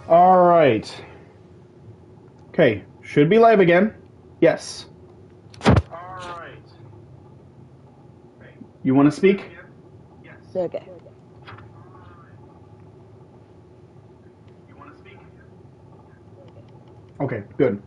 Alright. Okay, should be live again. Yes. Alright. You want to speak? Okay. You want to speak? Okay, good.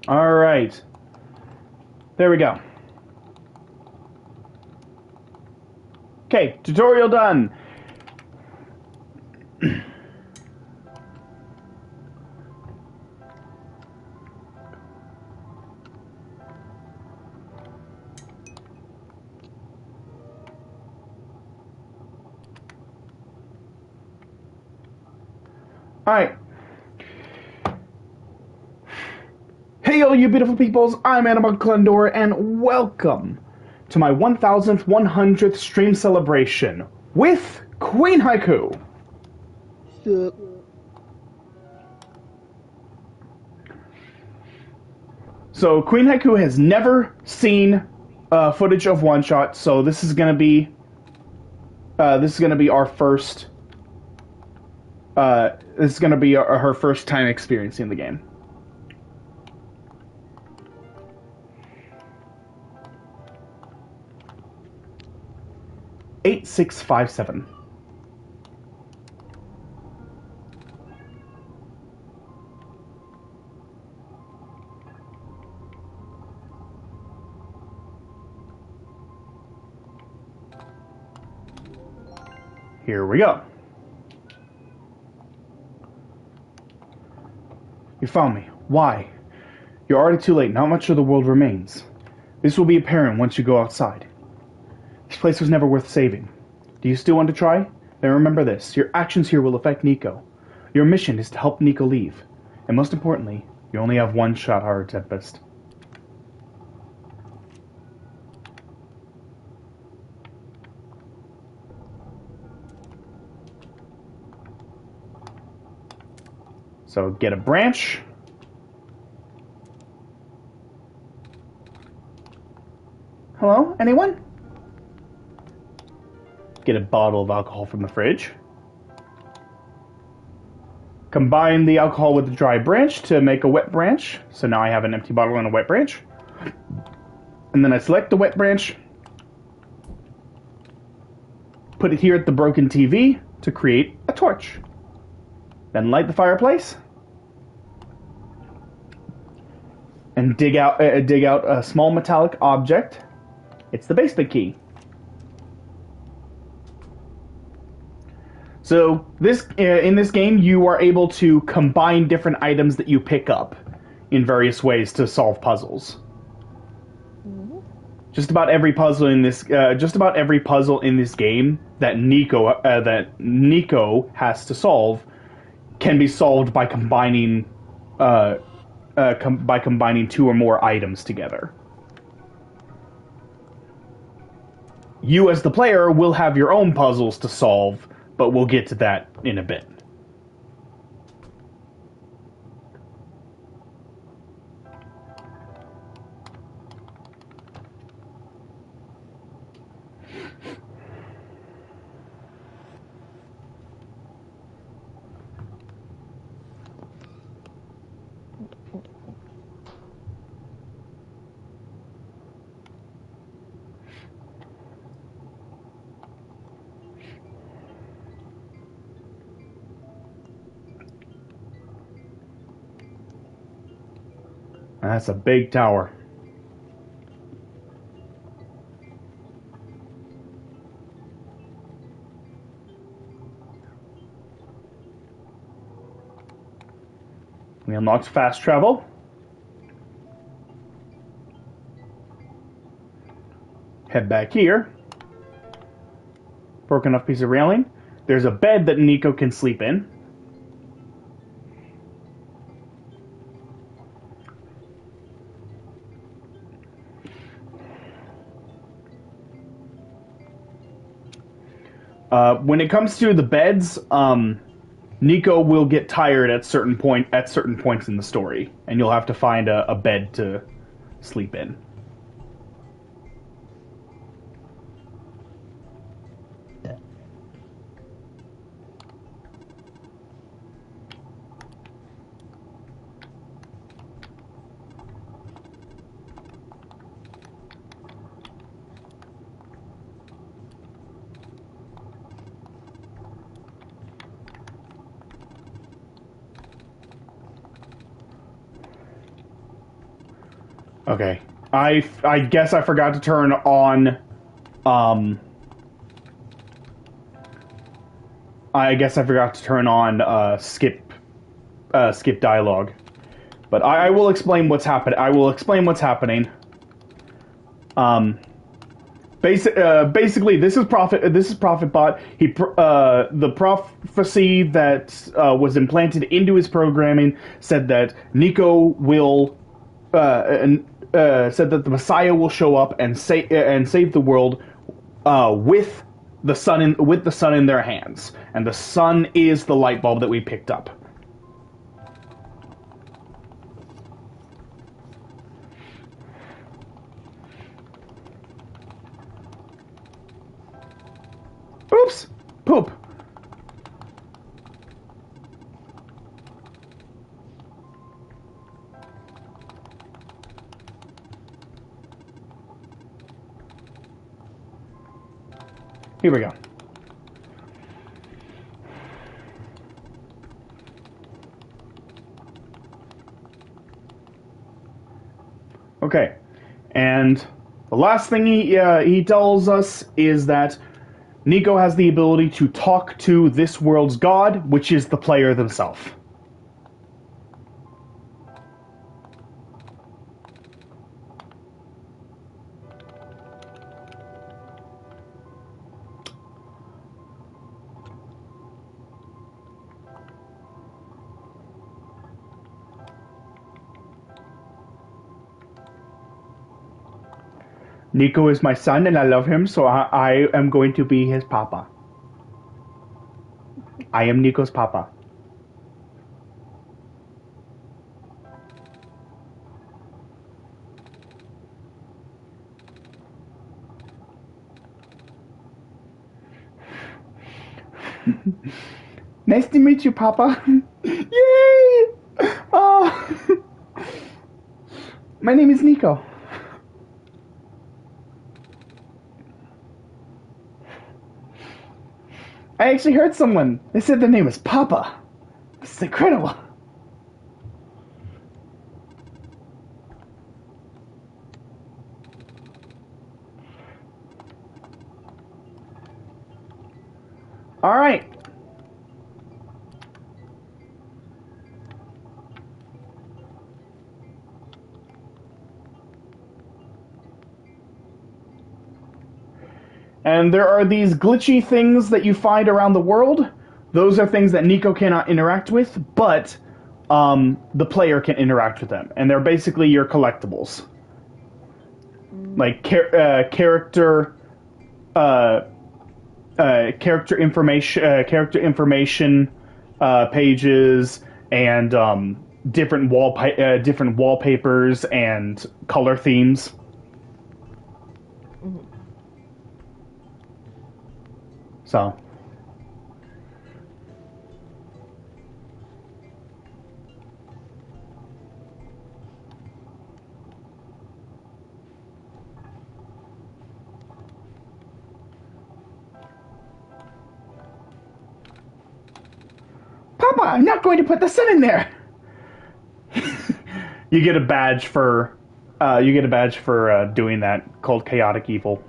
Alright. There we go. Okay, tutorial done. Alright. Hey all you beautiful peoples, I'm Animal Glendor, and welcome to my 1100th stream celebration with Queen Haiku. So, So Queen Haiku has never seen footage of OneShot, so this is gonna be our first. This is gonna be her first time experiencing the game. 8657. Here we go. You found me. Why? You're already too late. Not much of the world remains. This will be apparent once you go outside. This place was never worth saving. Do you still want to try? Then remember this. Your actions here will affect Nico. Your mission is to help Nico leave. And most importantly, you only have one shot, Horror Tempest. So get a branch. Hello? Anyone? Get a bottle of alcohol from the fridge. Combine the alcohol with the dry branch to make a wet branch. So now I have an empty bottle and a wet branch. And then I select the wet branch. Put it here at the broken TV to create a torch. Then light the fireplace. And dig out a small metallic object. It's the basement key. So this in this game, you are able to combine different items that you pick up in various ways to solve puzzles. mhm. Just about every puzzle in this game that Nico has to solve can be solved by combining two or more items together. You as the player will have your own puzzles to solve, but we'll get to that in a bit. That's a big tower. unlocked fast travel. Head back here. Broken off piece of railing. There's a bed that Nico can sleep in. When it comes to the beds, Nico will get tired at certain points in the story, and you'll have to find a bed to sleep in. Okay. I guess I forgot to turn on skip dialogue. But I will explain what's happening. I will explain what's happening. Basically, this is Prophet. This is Prophet Bot. The prophecy that was implanted into his programming said that Nico will said that the Messiah will show up and save the world with the sun in their hands, and the sun is the light bulb that we picked up. Oops! Poop! Here we go. Okay, and the last thing he tells us is that Nico has the ability to talk to this world's god, which is the player themselves. Nico is my son and I love him, so I am going to be his papa. I am Nico's papa. Nice to meet you, Papa. Yay! Oh. My name is Nico. I actually heard someone. They said their name is Papa. This is incredible. All right. And there are these glitchy things that you find around the world. Those are things that Nico cannot interact with, but the player can interact with them. And they're basically your collectibles. Like character information pages and different wallpapers and color themes. So. Papa, I'm not going to put the sun in there. You get a badge for doing that, called Chaotic Evil.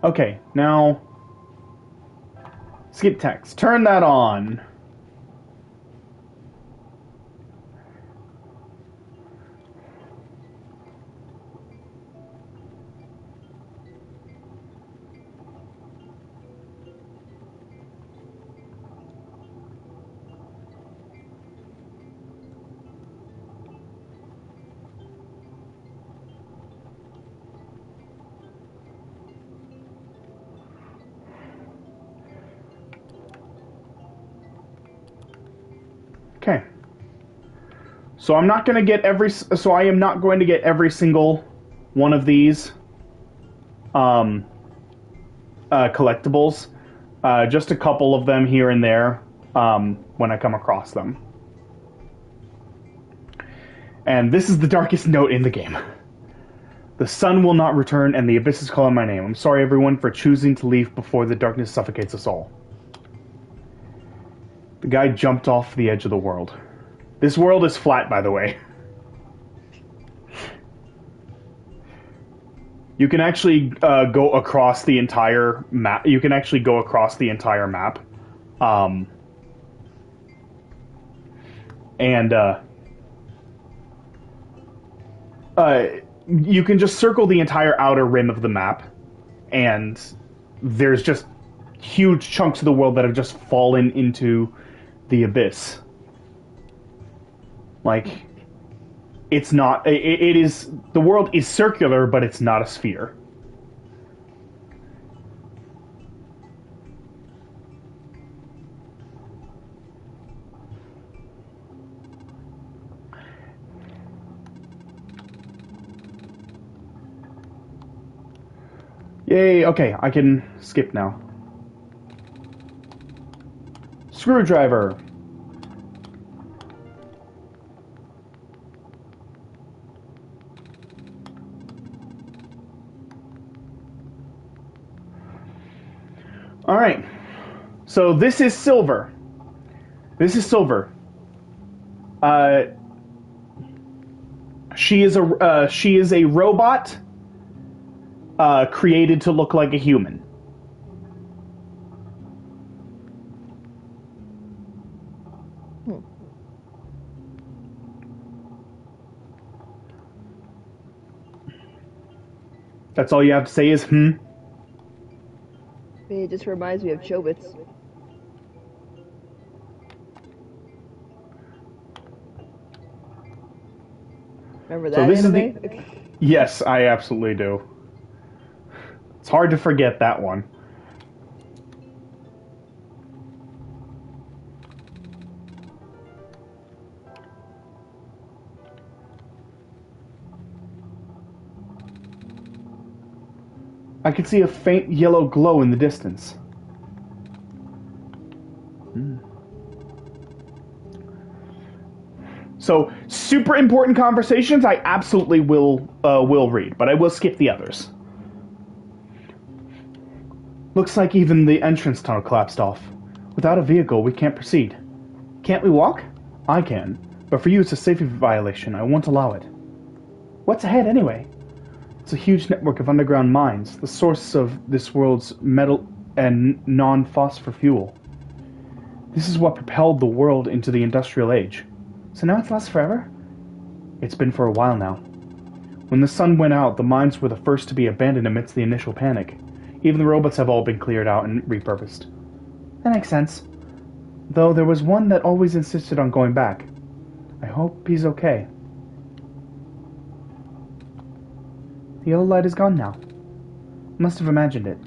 Okay, now... Skip text. Turn that on. Okay. So I'm not going to get every... So I am not going to get every single one of these collectibles. Just a couple of them here and there when I come across them. And this is the darkest note in the game. The sun will not return, and the abyss is calling my name. I'm sorry, everyone, for choosing to leave before the darkness suffocates us all. The guy jumped off the edge of the world. This world is flat, by the way. You can actually go across the entire map. You can actually go across the entire map. You can just circle the entire outer rim of the map, and there's just huge chunks of the world that have just fallen into the abyss. Like, it's not... It is... The world is circular, but it's not a sphere. Yay, okay, I can skip now. Screwdriver. Alright. So this is Silver. This is Silver. She is a robot created to look like a human. That's all you have to say is, It just reminds me of Chobits. Remember that anime? Yes, I absolutely do. It's hard to forget that one. I can see a faint yellow glow in the distance. So, super important conversations I absolutely will read, but I will skip the others. Looks like even the entrance tunnel collapsed off. Without a vehicle, we can't proceed. Can't we walk? I can, but for you it's a safety violation. I won't allow it. What's ahead, anyway? It's a huge network of underground mines, the source of this world's metal and non-phosphor fuel. This is what propelled the world into the industrial age. So now it's lost forever? It's been for a while now. When the sun went out, the mines were the first to be abandoned amidst the initial panic. Even the robots have all been cleared out and repurposed. That makes sense. Though there was one that always insisted on going back. I hope he's okay. The yellow light is gone now. Must have imagined it.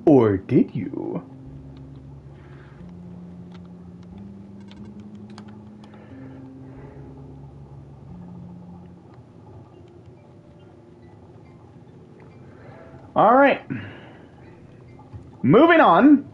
Or did you? Alright. Moving on.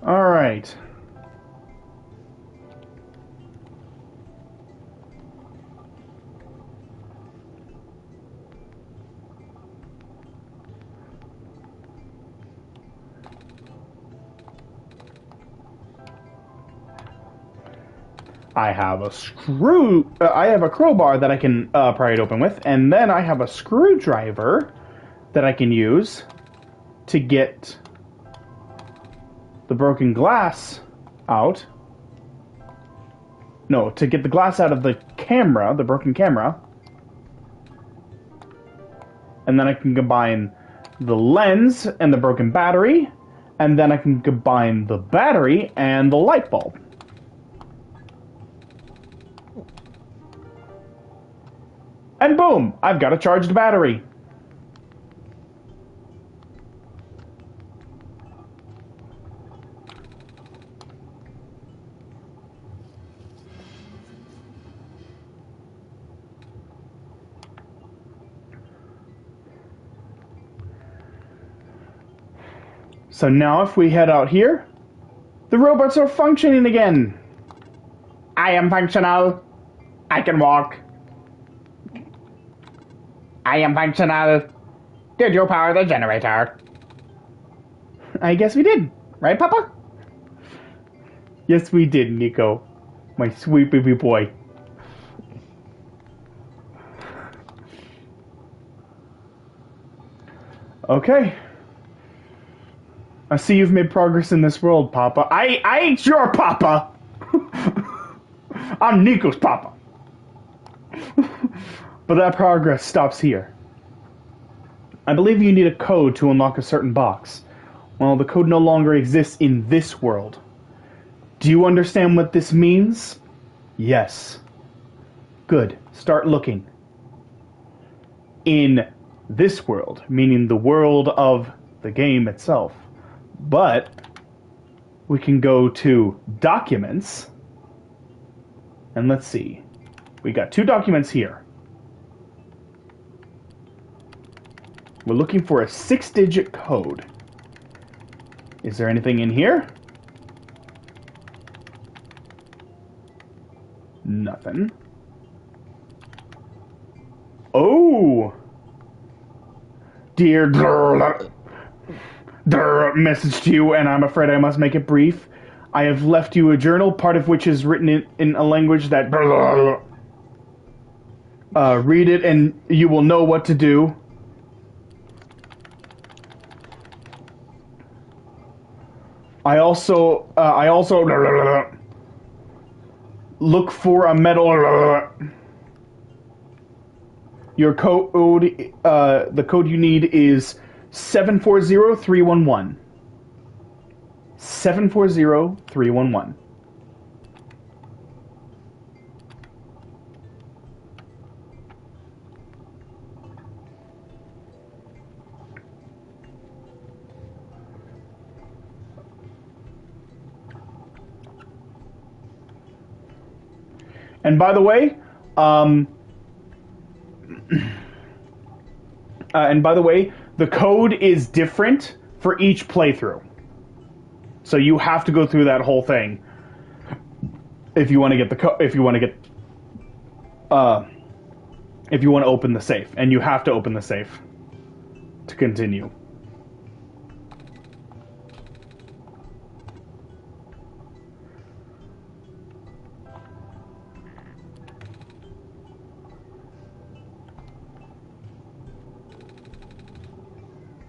Alright. I have a I have a crowbar that I can pry it open with, and then I have a screwdriver that I can use to get the broken glass out. No, to get the glass out of the camera, the broken camera. And then I can combine the lens and the broken battery, and then I can combine the battery and the light bulb. And boom! I've got a charged battery. So now if we head out here, the robots are functioning again. I am functional. I can walk. I am functional. Did you power the generator? I guess we did. Right, Papa? Yes, we did, Nico. My sweet baby boy. Okay. I see you've made progress in this world, Papa. I ain't your Papa! I'm Nico's Papa. But that progress stops here. I believe you need a code to unlock a certain box. Well, the code no longer exists in this world. Do you understand what this means? Yes. Good. Start looking. In this world, meaning the world of the game itself. But we can go to documents. And let's see. We got 2 documents here. We're looking for a 6-digit code. Is there anything in here? Nothing. Oh! Dear message to you, and I'm afraid I must make it brief. I have left you a journal, part of which is written in a language that... read it and you will know what to do. I also look for a metal. Your code, the code you need is 740311. 740311. And by the way, the code is different for each playthrough. So you have to go through that whole thing if you want to get the if you want to open the safe, and you have to open the safe to continue.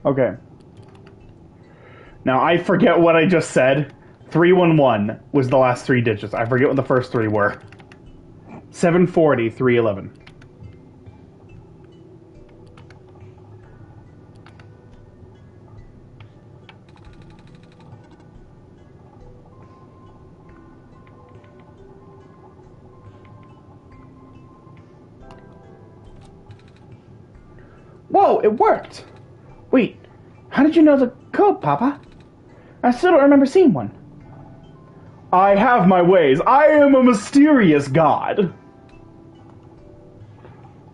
Okay. Now, I forget what I just said. 311 was the last 3 digits. I forget what the first 3 were. 740, 311. Whoa, it worked! Wait, how did you know the code, Papa? I still don't remember seeing one. I have my ways. I am a mysterious god.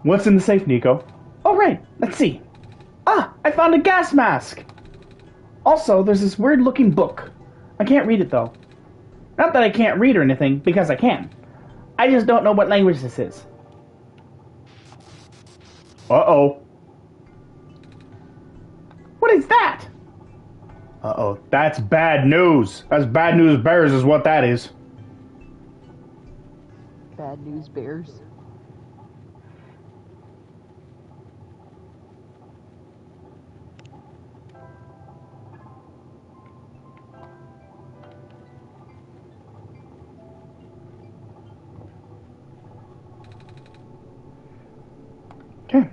What's in the safe, Nico? Oh, right. Let's see. Ah, I found a gas mask. Also, there's this weird-looking book. I can't read it, though. Not that I can't read or anything, because I can. I just don't know what language this is. Uh-oh. What is that? Uh-oh. That's bad news. That's bad news bears is what that is. Bad news bears. Okay.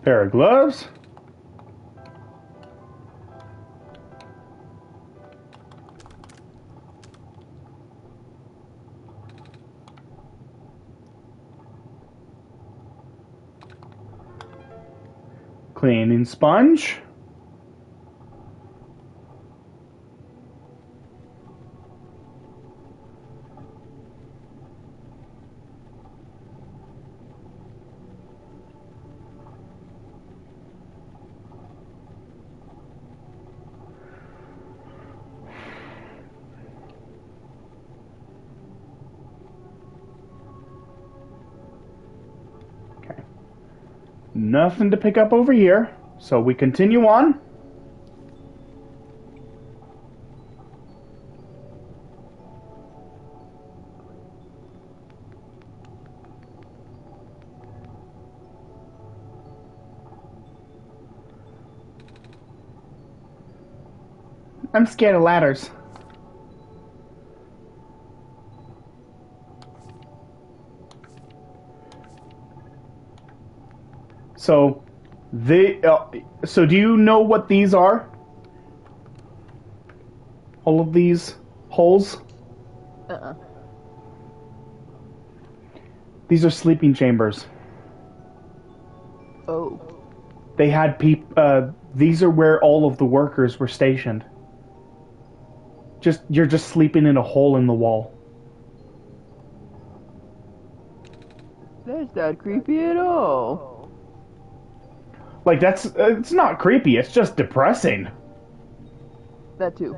Pair of gloves. Cleaning sponge. Okay. Nothing to pick up over here, so we continue on. I'm scared of ladders. So, so do you know what these are? All of these holes? Uh-uh. These are sleeping chambers. Oh. They had these are where all of the workers were stationed. You're just sleeping in a hole in the wall. That's not creepy at all. Like, it's not creepy, it's just depressing. That too.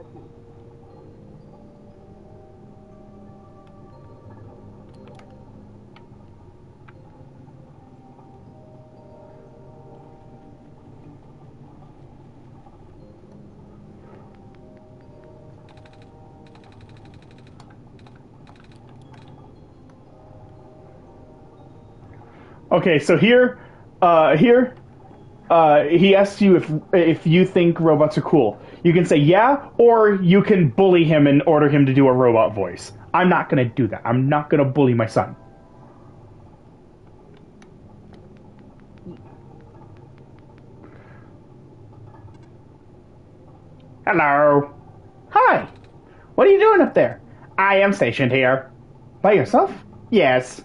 Okay, so he asks you if you think robots are cool. You can say yeah, or you can bully him and order him to do a robot voice. I'm not gonna do that. I'm not gonna bully my son. Hello. Hi. What are you doing up there? I am stationed here. By yourself? Yes.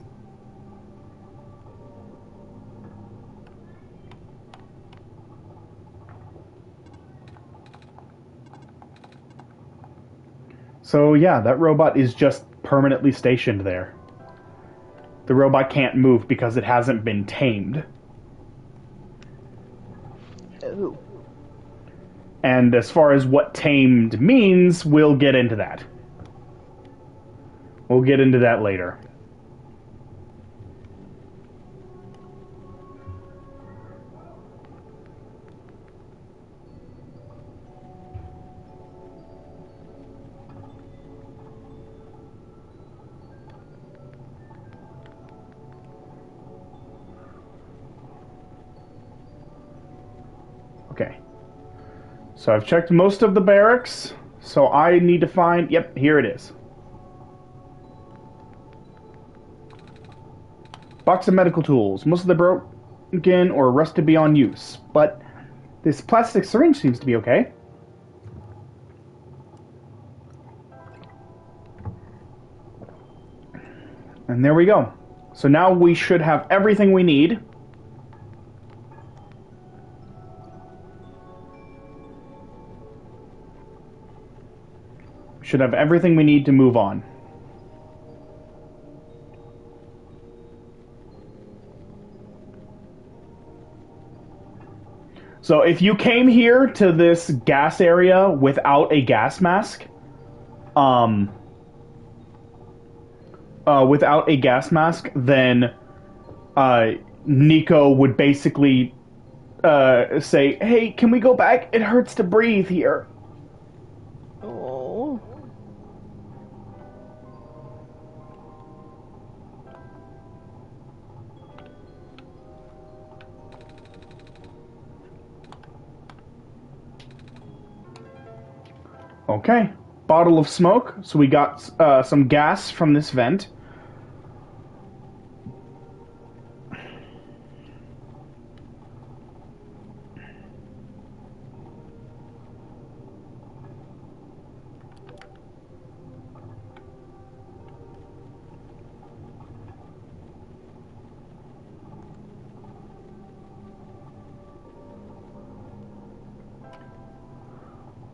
So yeah, that robot is just permanently stationed there. The robot can't move because it hasn't been tamed. Oh. And as far as what tamed means, we'll get into that. We'll get into that later. Okay. So I've checked most of the barracks, so I need to find... Yep, here it is. Box of medical tools. Most of them broken or rusted beyond use, but this plastic syringe seems to be okay. And there we go. So now we should have everything we need. Should have everything we need to move on. So if you came here to this gas area without a gas mask, then Nico would basically say, "Hey, can we go back? It hurts to breathe here." Oh. Okay, bottle of smoke. So we got some gas from this vent.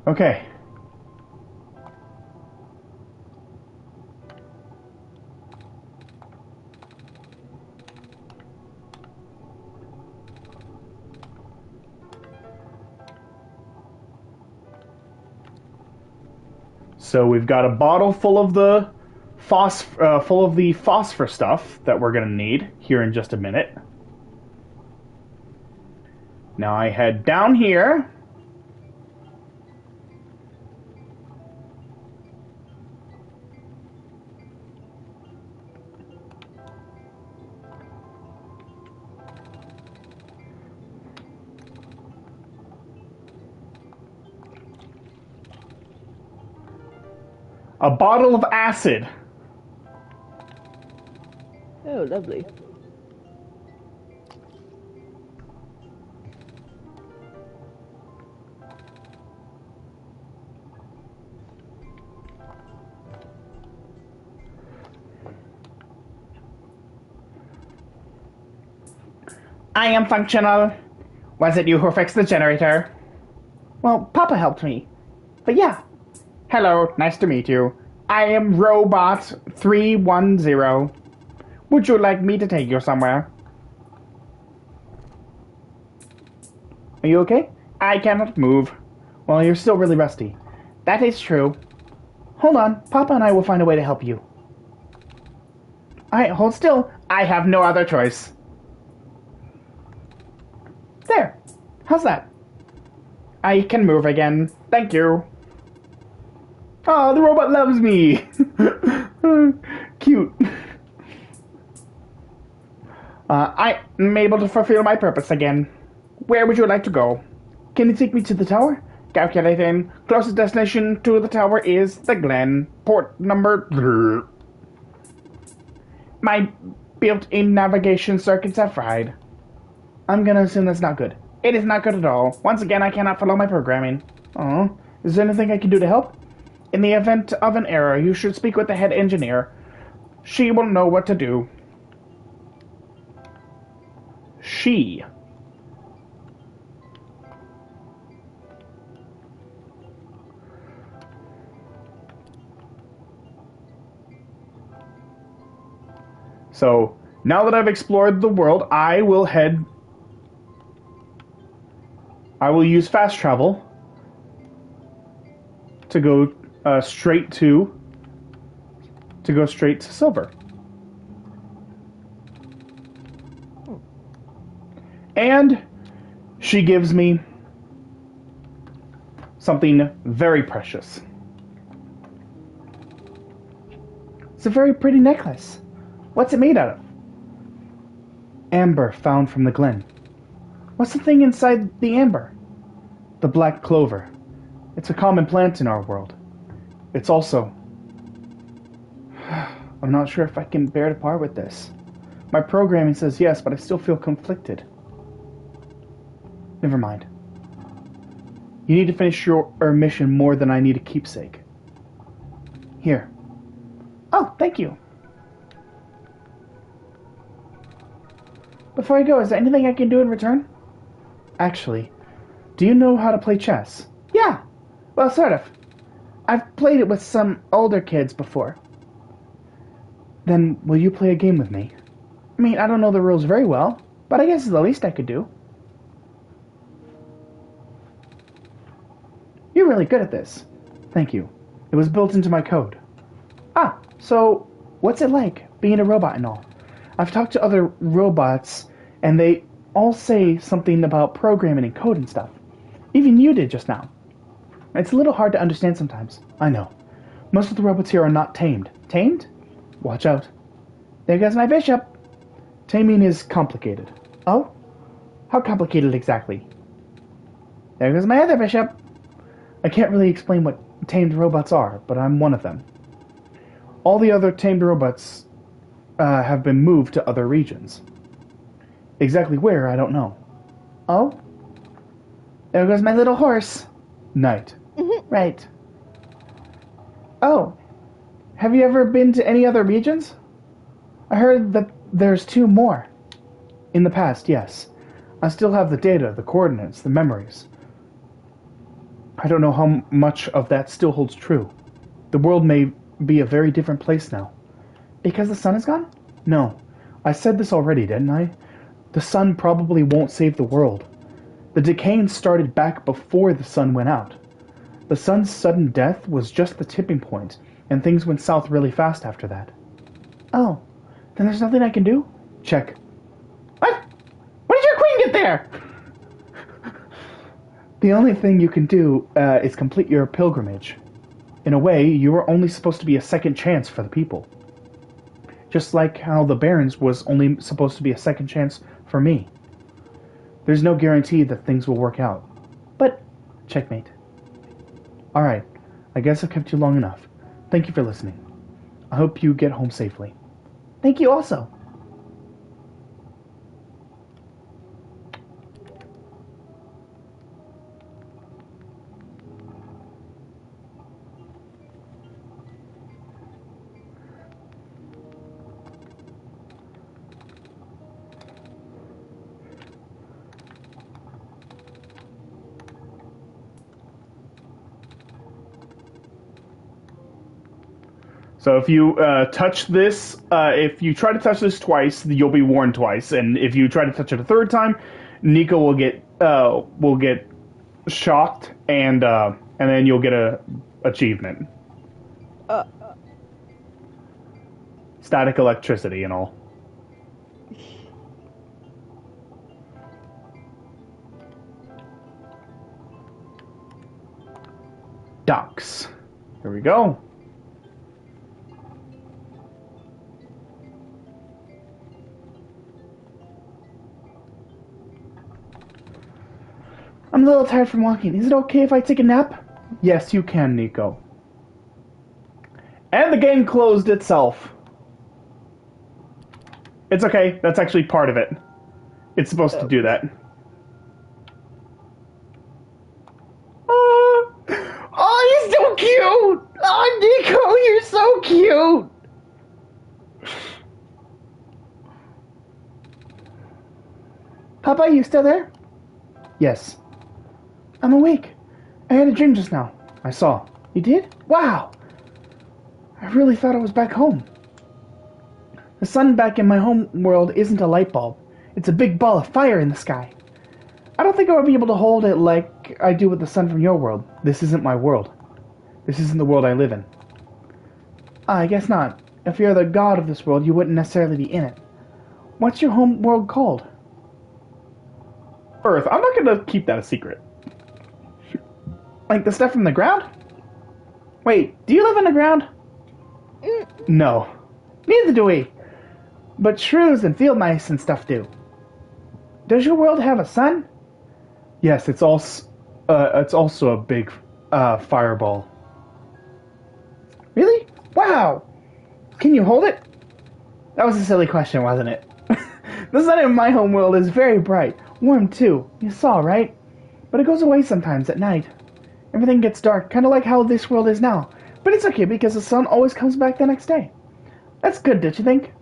Okay. So we've got a bottle full of the phosphor stuff that we're gonna need here in just a minute. Now I head down here. A bottle of acid. Oh, lovely. I am functional. Was it you who fixed the generator? Well, Papa helped me. But yeah. Hello, nice to meet you. I am Robot 310. Would you like me to take you somewhere? Are you okay? I cannot move. Well, you're still really rusty. That is true. Hold on, Papa and I will find a way to help you. Alright, hold still. I have no other choice. There. How's that? I can move again. Thank you. Oh, the robot loves me. Cute. I'm able to fulfill my purpose again. Where would you like to go? Can you take me to the tower? Calculating. Closest destination to the tower is the Glen. Port number... My built-in navigation circuits are fried. I'm gonna assume that's not good. It is not good at all. Once again, I cannot follow my programming. Oh, is there anything I can do to help? In the event of an error, you should speak with the head engineer. She will know what to do. She. So, now that I've explored the world, I will use fast travel to go straight to Silver. And she gives me something very precious. It's a very pretty necklace. What's it made out of? Amber found from the Glen. What's the thing inside the amber? The black clover. It's a common plant in our world. It's also... I'm not sure if I can bear to part with this. My programming says yes, but I still feel conflicted. Never mind. You need to finish your mission more than I need a keepsake. Here. Oh, thank you. Before I go, is there anything I can do in return? Actually, do you know how to play chess? Yeah, well, sort of. I've played it with some older kids before. Then will you play a game with me? I mean, I don't know the rules very well, but I guess it's the least I could do. You're really good at this. Thank you. It was built into my code. Ah, so what's it like, being a robot and all? I've talked to other robots, and they all say something about programming and code and stuff. Even you did just now. It's a little hard to understand sometimes. I know. Most of the robots here are not tamed. Tamed? Watch out. There goes my bishop. Taming is complicated. Oh? How complicated exactly? There goes my other bishop. I can't really explain what tamed robots are, but I'm one of them. All the other tamed robots have been moved to other regions. Exactly where, I don't know. Oh? There goes my little horse. Knight. Right. Oh. Have you ever been to any other regions? I heard that there's 2 more. In the past, yes. I still have the data, the coordinates, the memories. I don't know how much of that still holds true. The world may be a very different place now. Because the sun is gone? No. I said this already, didn't I? The sun probably won't save the world. The decaying started back before the sun went out. The sun's sudden death was just the tipping point, and things went south really fast after that. Oh, then there's nothing I can do? Check. What? When did your queen get there? The only thing you can do is complete your pilgrimage. In a way, you were only supposed to be a second chance for the people. Just like how the Barons was only supposed to be a second chance for me. There's no guarantee that things will work out. But, checkmate. Alright, I guess I've kept you long enough. Thank you for listening. I hope you get home safely. Thank you also. So if you touch this, if you try to touch this twice, you'll be warned twice, and if you try to touch it a third time, Nico will get shocked, and then you'll get a achievement. Static electricity and all. Docks. Here we go. I'm a little tired from walking. Is it okay if I take a nap? Yes, you can, Nico. And the game closed itself. It's okay. That's actually part of it. It's supposed to do that. Oh, he's so cute! Oh, Nico, you're so cute! Papa, you still there? Yes. I'm awake. I had a dream just now. I saw. You did? Wow! I really thought I was back home. The sun back in my home world isn't a light bulb. It's a big ball of fire in the sky. I don't think I would be able to hold it like I do with the sun from your world. This isn't my world. This isn't the world I live in. I guess not. If you're the god of this world, you wouldn't necessarily be in it. What's your home world called? Earth. I'm not going to keep that a secret. Like the stuff from the ground? Wait, do you live in the ground? No. Neither do we. But shrews and field mice and stuff do. Does your world have a sun? Yes, it's also a big fireball. Really? Wow! Can you hold it? That was a silly question, wasn't it? The sun in my home world is very bright. Warm too. You saw, right? But it goes away sometimes at night. Everything gets dark, kind of like how this world is now. But it's okay because the sun always comes back the next day. That's good, don't you think?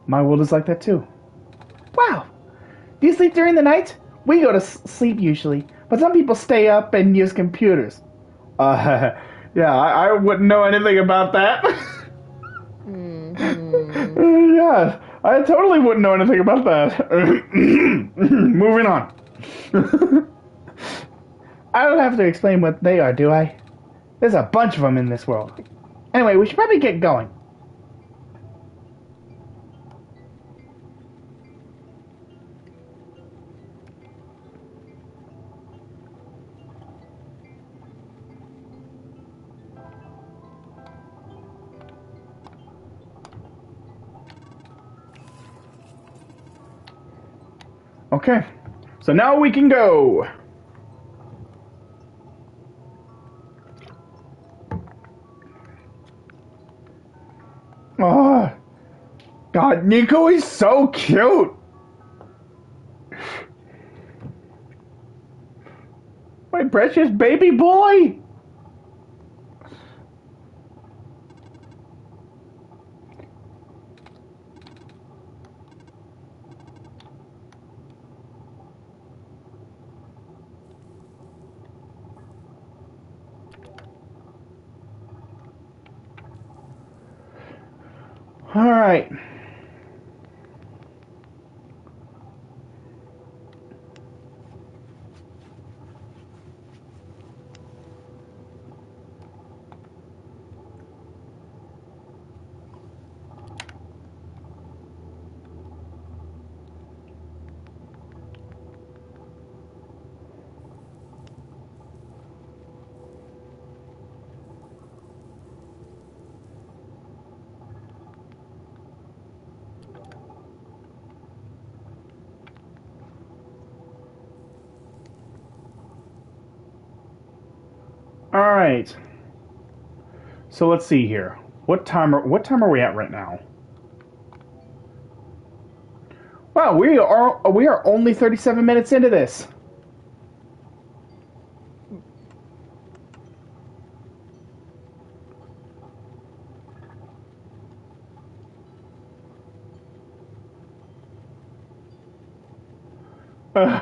My world is like that too. Wow. Do you sleep during the night? We go to sleep usually, but some people stay up and use computers. Yeah, I wouldn't know anything about that. Yeah, I totally wouldn't know anything about that. Moving on. I don't have to explain what they are, do I? There's a bunch of them in this world. Anyway, we should probably get going. Okay, so now we can go. Oh, God, Nico is so cute. My precious baby boy. All right. All right. So let's see here. What time are we at right now? Wow, we are only 37 minutes into this. Uh,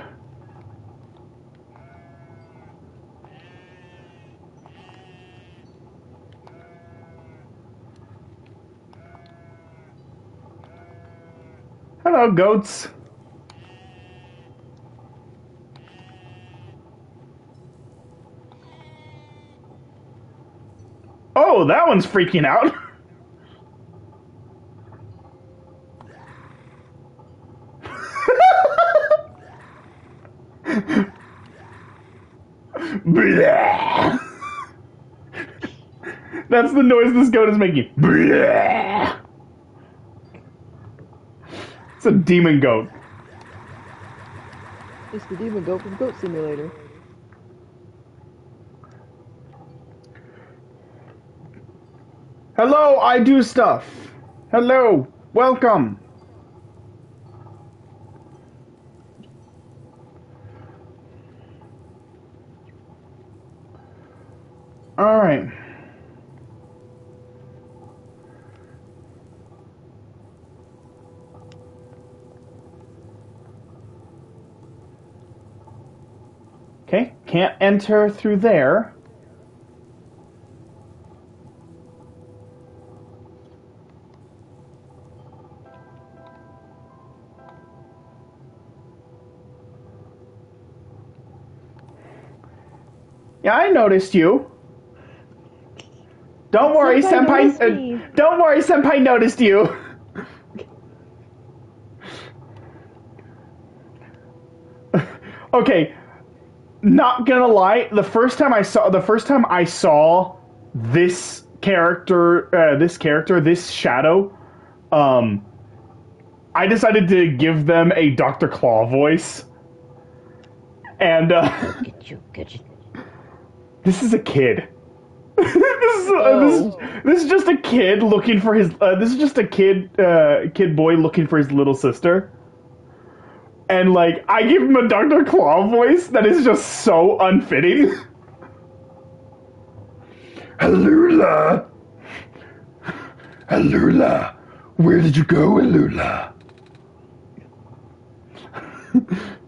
hello, goats. Oh, that one's freaking out. Blah. That's the noise this goat is making. Blah. It's a demon goat. It's the demon goat from Goat Simulator. Hello, I do stuff. Hello, welcome. All right. Okay, can't enter through there. Yeah, I noticed you. Don't worry, Senpai. Don't worry, Senpai noticed you. Okay, not gonna lie. The first time I saw this character, this shadow, I decided to give them a Dr. Claw voice, and Get you. this is a kid. This is just a kid looking for his. This is just a kid boy looking for his little sister. And like, I give him a Dr. Claw voice that is just so unfitting. Alula, Alula, where did you go, Alula?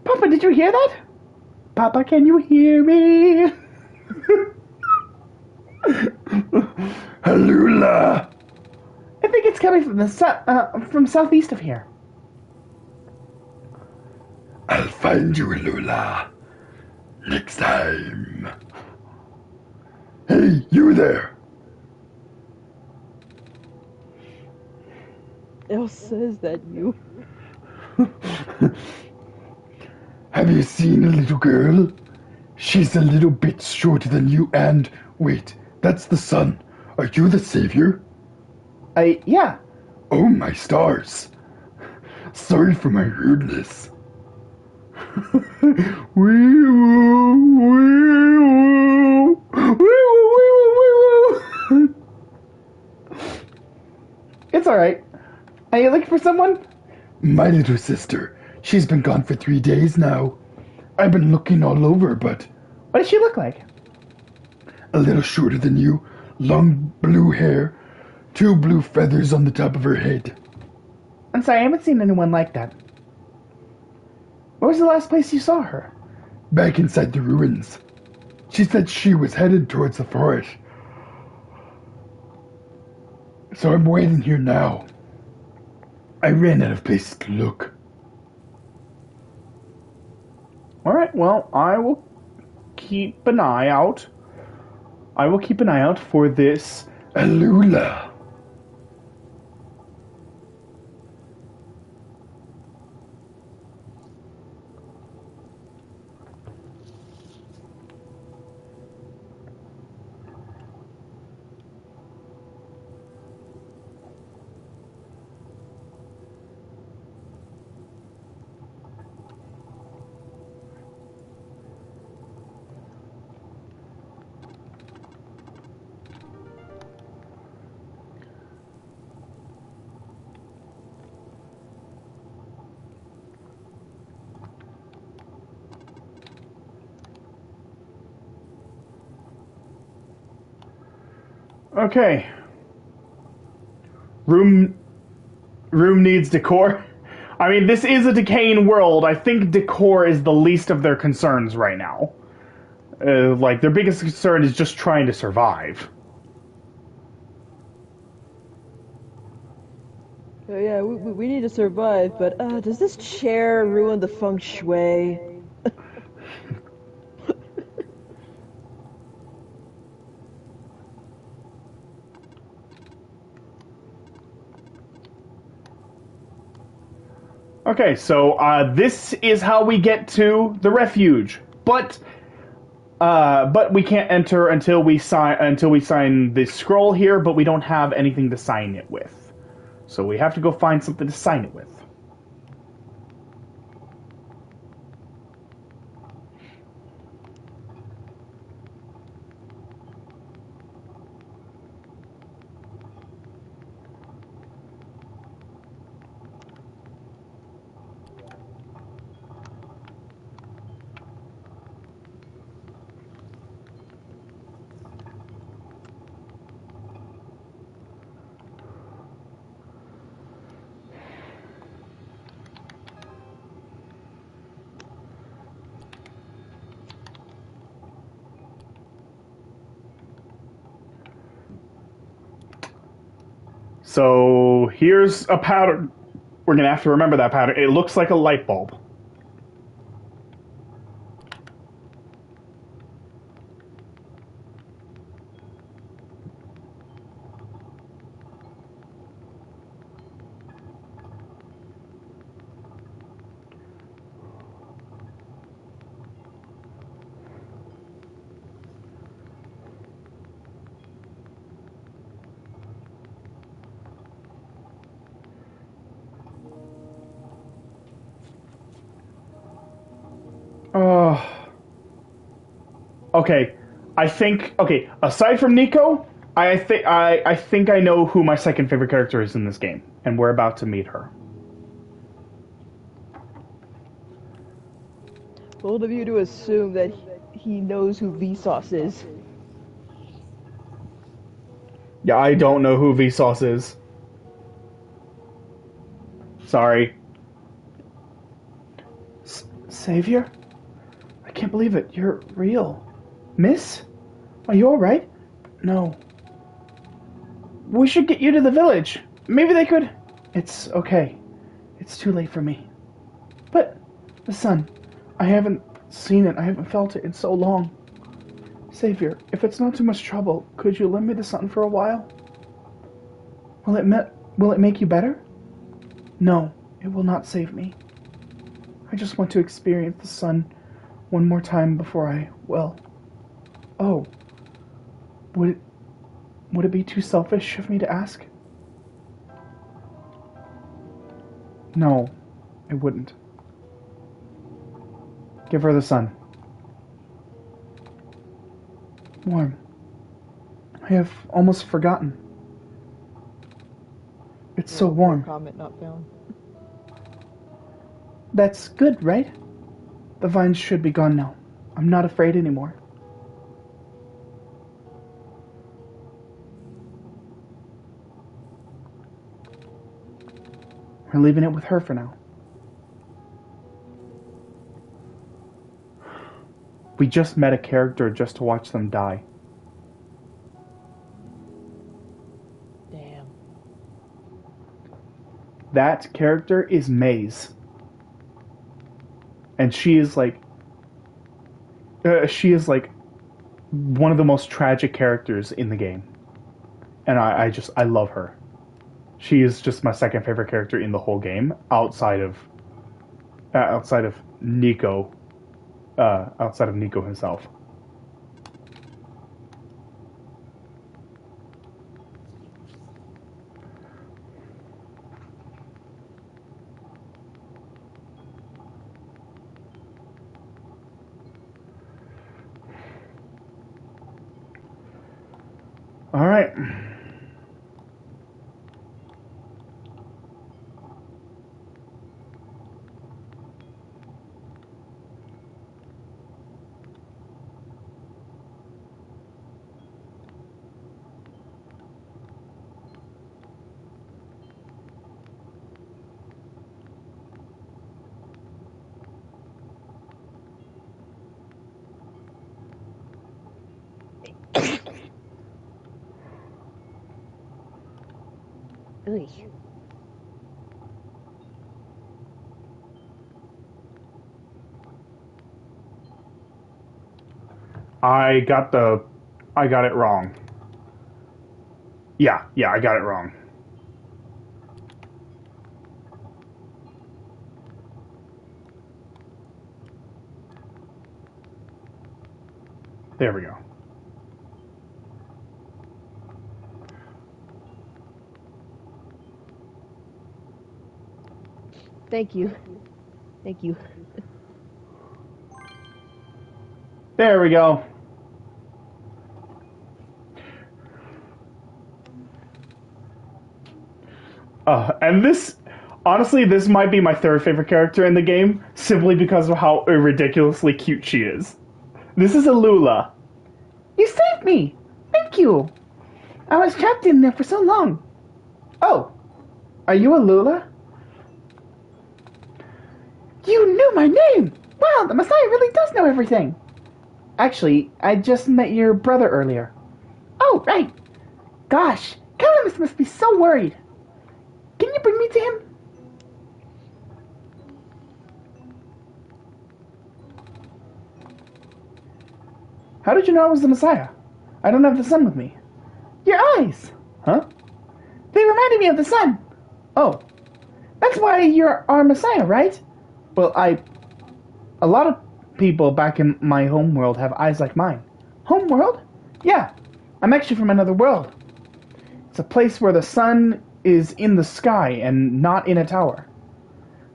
Papa, did you hear that? Papa, can you hear me? Halula! I think it's coming from from southeast of here. I'll find you, Halula. Next time. Hey, you there! Elsa, is that you? Have you seen a little girl? She's a little bit shorter than you and... Wait, that's the sun. Are you the savior? Yeah. Oh, my stars. Sorry for my rudeness. It's alright. Are you looking for someone? My little sister. She's been gone for 3 days now. I've been looking all over, but... What does she look like? A little shorter than you, long blue hair, 2 blue feathers on the top of her head. I'm sorry, I haven't seen anyone like that. Where was the last place you saw her? Back inside the ruins. She said she was headed towards the forest. So I'm waiting here now. I ran out of places to look. Alright, well, I will keep an eye out. I will keep an eye out for this Alula. Okay. Room needs decor. I mean, this is a decaying world. I think decor is the least of their concerns right now. Like, their biggest concern is just trying to survive. Yeah, we need to survive, but does this chair ruin the feng shui? Okay, so this is how we get to the refuge, but we can't enter until we sign this scroll here. But we don't have anything to sign it with, so we have to go find something to sign it with. So here's a pattern. We're gonna have to remember that pattern. It looks like a light bulb. Okay. Okay, aside from Nico, I think I know who my second favorite character is in this game, and we're about to meet her. Bold of you to assume that he knows who Vsauce is. Yeah, I don't know who Vsauce is. Sorry. Savior? I can't believe it. You're real. Miss? Are you alright? No. We should get you to the village. Maybe they could... It's okay. It's too late for me. But, the sun. I haven't seen it. I haven't felt it in so long. Savior, if it's not too much trouble, could you lend me the sun for a while? Will it make you better? No, it will not save me. I just want to experience the sun one more time before I... Well... Oh. Would it be too selfish of me to ask? No, it wouldn't. Give her the sun. Warm. I have almost forgotten. It's so warm. Comment not found. That's good, right? The vines should be gone now. I'm not afraid anymore. We're leaving it with her for now. We just met a character just to watch them die. Damn. That character is Maze. And she is like one of the most tragic characters in the game. And I love her. She is just my second favorite character in the whole game, outside of Nico, outside of Nico himself. All right. Oy. I got it wrong. Yeah, I got it wrong. There we go. Thank you. Thank you. There we go. And this, honestly, this might be my third favorite character in the game, simply because of how ridiculously cute she is. This is Alula. You saved me! Thank you! I was trapped in there for so long. Oh, are you Alula? You knew my name! Wow, the Messiah really does know everything! Actually, I just met your brother earlier. Oh, right. Gosh, Calamus must be so worried. Can you bring me to him? How did you know I was the Messiah? I don't have the sun with me. Your eyes! Huh? They reminded me of the sun. Oh, that's why you're our Messiah, right? Well, a lot of people back in my home world have eyes like mine. Home world? Yeah, I'm actually from another world. It's a place where the sun is in the sky and not in a tower.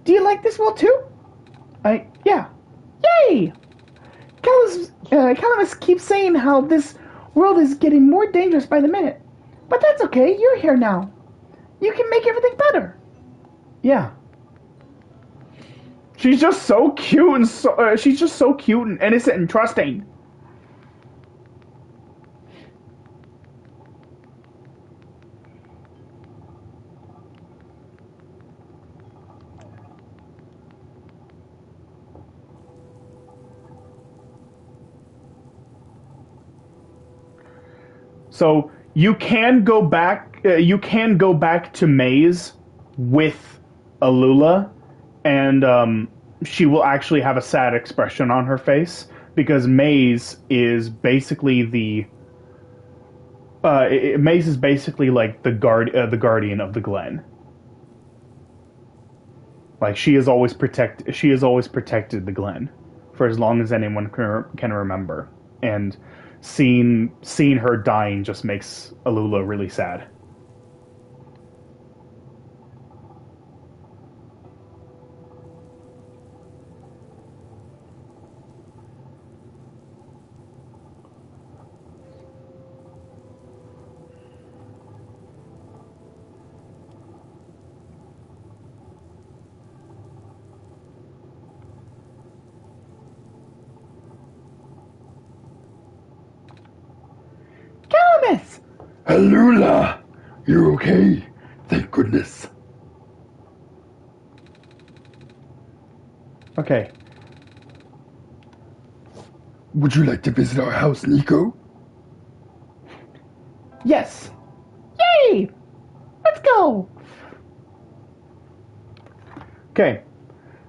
Do you like this world too? Yeah. Yay! Calamus keeps saying how this world is getting more dangerous by the minute. But that's okay, you're here now. You can make everything better. Yeah. She's just so cute and she's just so cute and innocent and trusting. So you can go back. You can go back to Maze with Alula, and she will actually have a sad expression on her face because Maze is basically Maze is basically like the guardian of the Glen. Like she has always protected the Glen for as long as anyone can remember, and seeing her dying just makes Alula really sad. Calamus! Alula! You're okay? Thank goodness. Okay. Would you like to visit our house, Nico? Yes. Yay! Let's go. Okay.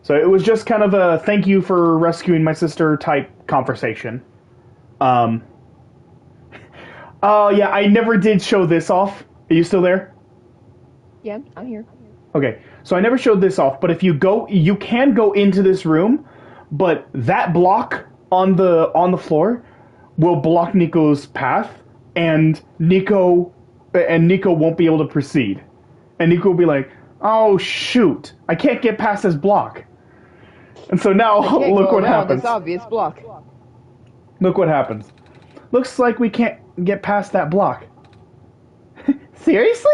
So it was just kind of a thank you for rescuing my sister type conversation. Um. Oh yeah, I never did show this off. Are you still there? Yeah, I'm here. Okay, so I never showed this off, but if you go, you can go into this room, but that block on the floor will block Nico's path, and Nico won't be able to proceed, and Nico will be like, "Oh shoot, I can't get past this block," and so now Can't look go what around happens. this obvious block. Look what happens. Looks like we can't get past that block. Seriously?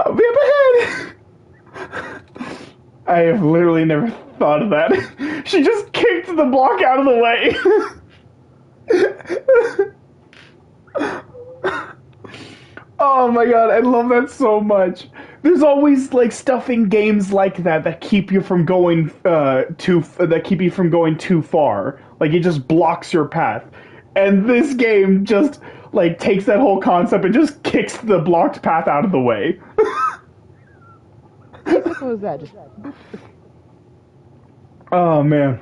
I'll be up ahead. I have literally never thought of that. She just kicked the block out of the way. Oh my god, I love that so much. There's always like stuff in games like that that keep you from going too far. Like it just blocks your path. And this game just like takes that whole concept and just kicks the blocked path out of the way. How simple is that? Just Oh man.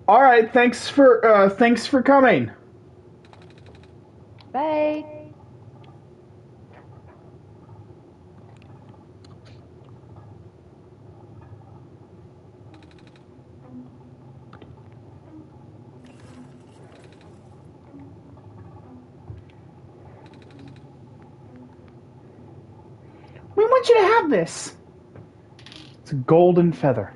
All right, thanks for coming. bye. We want you to have this. It's a golden feather.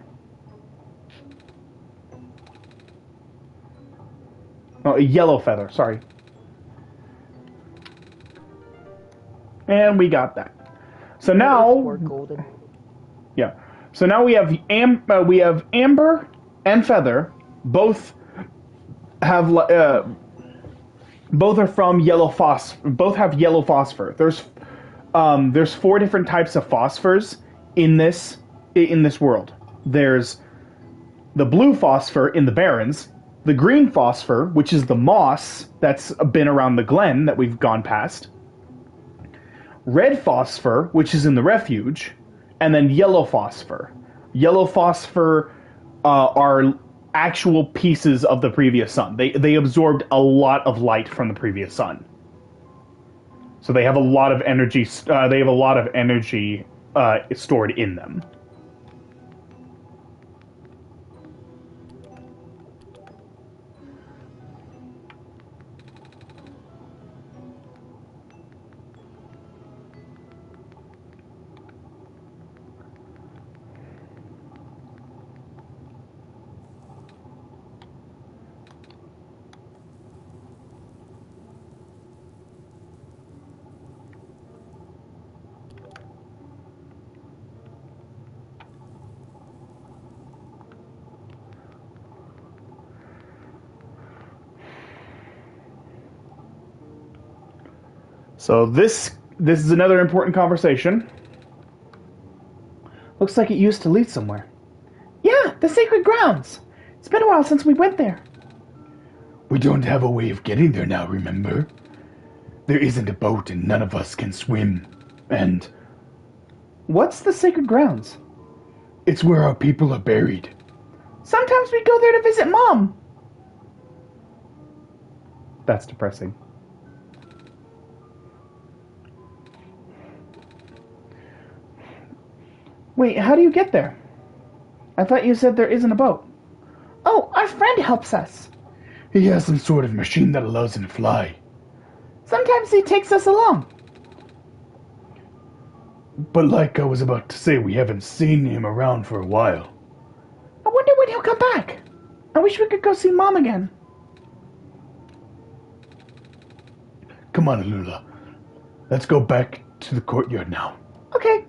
Oh, a yellow feather, sorry. And we got that. So now, More golden. yeah. So now we have amber and feather. Both have both are from yellow Both have yellow phosphor. There's four different types of phosphors in this world. There's the blue phosphor in the Barrens, the green phosphor, which is the moss that's been around the Glen that we've gone past, red phosphor, which is in the refuge, and then yellow phosphor. Yellow phosphor are actual pieces of the previous sun. They absorbed a lot of light from the previous sun, so they have a lot of energy. They have a lot of energy stored in them. So this is another important conversation. Looks like it used to lead somewhere. Yeah, the sacred grounds. It's been a while since we went there. We don't have a way of getting there now, remember? There isn't a boat and none of us can swim. And What's the sacred grounds? it's where our people are buried. Sometimes we go there to visit Mom. That's depressing. Wait, how do you get there? I thought you said there isn't a boat. Oh, our friend helps us. He has some sort of machine that allows him to fly. Sometimes he takes us along. But like I was about to say, we haven't seen him around for a while. I wonder when he'll come back. I wish we could go see Mom again. Come on, Alula. Let's go back to the courtyard now. Okay.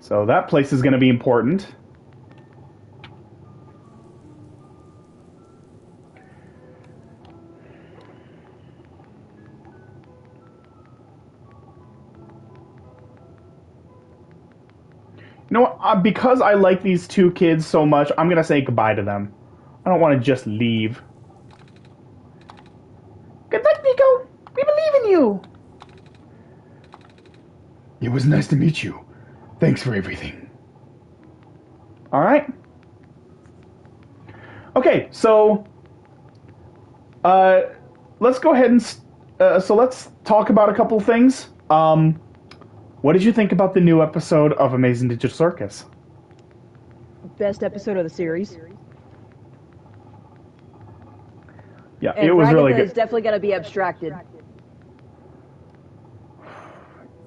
So that place is going to be important. You know what? Because I like these two kids so much, I'm going to say goodbye to them. I don't want to just leave. Good luck, Nico. We believe in you. It was nice to meet you. Thanks for everything. All right. Okay, so let's go ahead and so let's talk about a couple things. What did you think about the new episode of Amazing Digital Circus? Best episode of the series. Yeah, And it was really Ragatha good. is definitely going to be abstracted.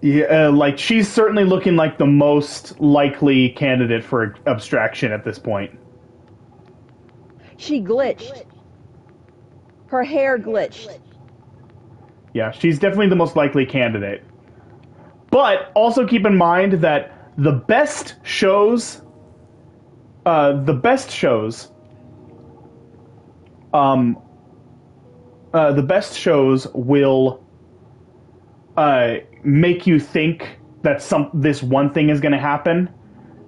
Yeah, like she's certainly looking like the most likely candidate for abstraction at this point. She glitched. Her hair glitched. Yeah, she's definitely the most likely candidate. But also keep in mind that the best shows the best shows will make you think that this one thing is going to happen,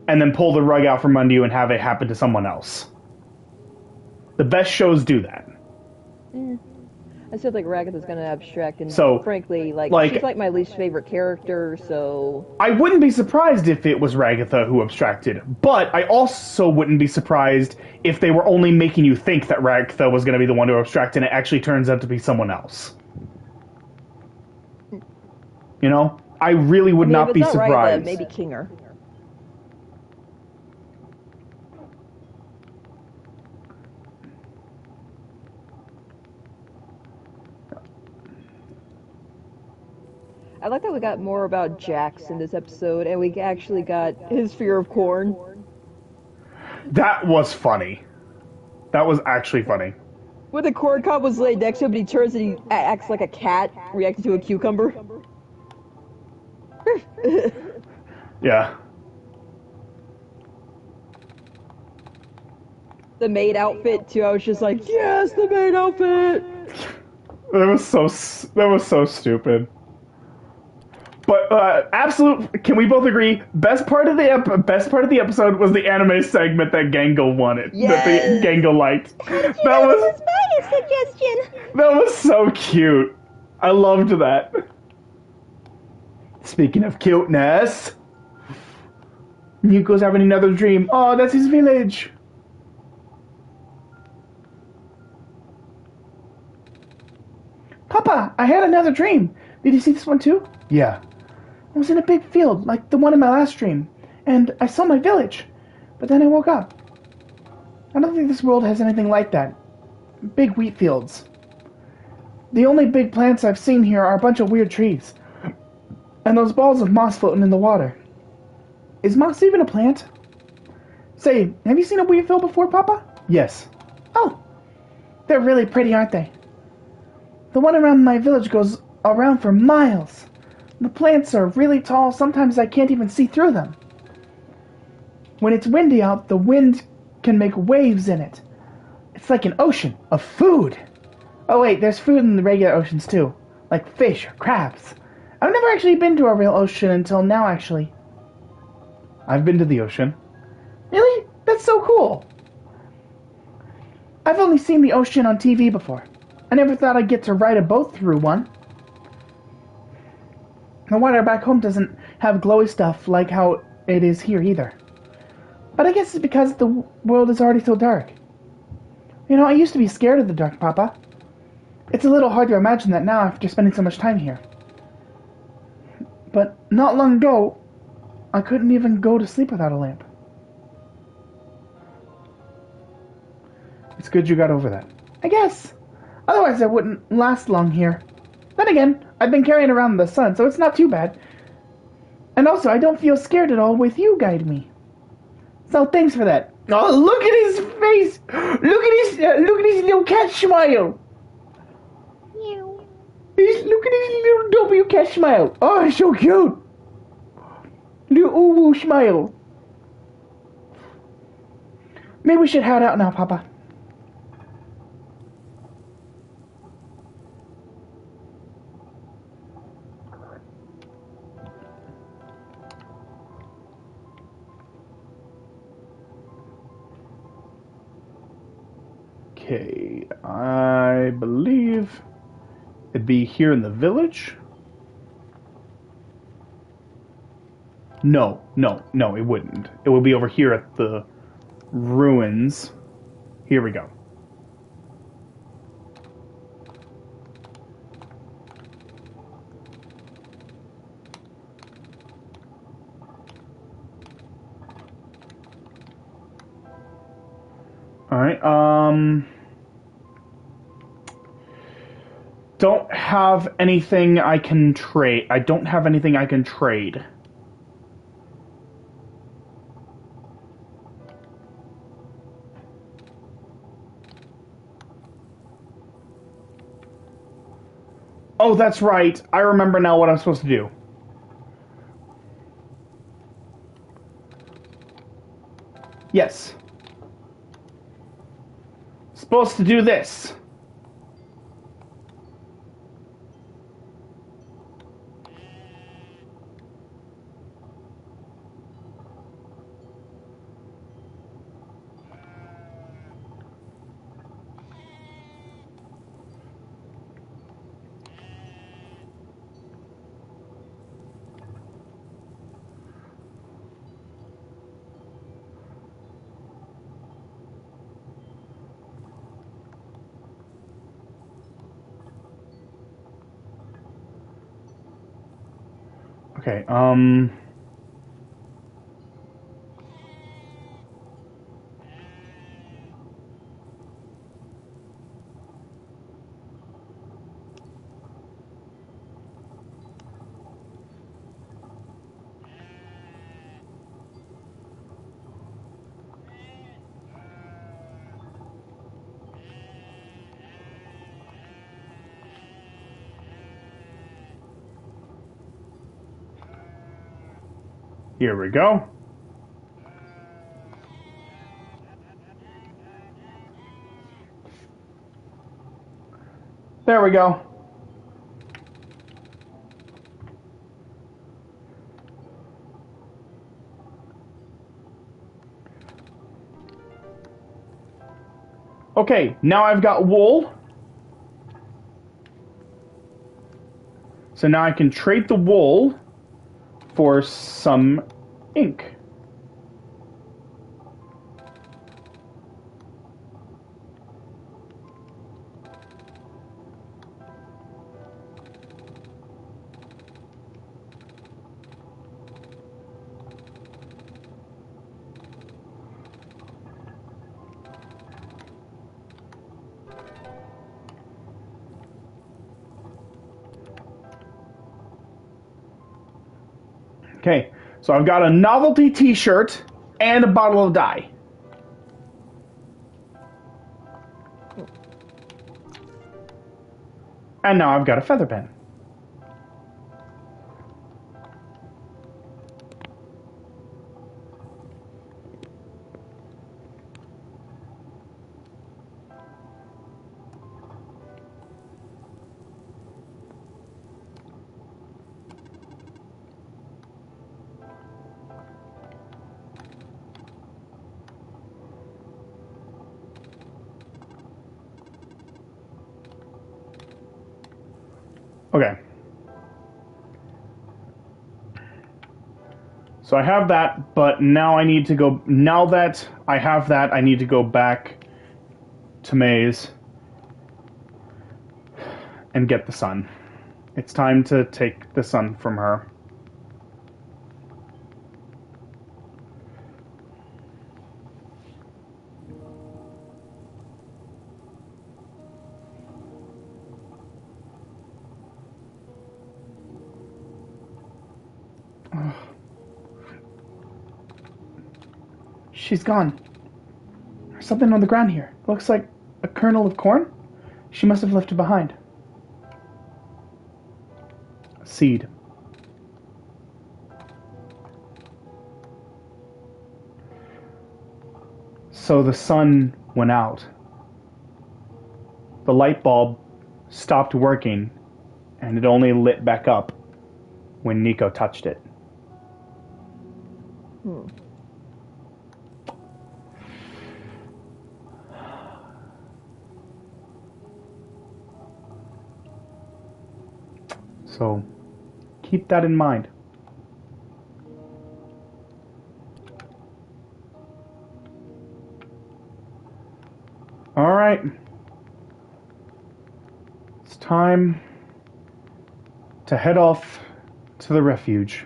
and then pull the rug out from under you and have it happen to someone else. The best shows do that. I said like Ragatha's going to abstract, and So, frankly, like like- she's like my least favorite character. So I wouldn't be surprised if it was Ragatha who abstracted, but I also wouldn't be surprised if they were only making you think that Ragatha was going to be the one to abstract, and it actually turns out to be someone else. You know? I really would not if be it's not surprised. Ragatha, maybe Kinger. I like that we got more about Jax in this episode, and we actually got his fear of corn. That was funny. That was actually funny. When the corn cob was laid next to him, and he turns and he acts like a cat, reacting to a cucumber. Yeah. The maid outfit too. I was just like, yes, the maid outfit. That was so stupid. But can we both agree? Best part of the episode was the anime segment that Gangle wanted. Yes. That the Gangle liked. That was my suggestion. that was so cute. I loved that. Speaking of cuteness, Nico's having another dream. Oh, that's his village. Papa, I had another dream. Did you see this one too? Yeah. I was in a big field, like the one in my last dream, and I saw my village. But then I woke up. I don't think this world has anything like that. Big wheat fields. The only big plants I've seen here are a bunch of weird trees. And those balls of moss floating in the water. Is moss even a plant? Say, have you seen a wheat field before, Papa? Yes. Oh, they're really pretty, aren't they? The one around my village goes around for miles. The plants are really tall, sometimes I can't even see through them. When it's windy out, the wind can make waves in it. It's like an ocean of food. Oh wait, there's food in the regular oceans too. Like fish or crabs. I've never actually been to a real ocean until now, actually. I've been to the ocean. Really? That's so cool. I've only seen the ocean on TV before. I never thought I'd get to ride a boat through one. The water back home doesn't have glowy stuff like how it is here either. But I guess it's because the world is already so dark. You know, I used to be scared of the dark, Papa. It's a little hard to imagine that now after spending so much time here. But not long ago, I couldn't even go to sleep without a lamp. It's good you got over that. I guess. Otherwise I wouldn't last long here. Then again, I've been carrying around the sun, so it's not too bad. And also, I don't feel scared at all with you guiding me. So thanks for that. Oh, look at his face! Look at his little cat smile! Look at his little W cat smile! Oh, it's so cute! Little ooh smile. Maybe we should head out now, Papa. Okay, I believe it'd be here in the village. No, it wouldn't. It would be over here at the ruins. Here we go. Alright, don't have anything I can trade. I don't have anything I can trade. Oh, that's right. I remember now what I'm supposed to do. Yes. Supposed to do this. Okay, here we go. There we go. Okay, now I've got wool. So now I can trade the wool for some ink. Okay, so I've got a novelty t-shirt and a bottle of dye. And now I've got a feather pen. Okay. So I have that, but now I need to go... Now that I have that, I need to go back to Maze and get the sun. It's time to take the sun from her. She's gone. There's something on the ground here. Looks like a kernel of corn? She must have left it behind. A seed. So the sun went out. The light bulb stopped working, and it only lit back up when Nico touched it. So keep that in mind. All right. It's time to head off to the refuge.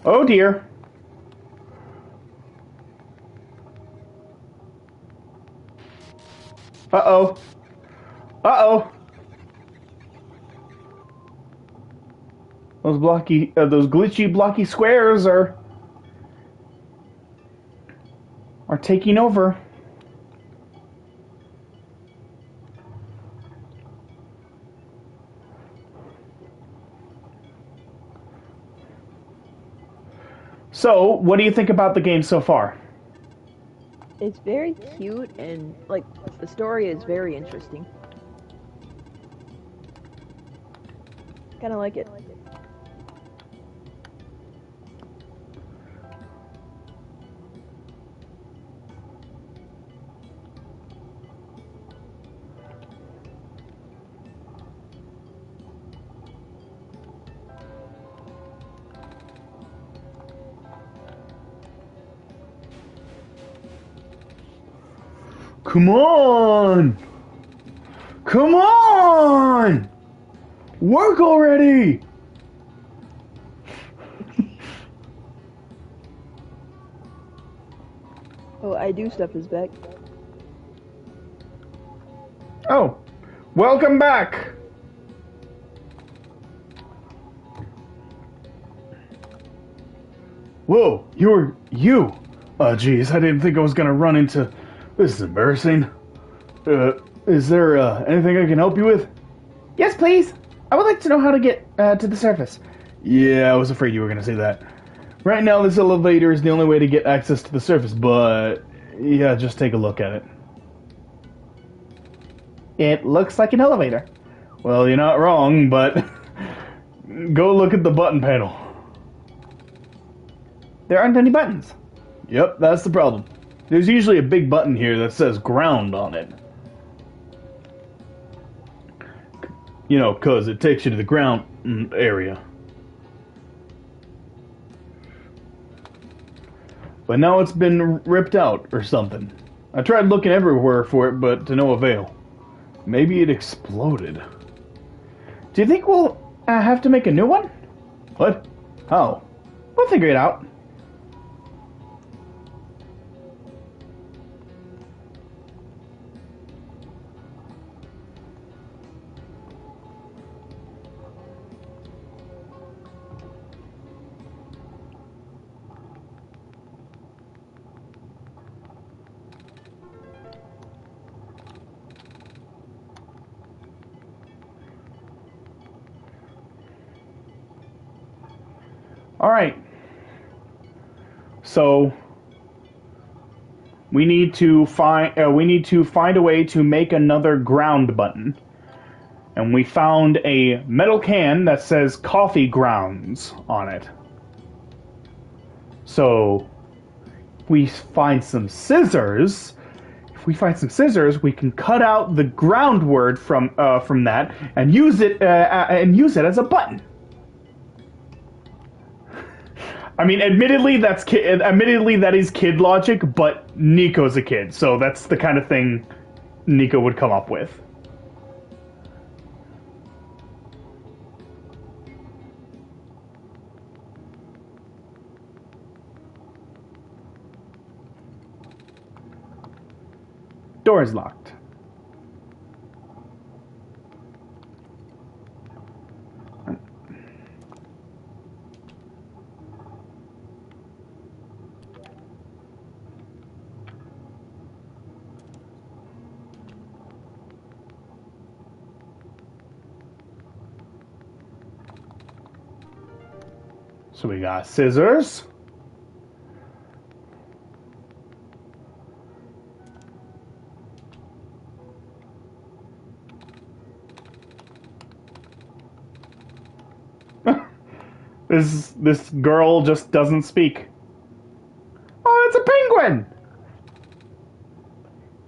Oh dear. Uh-oh. Uh-oh. Those glitchy blocky squares are taking over. So, what do you think about the game so far? It's very cute and like the story is very interesting. Kind of like it. Come on! Come on! Work already! Oh, I do stuff is back. Oh, welcome back! Whoa, you! Oh, geez, I didn't think I was gonna run into... This is embarrassing. Is there, anything I can help you with? Yes, please! I would like to know how to get, to the surface. Yeah, I was afraid you were gonna say that. Right now, this elevator is the only way to get access to the surface, but... Yeah, just take a look at it. It looks like an elevator. Well, you're not wrong, but... Go look at the button panel. There aren't any buttons. Yep, that's the problem. There's usually a big button here that says ground on it. You know, 'cause it takes you to the ground area. But now it's been ripped out or something. I tried looking everywhere for it, but to no avail. Maybe it exploded. Do you think we'll have to make a new one? What? How? We'll figure it out. All right. So we need to find a way to make another ground button. And we found a metal can that says coffee grounds on it. So we find some scissors. If we find some scissors, we can cut out the ground word from that and use it as a button. I mean, admittedly, that is kid logic, but Nico's a kid, so that's the kind of thing Nico would come up with. Door is locked. So we got scissors. This girl just doesn't speak. Oh, it's a penguin!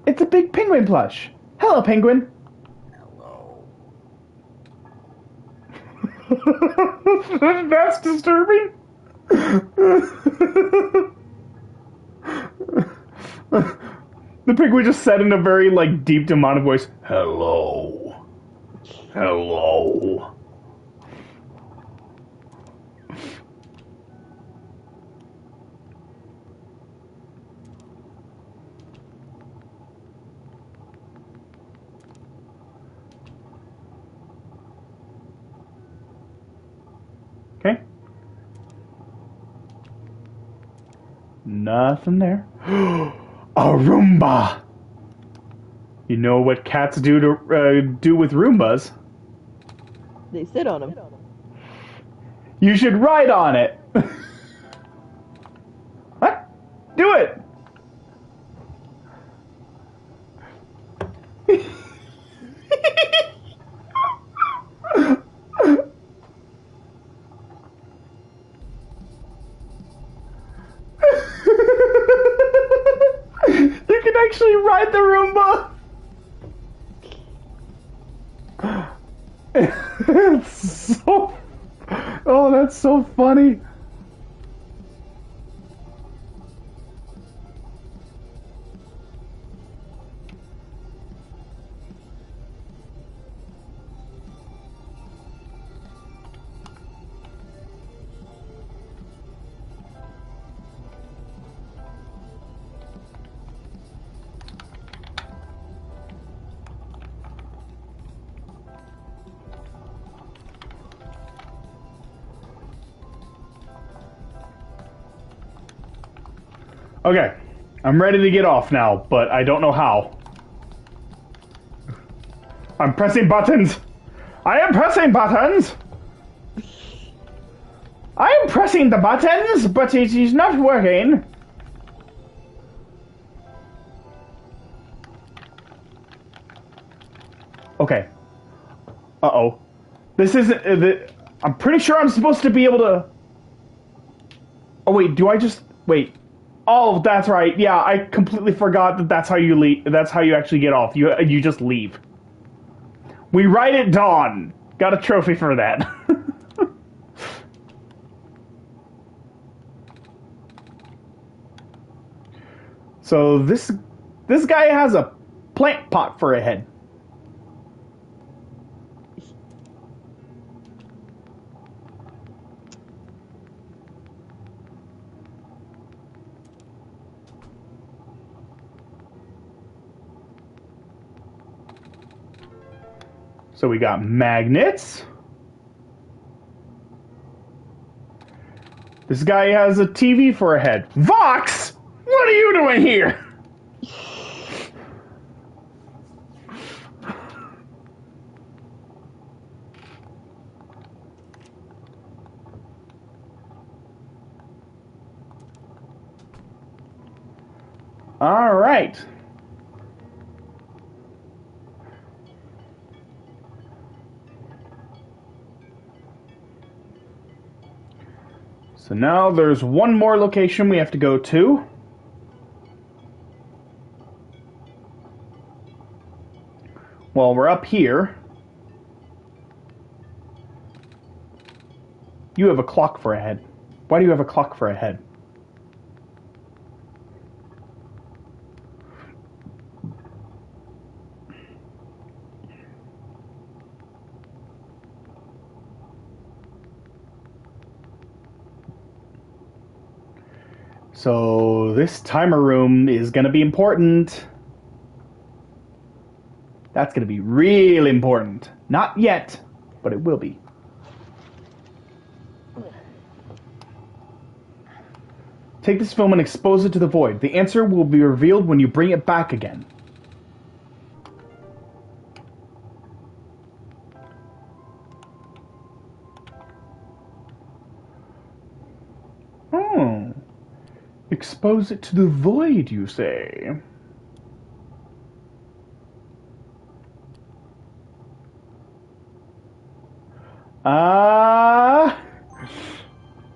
It's a big penguin plush. Hello, penguin. Hello. That's disturbing. The penguin just said in a very deep demonic voice, "Hello, hello." Okay. Nothing there. A Roomba. You know what cats do with Roombas? They sit on him. You should ride on it. What? Do it. You can actually ride the Roomba. It's so... Oh, that's so funny. Okay, I'm ready to get off now, but I don't know how. I'm pressing buttons! I am pressing buttons! I am pressing the buttons, but it is not working. Okay. Uh-oh. This isn't... I'm pretty sure I'm supposed to be able to... Oh, wait, do I just... Wait. Oh, that's right. Yeah, I completely forgot that that's how you leave. That's how you actually get off. You just leave. We ride at dawn. Got a trophy for that. So this guy has a plant pot for a head. So we got magnets. This guy has a TV for a head. Vox! What are you doing here? All right. So now there's one more location we have to go to. Well, we're up here. You have a clock for a head. Why do you have a clock for a head? So this timer room is going to be important. That's going to be real important. Not yet, but it will be. Take this film and expose it to the void. The answer will be revealed when you bring it back again. Oh. Expose it to the void, you say?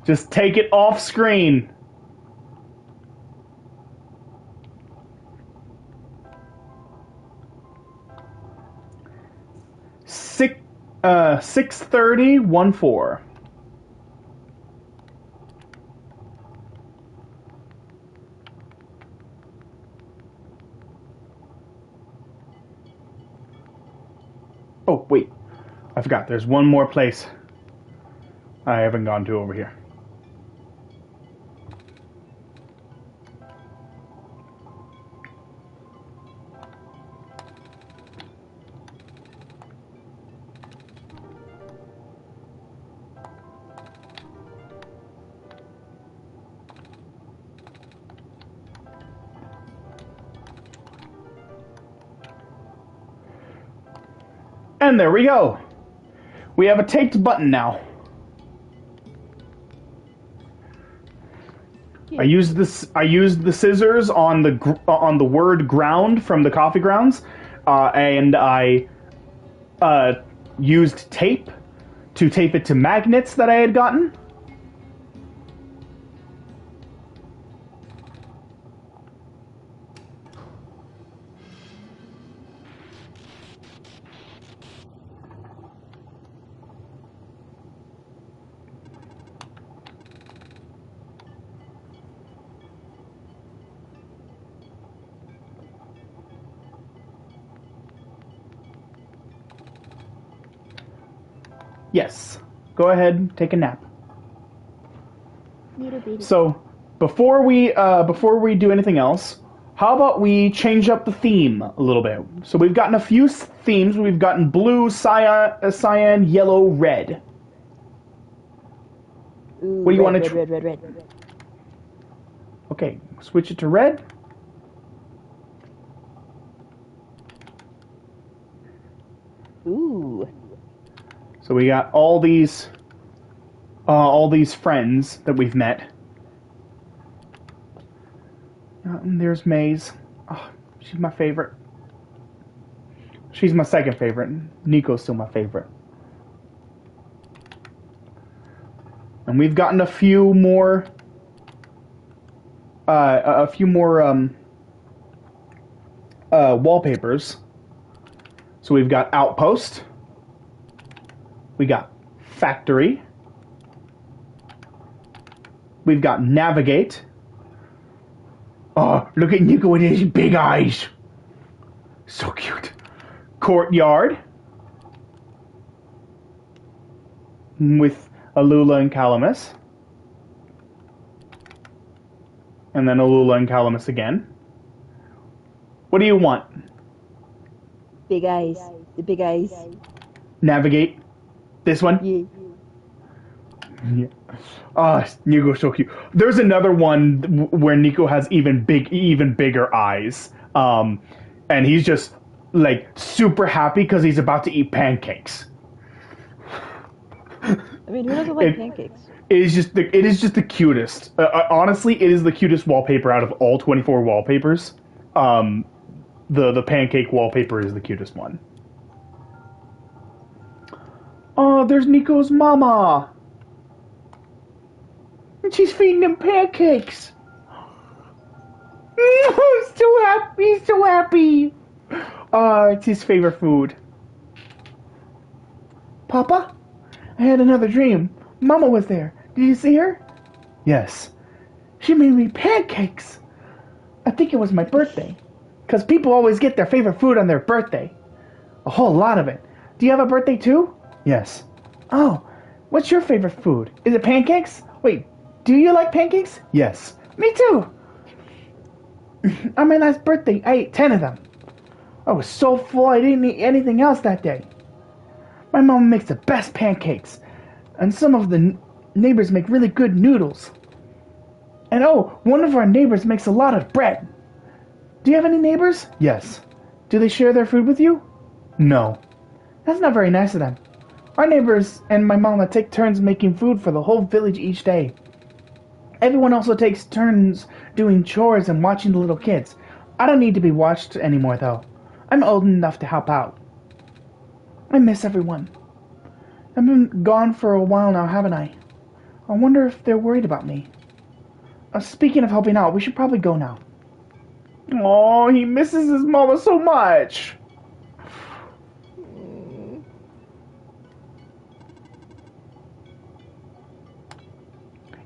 Just take it off screen. Six 6:30:14. Oh, wait. I forgot. There's one more place I haven't gone to over here. And there we go. We have a taped button now. I used the scissors on the word ground from the coffee grounds, and I used tape to tape it to magnets that I had gotten. Yes. Go ahead, take a nap. So, before we do anything else, how about we change up the theme a little bit? So we've gotten a few themes. We've gotten blue, cyan, yellow, red. Ooh, What do you want to? red. Okay, switch it to red. Ooh. So we got all these friends that we've met. And there's Maze. Oh, she's my favorite. She's my second favorite. Nico's still my favorite. And we've gotten a few more wallpapers. So we've got Outpost. We got Factory. We've got Navigate. Oh, look at Nico with his big eyes. So cute. Courtyard. With Alula and Calamus. And then Alula and Calamus again. What do you want? Big eyes. The big eyes. Navigate. This one? Yeah. Yeah. Nico's so cute. There's another one where Nico has even bigger eyes. And he's just like super happy because he's about to eat pancakes. I mean, who doesn't like It, pancakes? it is just the cutest. Honestly, it is the cutest wallpaper out of all 24 wallpapers. Um, the pancake wallpaper is the cutest one. Oh, there's Nico's mama. And she's feeding him pancakes. He's so happy. He's so happy. It's his favorite food. Papa, I had another dream. Mama was there. Did you see her? Yes. She made me pancakes. I think it was my birthday. Because people always get their favorite food on their birthday. A whole lot of it. Do you have a birthday too? Yes. Oh, what's your favorite food? Is it pancakes? Wait, do you like pancakes? Yes. Me too. On my last birthday, I ate 10 of them. I was so full I didn't eat anything else that day. My mom makes the best pancakes. And some of the neighbors make really good noodles. And oh, one of our neighbors makes a lot of bread. Do you have any neighbors? Yes. Do they share their food with you? No. That's not very nice of them. Our neighbors and my mama take turns making food for the whole village each day. Everyone also takes turns doing chores and watching the little kids. I don't need to be watched anymore, though. I'm old enough to help out. I miss everyone. I've been gone for a while now, haven't I? I wonder if they're worried about me. Speaking of helping out, we should probably go now. Oh, he misses his mama so much.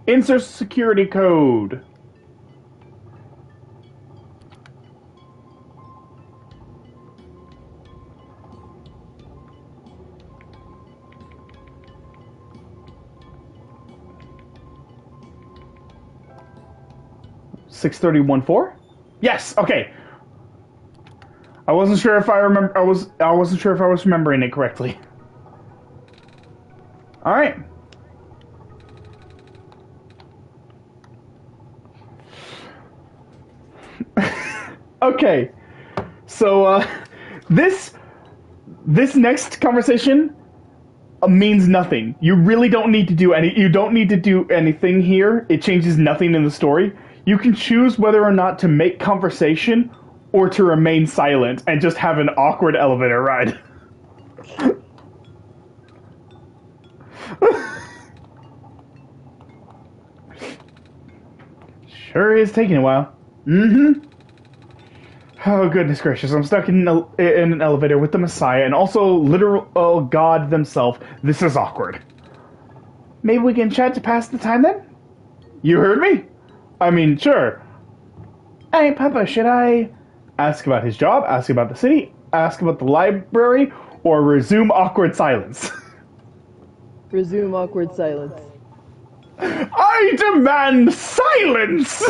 Insert security code. $631.4? Yes. Okay. I wasn't sure if I remember. I wasn't sure if I was remembering it correctly. All right. Okay. So this next conversation means nothing. You really don't need to do any. You don't need to do anything here. It changes nothing in the story. You can choose whether or not to make conversation or to remain silent and just have an awkward elevator ride. Sure is taking a while. Mm-hmm. Oh, goodness gracious. I'm stuck in an elevator with the Messiah and also literal God themselves. This is awkward. Maybe we can chat to pass the time then? You heard me? I mean, sure. Hey, Papa, should I ask about his job, ask about the city, ask about the library, or resume awkward silence? Resume awkward silence. I demand silence!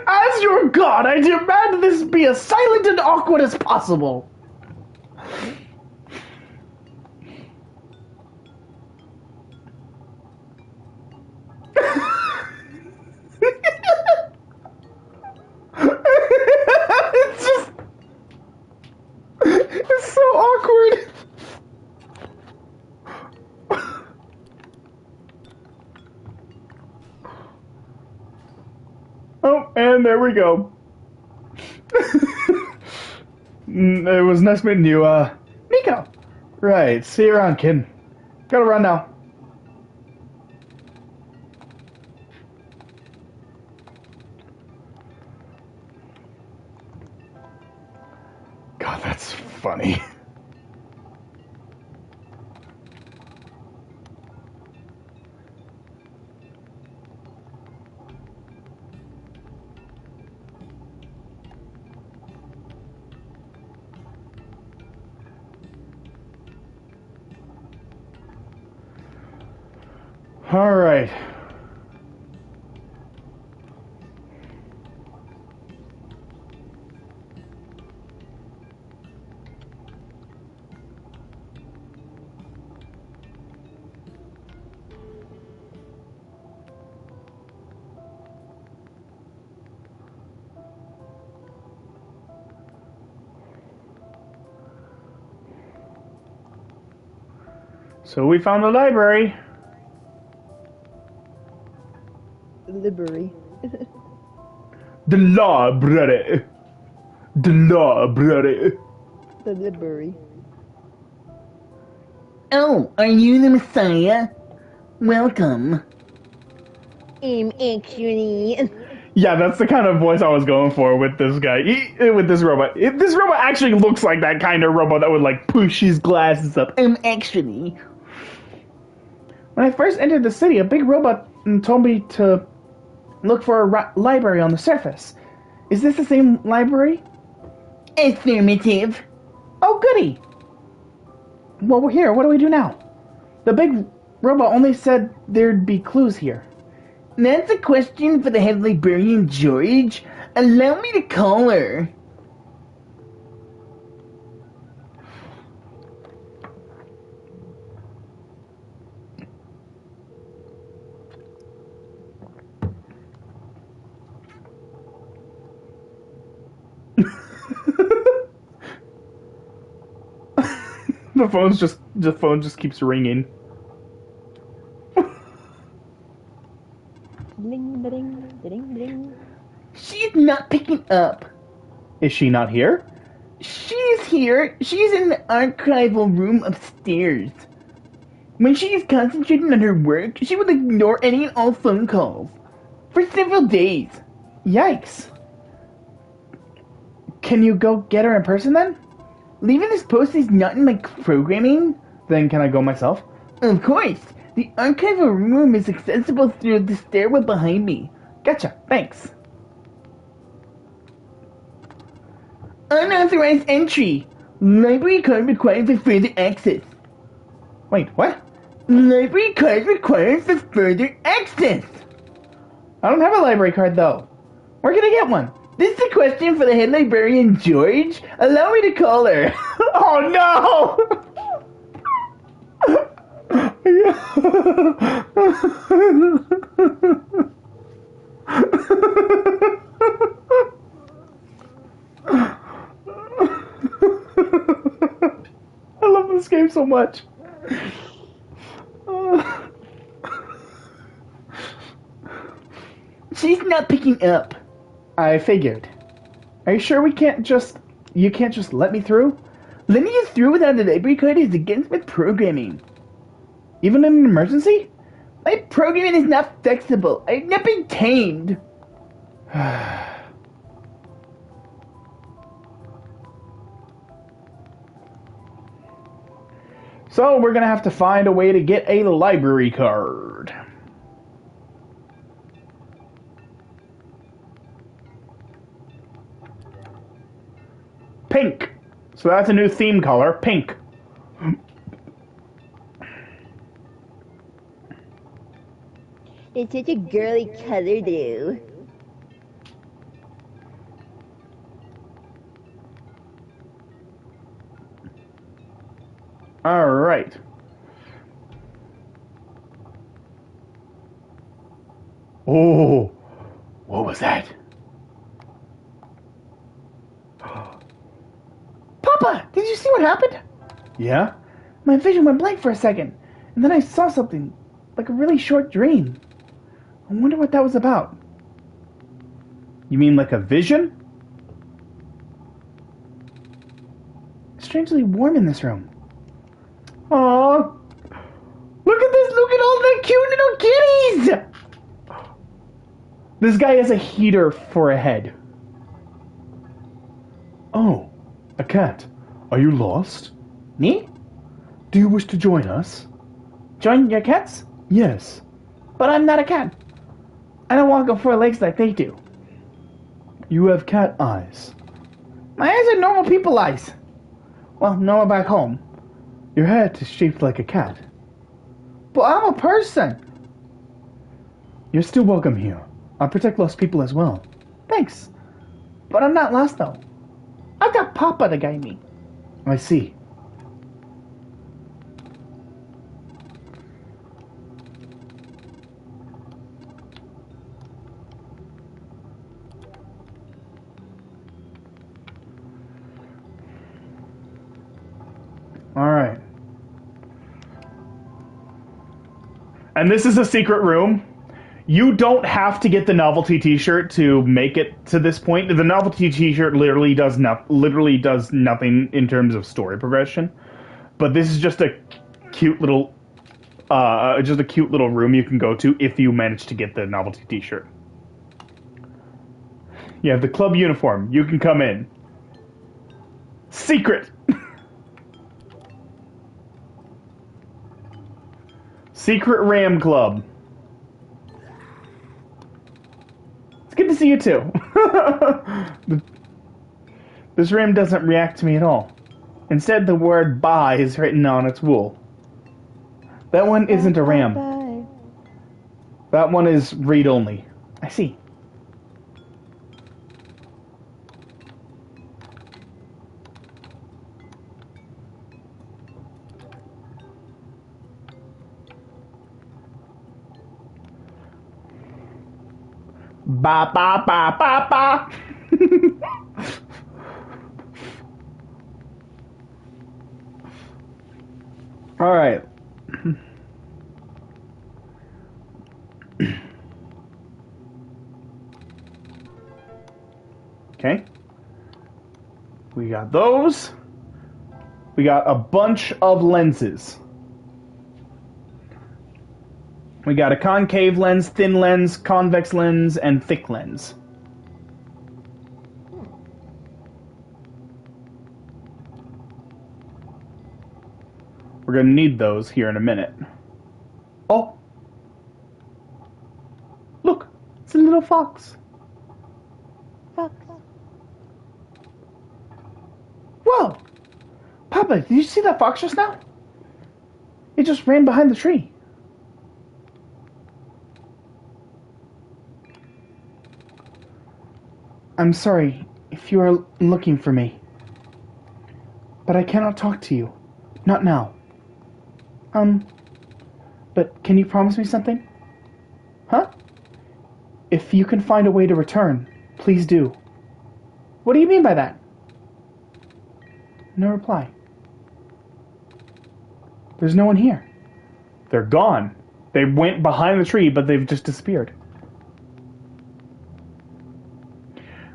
As your god, I demand this be as silent and awkward as possible. It's just... It's so awkward. Oh, and there we go. It was nice meeting you, Nico. Right, see you around, kid. Gotta run now. God, that's funny. All right. So we found the library. Library. The library. The library. The library. Oh, are you the Messiah? Welcome. Actually. Yeah, that's the kind of voice I was going for with this guy. With this robot. This robot actually looks like that kind of robot that would like push his glasses up. Actually. When I first entered the city, a big robot told me to look for a library on the surface. Is this the same library? Affirmative. Oh, goody! Well, we're here. What do we do now? The big robot only said there'd be clues here. That's a question for the head librarian, George. Allow me to call her. The phone just keeps ringing. Ding, ding, ding, ding. She's not picking up. Is she not here? She's here. She's in the archival room upstairs. When she is concentrating on her work, she will ignore any and all phone calls. For several days. Yikes. Can you go get her in person then? Leaving this post is not in my programming. Then can I go myself? Of course. The archival room is accessible through the stairwell behind me. Gotcha. Thanks. Unauthorized entry. Library card required for further access. Wait, what? Library card required for further access. I don't have a library card though. Where can I get one? This is a question for the head librarian, George. Allow me to call her. Oh no! I love this game so much. She's not picking up. I figured. Are you sure you can't just let me through? Letting you through without a library card is against my programming. Even in an emergency? My programming is not flexible. I've not been tamed. So we're gonna have to find a way to get a library card. Pink. So that's a new theme color, pink. It's such a girly color, though. All right. Oh, what was that? Papa, did you see what happened? Yeah? My vision went blank for a second, and then I saw something, like a really short dream. I wonder what that was about. You mean like a vision? It's strangely warm in this room. Aww. Look at this! Look at all the cute little kitties! This guy has a heater for a head. Oh, a cat. Are you lost? Me? Do you wish to join us? Join your cats? Yes. But I'm not a cat. I don't walk on four legs like they do. You have cat eyes. My eyes are normal people eyes. Well, normal back home. Your head is shaped like a cat. But I'm a person. You're still welcome here. I protect lost people as well. Thanks. But I'm not lost though. I've got Papa to guide me. I see. Alright. And this is a secret room. You don't have to get the novelty T-shirt to make it to this point. The novelty T-shirt literally does nothing in terms of story progression. But this is just a cute little room you can go to if you manage to get the novelty T-shirt. You have the club uniform. You can come in. Secret. Secret Ram Club. It's good to see you too. This ram doesn't react to me at all. Instead, the word bye is written on its wool. That one isn't a ram. Bye. That one is read only. I see. Ba ba ba ba ba. All right. Okay. We got those. We got a bunch of lenses. We got a concave lens, thin lens, convex lens, and thick lens. We're going to need those here in a minute. Oh! Look! It's a little fox. Fox. Whoa! Papa, did you see that fox just now? It just ran behind the tree. I'm sorry if you are looking for me, but I cannot talk to you. Not now. But can you promise me something? Huh? If you can find a way to return, please do. What do you mean by that? No reply. There's no one here. They're gone. They went behind the tree, but they've just disappeared.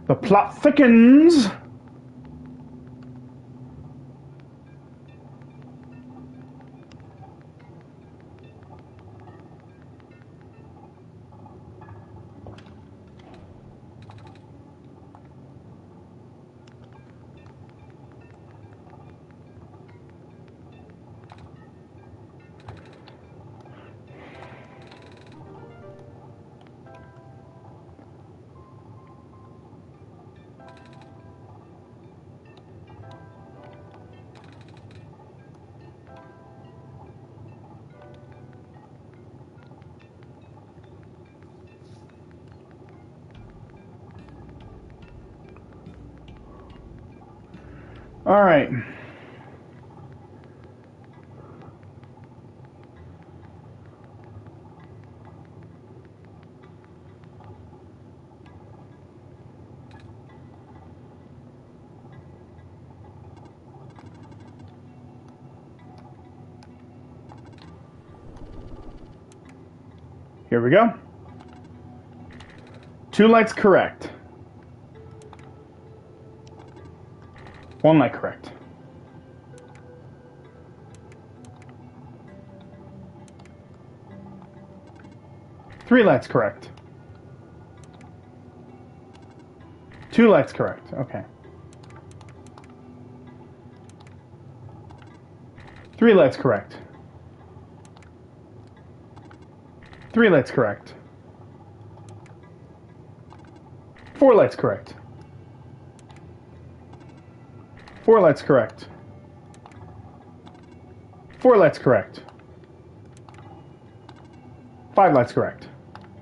The plot thickens. All right. Here we go. 2 lights correct. 1 light correct. Three lights correct. 2 lights correct. Okay. 3 lights correct. 3 lights correct. 4 lights correct. 4 lights correct. 4 lights correct. 5 lights correct.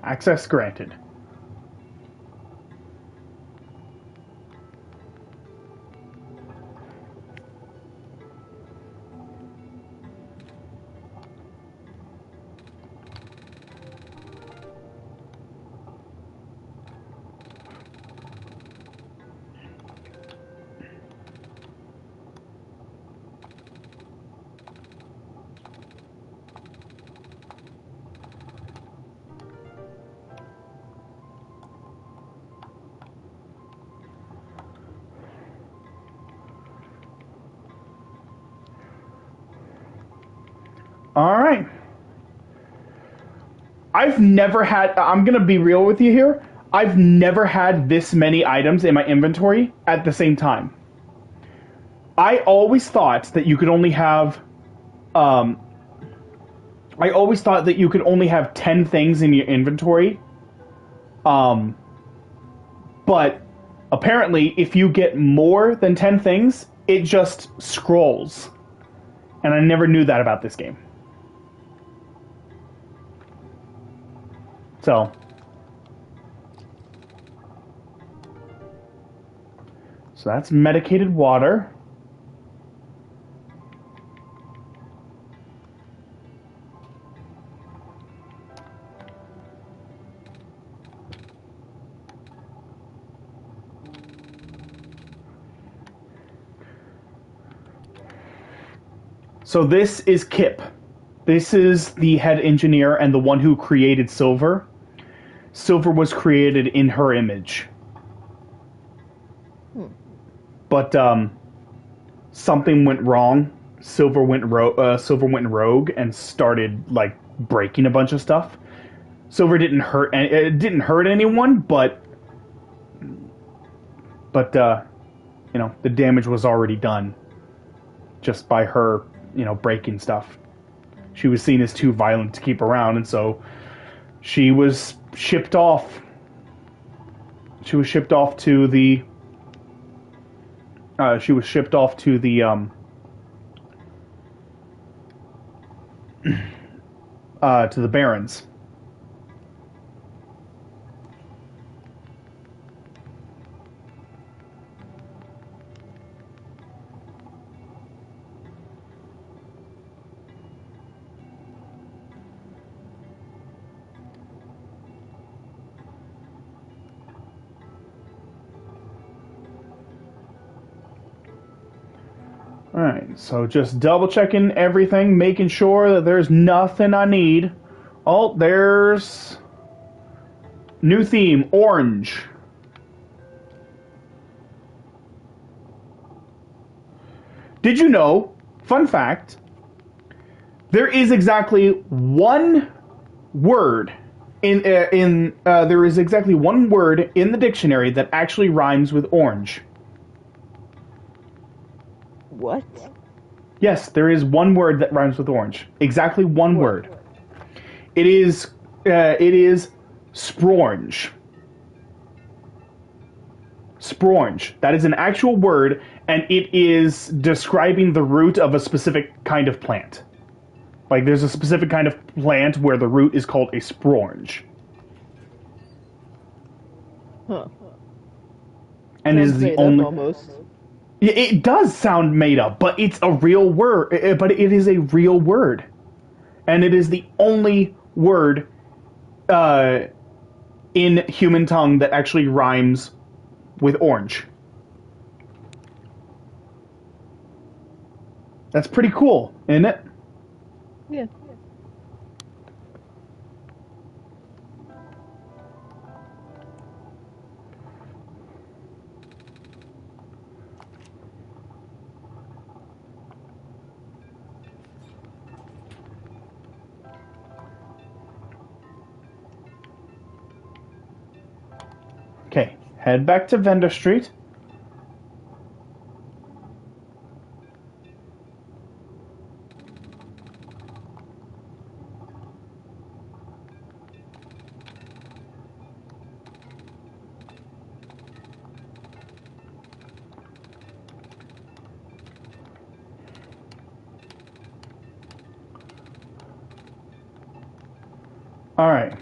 Access granted. I've never had. I'm gonna be real with you here. I've never had this many items in my inventory at the same time. I always thought that you could only have. I always thought that you could only have 10 things in your inventory. But apparently, if you get more than 10 things, it just scrolls. And I never knew that about this game. So that's medicated water. So this is Kip. This is the head engineer and the one who created Silver. Silver was created in her image. But something went wrong. Silver went rogue and started like breaking a bunch of stuff. Silver didn't hurt anyone, but you know, the damage was already done just by her, you know, breaking stuff. She was seen as too violent to keep around, and so she was shipped off. She was shipped off to the. To the Barrens. Alright, so just double checking everything, making sure that there's nothing I need. Oh, there's new theme, orange. Did you know, fun fact, there is exactly one word there is exactly one word in the dictionary that actually rhymes with orange. What? Yes, there is one word that rhymes with orange. Exactly one word. It is spronge. Spronge. That is an actual word, and it is describing the root of a specific kind of plant. Like, there's a specific kind of plant where the root is called a spronge. Huh. And is the only... Almost. It does sound made up, but it's a real word. But it is a real word. And it is the only word in human tongue that actually rhymes with orange. That's pretty cool, isn't it? Yeah. Okay, head back to Vendor Street. All right.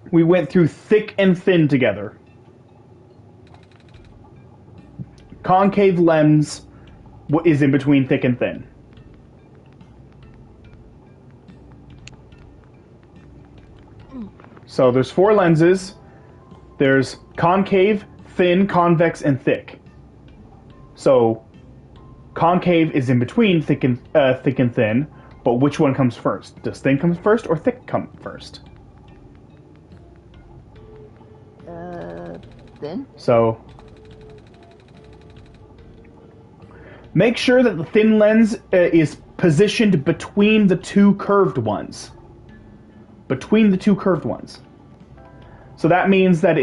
We went through thick and thin together. Concave lens is in between thick and thin. So there's 4 lenses. There's concave, thin, convex, and thick. So concave is in between thick and thin, but which one comes first? Does thin come first or thick come first? Then? So Make sure that the thin lens is positioned between the two curved ones. Between the two curved ones. So that means that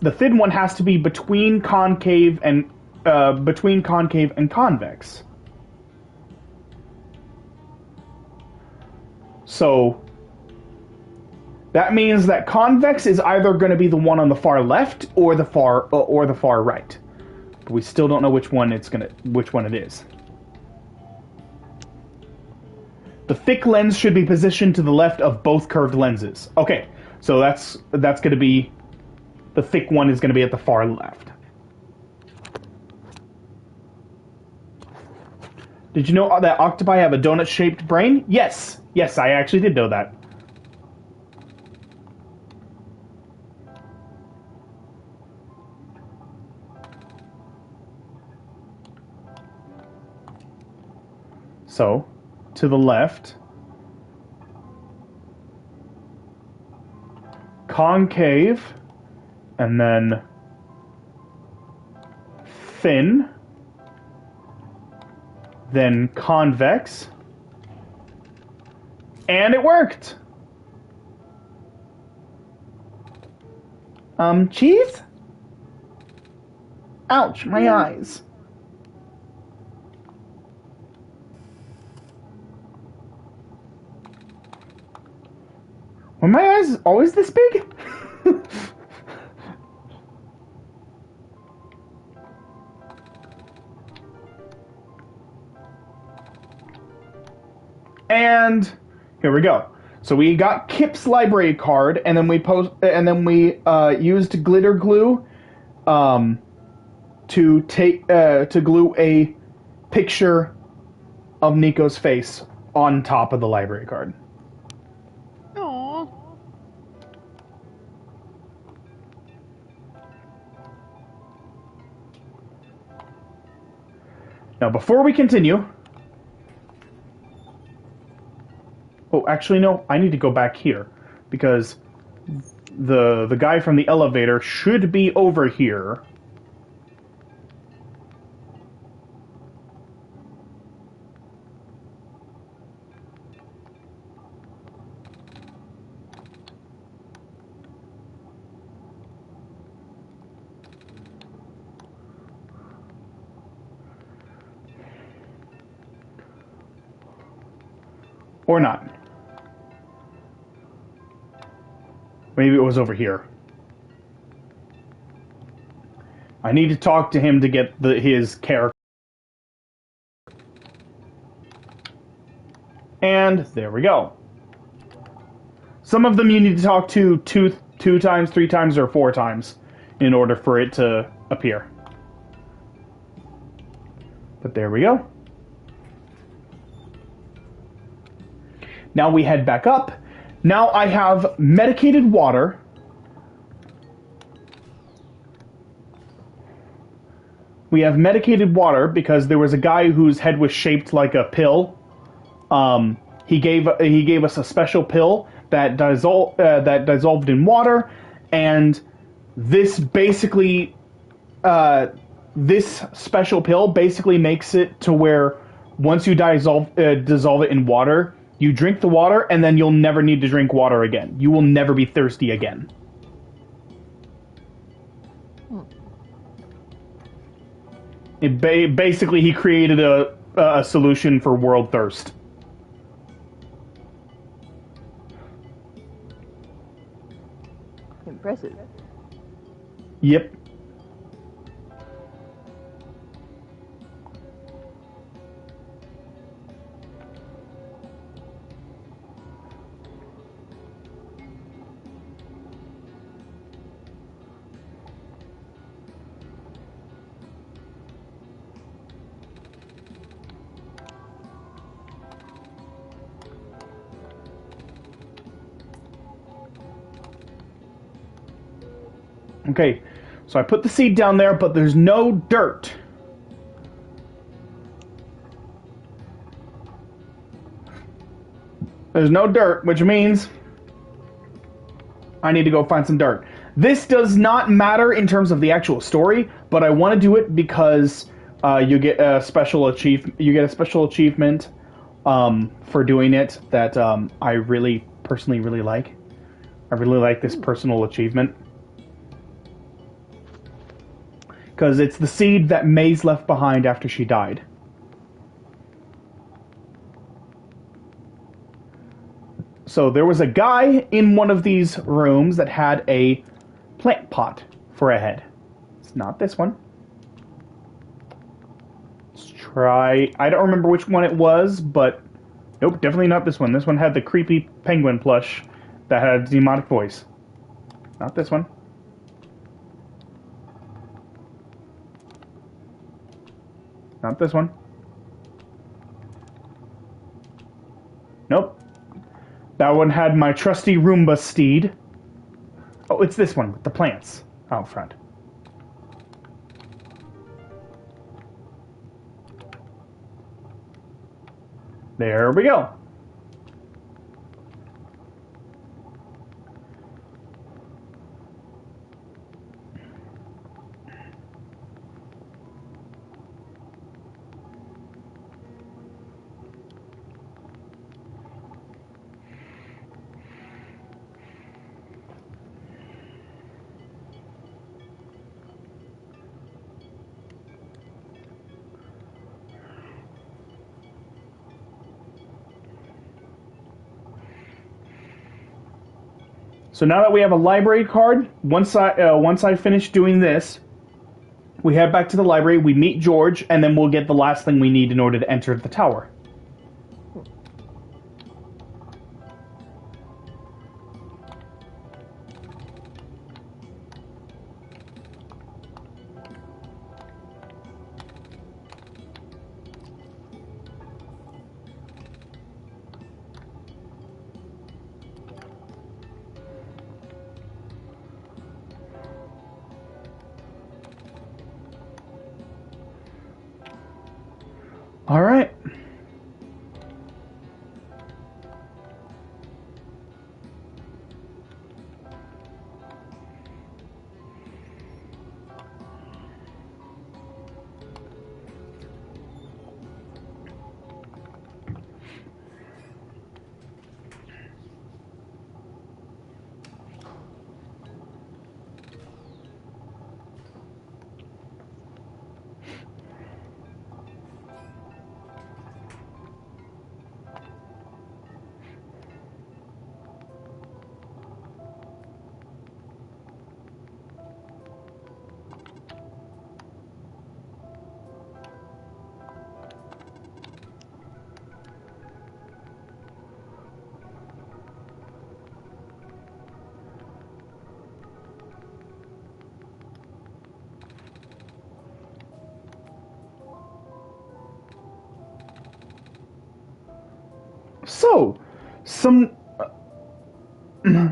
the thin one has to be between concave and convex. So that means that convex is either going to be the one on the far left or the far right. But we still don't know which one it is. The thick lens should be positioned to the left of both curved lenses. Okay, so that's going to be, the thick one is going to be at the far left. Did you know that octopi have a donut-shaped brain? Yes, I actually did know that. So, to the left, concave, and then thin, then convex, and it worked! Cheese? Ouch, my eyes. Were my eyes always this big? And here we go. So we got Kip's library card, and then we used glitter glue to glue a picture of Nico's face on top of the library card. Aww. Now, before we continue... Oh, actually, no. I need to go back here. Because the guy from the elevator should be over here. Or not. Maybe it was over here. I need to talk to him to get his character. And there we go. Some of them you need to talk to two times, 3 times, or 4 times in order for it to appear. But there we go. Now we head back up. Now I have medicated water. We have medicated water because there was a guy whose head was shaped like a pill. He gave us a special pill that dissolved in water, and this basically this special pill basically makes it to where once you dissolve it in water, you drink the water, and then you'll never need to drink water again. You will never be thirsty again. Basically, he created a solution for world thirst. Impressive. Yep. Okay, so I put the seed down there, but there's no dirt. There's no dirt, which means I need to go find some dirt. This does not matter in terms of the actual story, but I want to do it because You get a special achievement for doing it that I really personally really like. I really like this personal achievement because it's the seed that Maze left behind after she died. So there was a guy in one of these rooms that had a plant pot for a head. It's not this one. Let's try... I don't remember which one it was, but... Nope, definitely not this one. This one had the creepy penguin plush that had a demonic voice. Not this one. Not this one. Nope. That one had my trusty Roomba steed. Oh, it's this one with the plants out front. There we go. So now that we have a library card, once I finish doing this, we head back to the library, we meet George, and then we'll get the last thing we need in order to enter the tower. All right.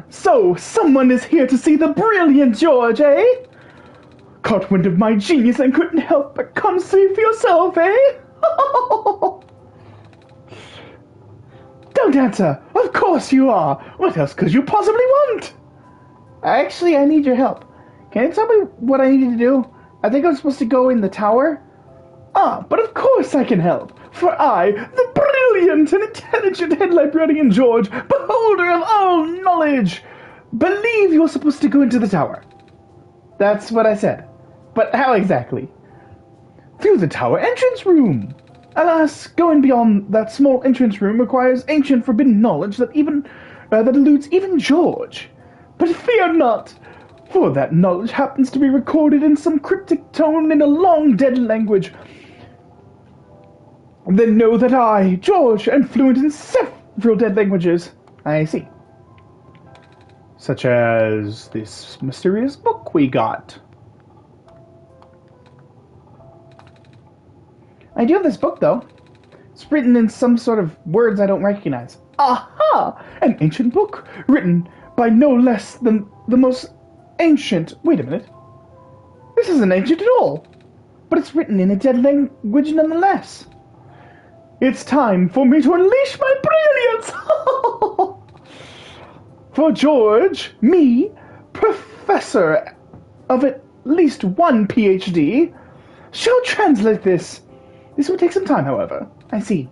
So, someone is here to see the brilliant George, eh? Caught wind of my genius and couldn't help but come see for yourself, eh? Don't answer! Of course you are! What else could you possibly want? Actually, I need your help. Can you tell me what I need to do? I think I'm supposed to go in the tower. Ah, but of course I can help. For I, the brilliant and intelligent head librarian George, beholder of all knowledge, believe you're supposed to go into the tower. That's what I said. But how exactly? Through the tower entrance room. Alas, going beyond that small entrance room requires ancient forbidden knowledge that eludes even George. But fear not, for that knowledge happens to be recorded in some cryptic tone in a long dead language. Then know that I, George, am fluent in several dead languages. I see. Such as this mysterious book we got. I do have this book, though. It's written in some sort of words I don't recognize. Aha! An ancient book, written by no less than the most ancient... Wait a minute. This isn't ancient at all. But it's written in a dead language nonetheless. It's time for me to unleash my brilliance! For George, me, professor of at least one PhD, She'll translate this. This will take some time, however. I see.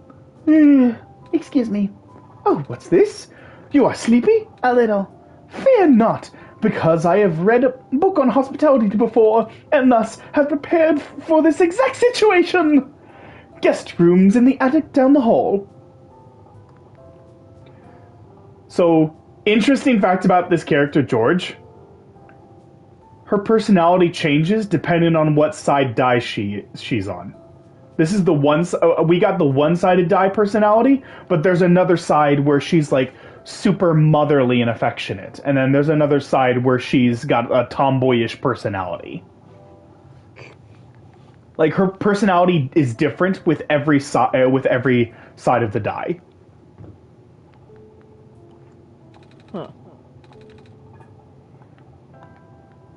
Excuse me. Oh, what's this? You are sleepy? A little. Fear not, because I have read a book on hospitality before, and thus have prepared for this exact situation. Guest rooms in the attic down the hall. So, interesting fact about this character, George. Her personality changes depending on what side die she's on. This is the one. We got the one-sided die personality, but there's another side where she's like super motherly and affectionate, and then there's another side where she's got a tomboyish personality. Like her personality is different with every side of the die. Huh.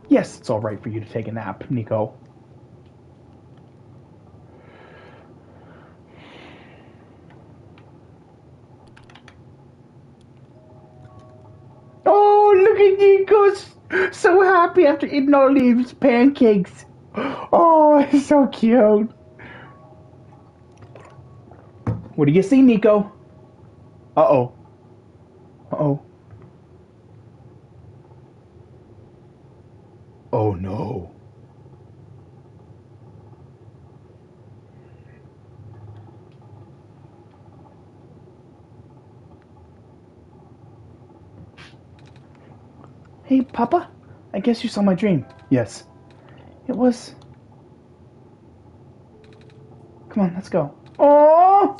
Yes, it's all right for you to take a nap, Nico. Oh, look at Nico's so happy after eating all these pancakes. Oh, it's so cute. What do you see, Nico? Uh-oh. Uh-oh. Oh no. Hey, Papa? I guess you saw my dream. Yes. It was... Come on, let's go. Oh!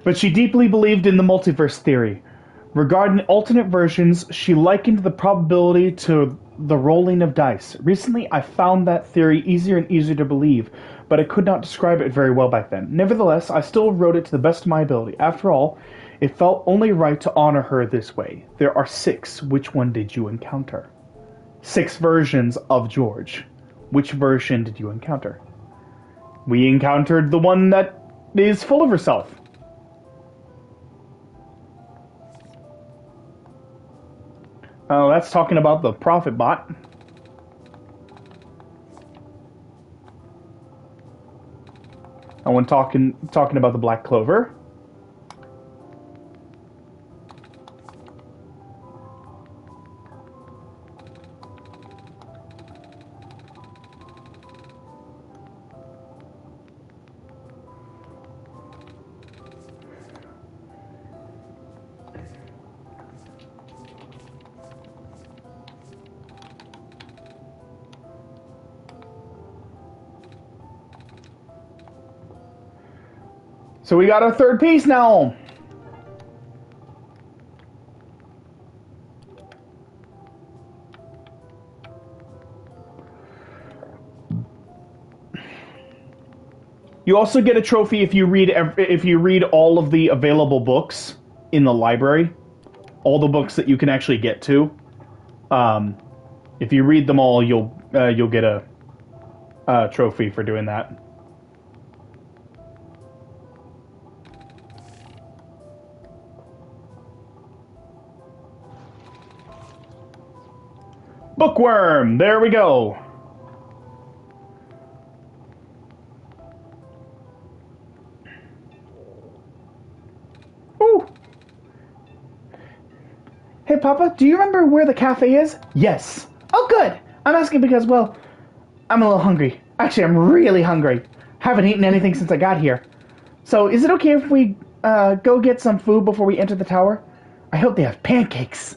But she deeply believed in the multiverse theory. Regarding alternate versions, she likened the probability to the rolling of dice. Recently, I found that theory easier and easier to believe, but I could not describe it very well back then. Nevertheless, I still wrote it to the best of my ability. After all, it felt only right to honor her this way. There are 6. Which one did you encounter? 6 versions of George. Which version did you encounter? We encountered the one that is full of herself. That's talking about the Prophet Bot. I want talking about the Black Clover. So we got our third piece now. You also get a trophy if you read all of the available books in the library, all the books that you can actually get to. If you read them all, you'll get a trophy for doing that. Bookworm, there we go. Ooh. Hey, Papa, do you remember where the cafe is? Yes. Oh, good. I'm asking because, well, I'm a little hungry. Actually, I'm really hungry. Haven't eaten anything since I got here. So, is it okay if we go get some food before we enter the tower? I hope they have pancakes.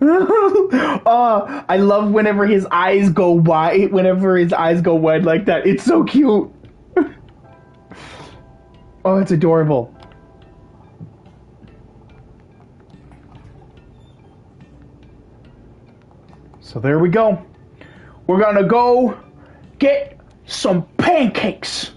Oh, I love whenever his eyes go wide. Whenever his eyes go wide like that, it's so cute. Oh, it's adorable. So there we go. We're gonna go get some pancakes.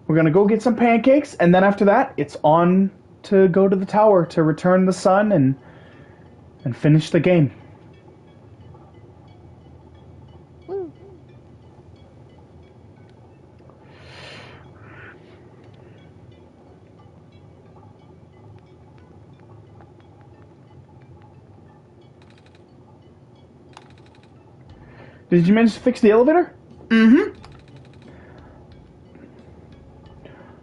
We're gonna go get some pancakes, and then after that, it's on to go to the tower to return the sun and finish the game. Woo. Did you manage to fix the elevator? Mm-hmm.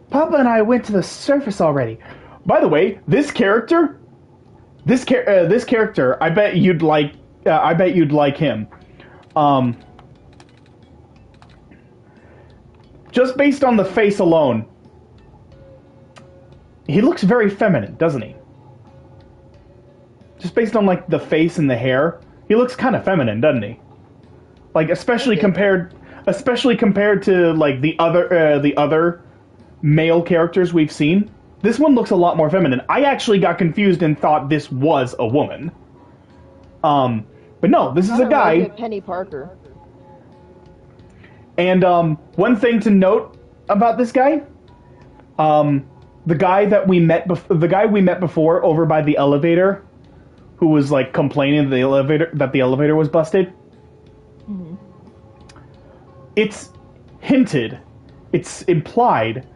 Papa and I went to the surface already. By the way, this character, I bet you'd like. I bet you'd like him. Just based on the face alone, he looks very feminine, doesn't he? Just based on like the face and the hair, he looks kind of feminine, doesn't he? Like especially compared to like the other male characters we've seen. This one looks a lot more feminine. I actually got confused and thought this was a woman. But no, this is a guy. Penny Parker. And one thing to note about this guy, the guy we met before over by the elevator, who was like complaining that the elevator was busted. Mm-hmm. It's hinted, it's implied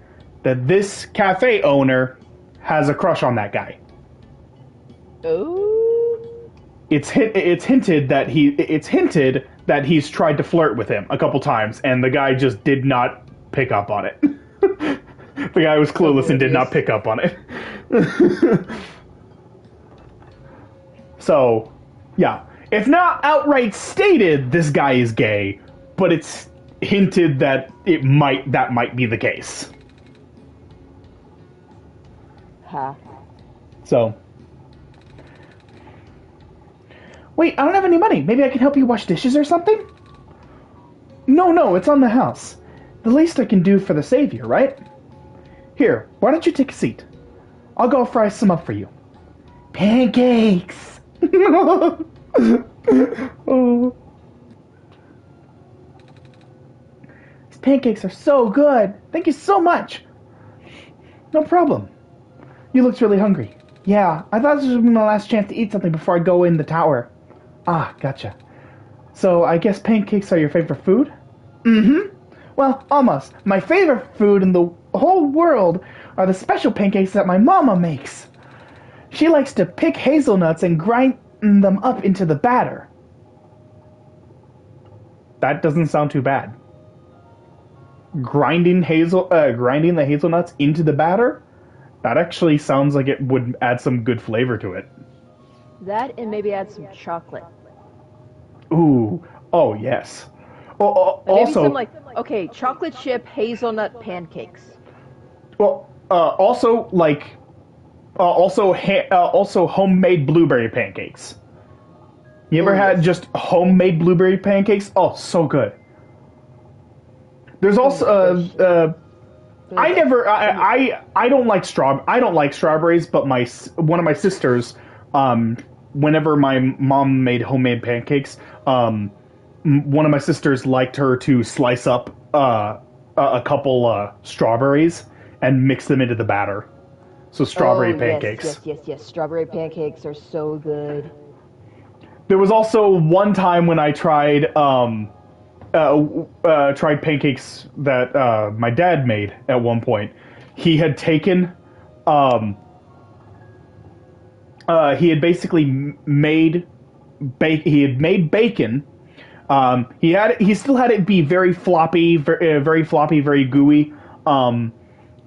that this cafe owner has a crush on that guy. Oh. It's hinted that he's tried to flirt with him a couple times, and the guy just did not pick up on it. The guy was clueless and did not pick up on it. So, yeah. If not outright stated, this guy is gay, but it's hinted that that might be the case. Ha. So. Wait, I don't have any money. Maybe I can help you wash dishes or something? No, it's on the house. The least I can do for the savior, right? Here, why don't you take a seat? I'll go fry some up for you. Pancakes! Oh. These pancakes are so good. Thank you so much. No problem. You looked really hungry. Yeah, I thought this was my last chance to eat something before I go in the tower. Ah, gotcha. So, I guess pancakes are your favorite food? Mm-hmm. Well, almost. My favorite food in the whole world are the special pancakes that my mama makes. She likes to pick hazelnuts and grind them up into the batter. That doesn't sound too bad. Grinding the hazelnuts into the batter? That actually sounds like it would add some good flavor to it. That and maybe add some chocolate. Ooh. Oh, yes. Maybe Also, some chocolate chip hazelnut pancakes. well, also homemade blueberry pancakes. You ever had just homemade blueberry pancakes? Oh, so good. There's also I don't like strawberries, but one of my sisters, whenever my mom made homemade pancakes, one of my sisters liked her to slice up a couple strawberries and mix them into the batter. So strawberry pancakes. Yes. Strawberry pancakes are so good. There was also one time when I tried pancakes that my dad made at one point. He had taken he had basically made bacon. He still had it be very floppy, very gooey.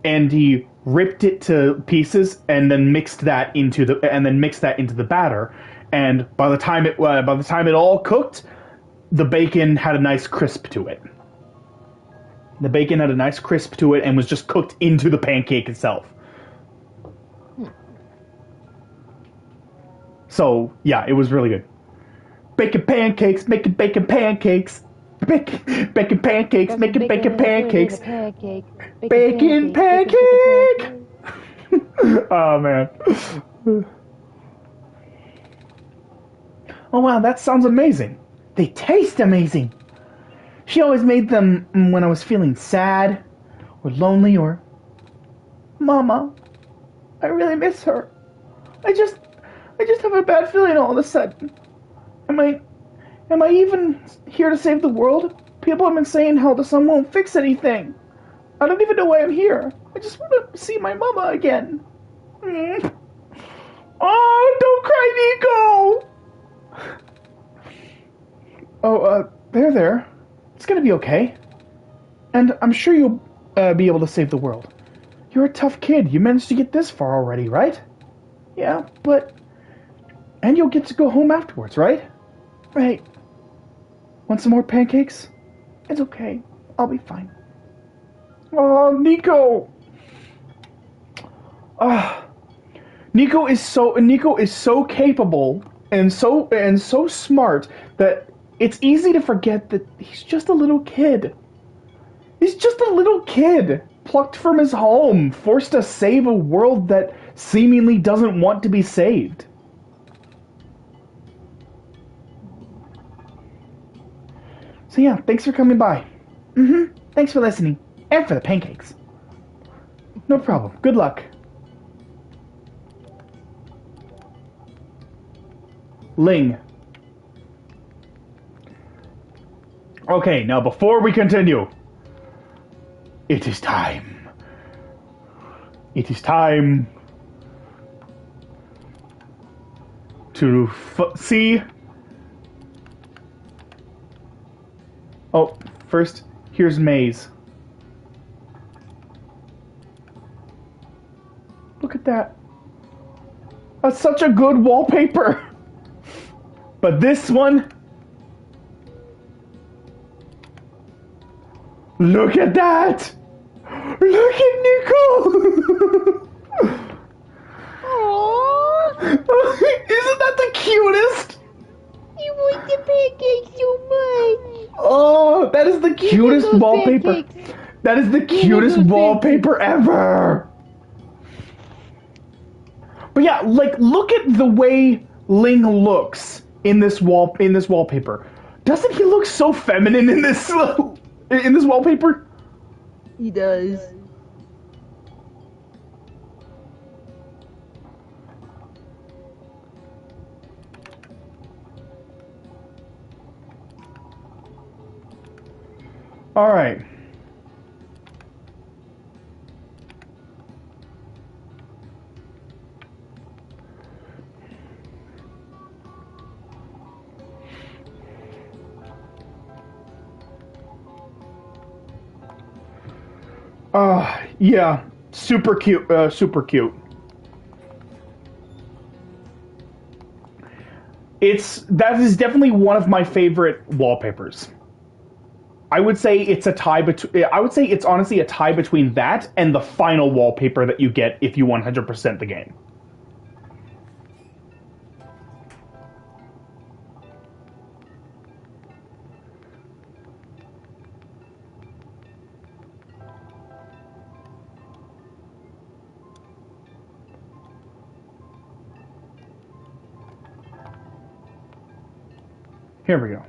And he ripped it to pieces and then mixed that into the batter. And by the time it all cooked, the bacon had a nice crisp to it. The bacon had a nice crisp to it and was just cooked into the pancake itself. So, yeah, it was really good. Bacon pancakes, making bacon pancakes. Bacon pancakes, making bacon pancakes. Bacon pancake! Oh, man. Oh wow, that sounds amazing. They taste amazing. She always made them when I was feeling sad or lonely or... Mama, I really miss her. I just have a bad feeling all of a sudden. Am I even here to save the world? People have been saying how the sun won't fix anything. I don't even know why I'm here. I just want to see my mama again. Oh, don't cry, Nico! Oh, There. It's gonna be okay. And I'm sure you'll be able to save the world. You're a tough kid. You managed to get this far already, right? Yeah, but... And you'll get to go home afterwards, right? Right. Want some more pancakes? It's okay. I'll be fine. Oh, Nico! Ah, Nico is so capable and so smart that it's easy to forget that he's just a little kid. He's just a little kid, plucked from his home, forced to save a world that seemingly doesn't want to be saved. So yeah, thanks for coming by. Thanks for listening. And for the pancakes. No problem. Good luck. Ling. Okay, now before we continue, it is time. It is time to see. Oh, first, here's Maze. Look at that. That's such a good wallpaper. But this one... Look at that! Look at Nico! Aww! Isn't that the cutest? You want the pancakes so much! Oh, that is the cutest wallpaper. Pancakes. That is the cutest wallpaper ever. But yeah, like look at the way Ling looks in this wallpaper. Doesn't he look so feminine in this wallpaper? He does. All right. Yeah, super cute, super cute. That is definitely one of my favorite wallpapers. I would say it's a tie between. I would say it's honestly a tie between that and the final wallpaper that you get if you 100% the game. Here we go.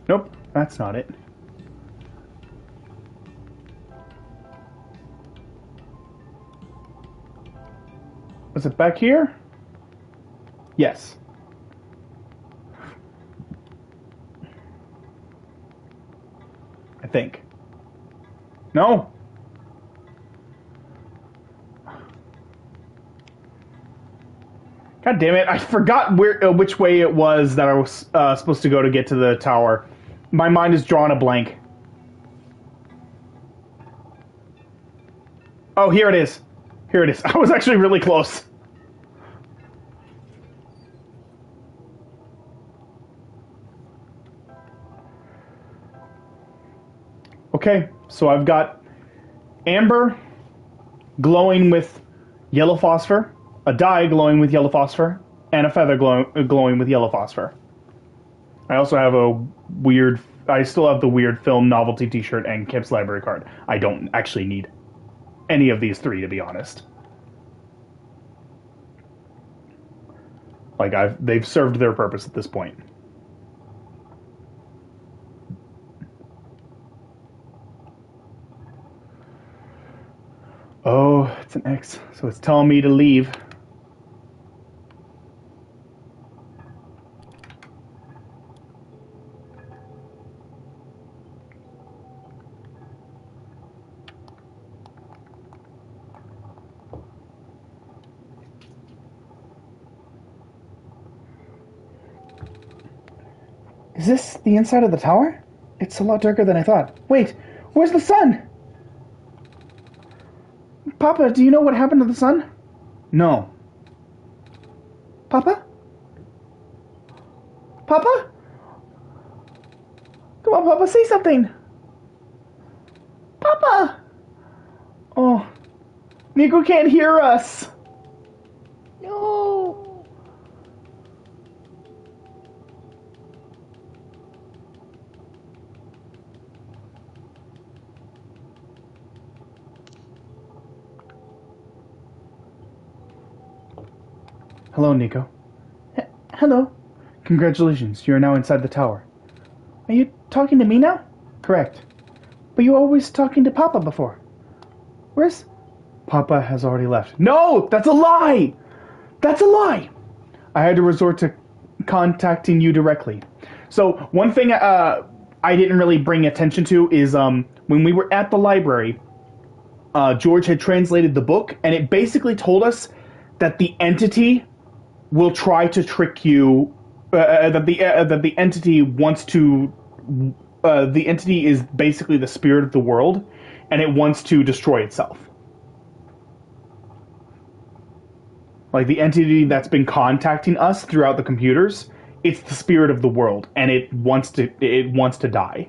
Nope, that's not it. Was it back here? Yes. I think. No? God damn it, I forgot which way it was that I was supposed to go to get to the tower. My mind is drawn a blank. Oh, here it is. Here it is. I was actually really close. Okay, so I've got amber glowing with yellow phosphor, a dye glowing with yellow phosphor, and a feather glowing with yellow phosphor. I also have I still have the weird film novelty t-shirt and Kip's library card. I don't actually need any of these three, to be honest. Like, they've served their purpose at this point. Oh, it's an X, so it's telling me to leave. Is this the inside of the tower? It's a lot darker than I thought. Wait, where's the sun? Papa, do you know what happened to the sun? No. Papa? Papa? Come on, Papa, say something. Papa! Oh, Nico can't hear us. No. Hello, Nico. Hello. Congratulations, you are now inside the tower. Are you talking to me now? Correct. But you were always talking to Papa before. Where's... Papa has already left. No! That's a lie! That's a lie! I had to resort to contacting you directly. So, one thing I didn't really bring attention to is when we were at the library, George had translated the book, and it basically told us that the entity will try to trick you, that the entity wants to... the entity is basically the spirit of the world, and it wants to destroy itself. Like, the entity that's been contacting us throughout the computers, it's the spirit of the world, and it wants to die.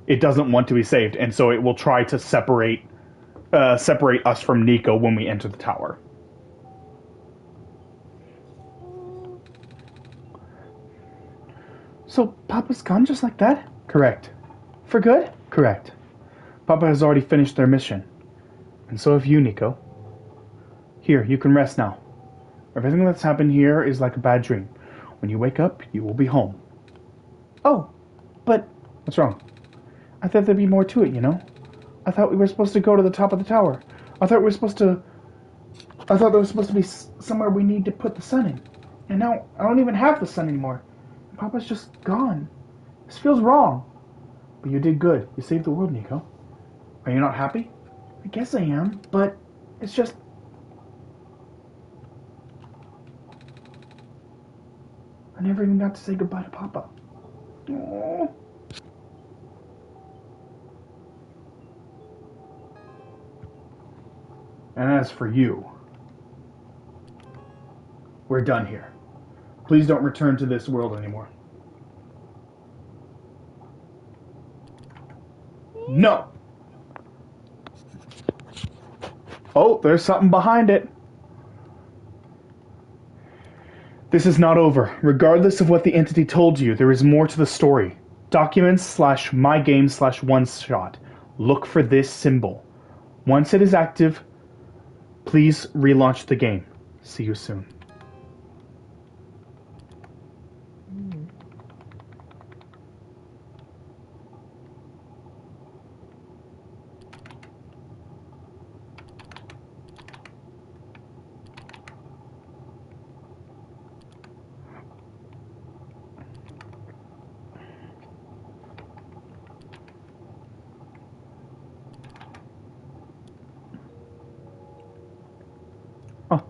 It doesn't want to be saved, and so it will try to separate us from Nico when we enter the tower. So, Papa's gone just like that? Correct. For good? Correct. Papa has already finished their mission. And so have you, Nico. Here, you can rest now. Everything that's happened here is like a bad dream. When you wake up, you will be home. Oh, but... What's wrong? I thought there'd be more to it, you know? I thought we were supposed to go to the top of the tower. I thought there was supposed to be somewhere we need to put the sun in. And now, I don't even have the sun anymore. Papa's just gone. This feels wrong. But you did good. You saved the world, Nico. Are you not happy? I guess I am, but it's just... I never even got to say goodbye to Papa. Aww. And as for you, we're done here. Please don't return to this world anymore. No! Oh, there's something behind it. This is not over. Regardless of what the entity told you, there is more to the story. Documents/mygame/OneShot. Look for this symbol. Once it is active, please relaunch the game. See you soon. Oh.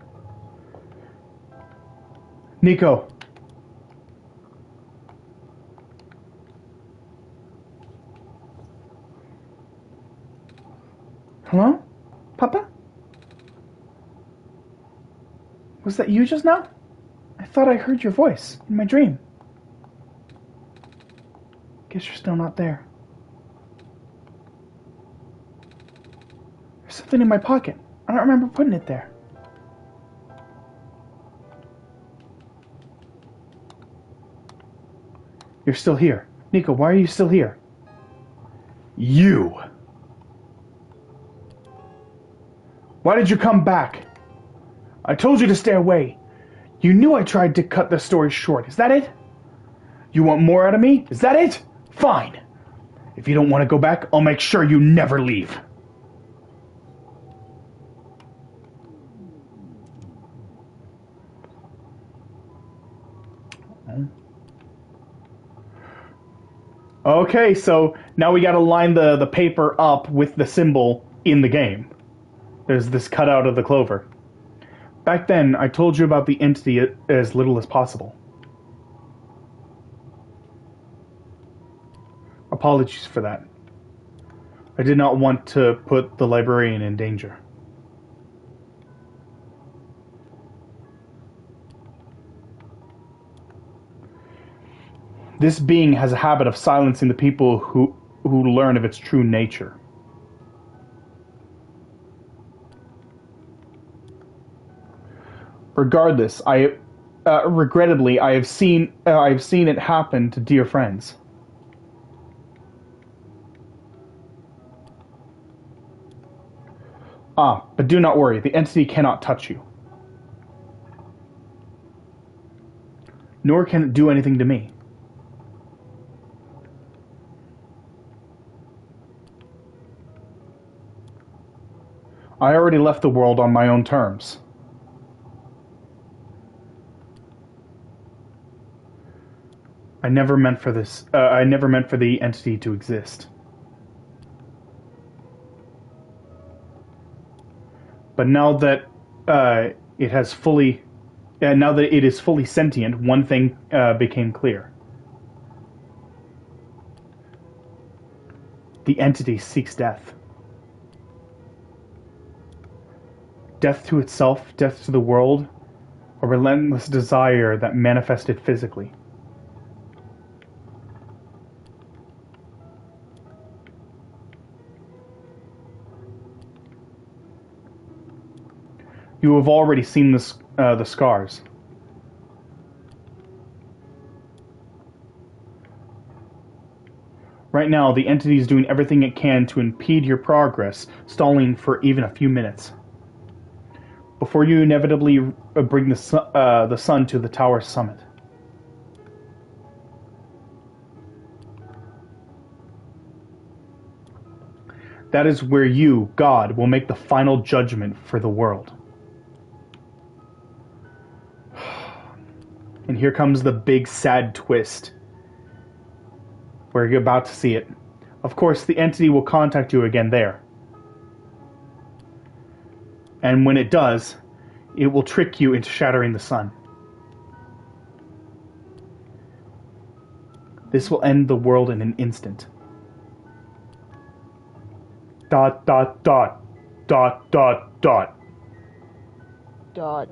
Nico. Hello? Papa? Was that you just now? I thought I heard your voice in my dream. Guess you're still not there. There's something in my pocket. I don't remember putting it there. You're still here. Nico, why are you still here? You! Why did you come back? I told you to stay away. You knew I tried to cut the story short. Is that it? You want more out of me? Is that it? Fine. If you don't want to go back, I'll make sure you never leave. Okay, so now we gotta line the paper up with the symbol in the game. There's this cutout of the clover. Back then, I told you about the entity as little as possible. Apologies for that. I did not want to put the librarian in danger. This being has a habit of silencing the people who learn of its true nature. Regardless, regrettably, I have seen it happen to dear friends. But do not worry, the entity cannot touch you. Nor can it do anything to me. I already left the world on my own terms. I never meant for the entity to exist. But now that it is fully sentient, one thing became clear. The entity seeks death. Death to itself, death to the world, a relentless desire that manifested physically. You have already seen the scars. Right now, the entity is doing everything it can to impede your progress, stalling for even a few minutes. Before you inevitably bring the sun to the tower's summit. That is where you, God, will make the final judgment for the world. And here comes the big sad twist. We're about to see it. Of course, the entity will contact you again there. And when it does, it will trick you into shattering the sun. This will end the world in an instant. ... Dot, dot, dot, dot, dot. Dot,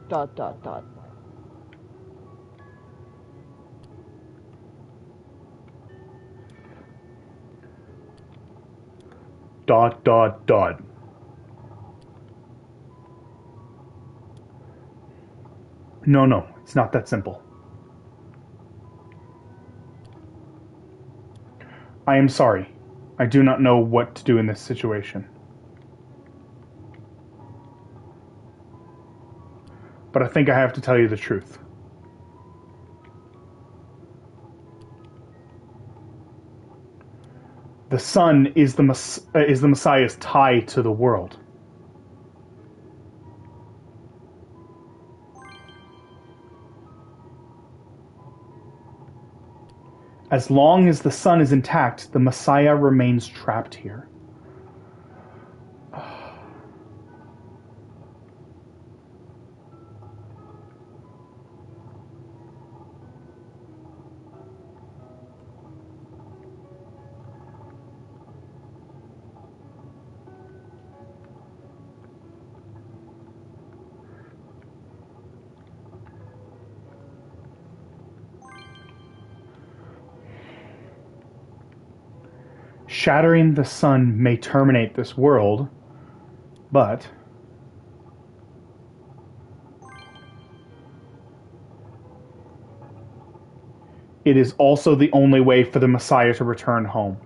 dot, dot, dot. Dot, dot, dot. No, it's not that simple. I am sorry. I do not know what to do in this situation. But I think I have to tell you the truth. The sun is the Messiah's tie to the world. As long as the sun is intact, the Messiah remains trapped here. Shattering the sun may terminate this world, but it is also the only way for the Messiah to return home.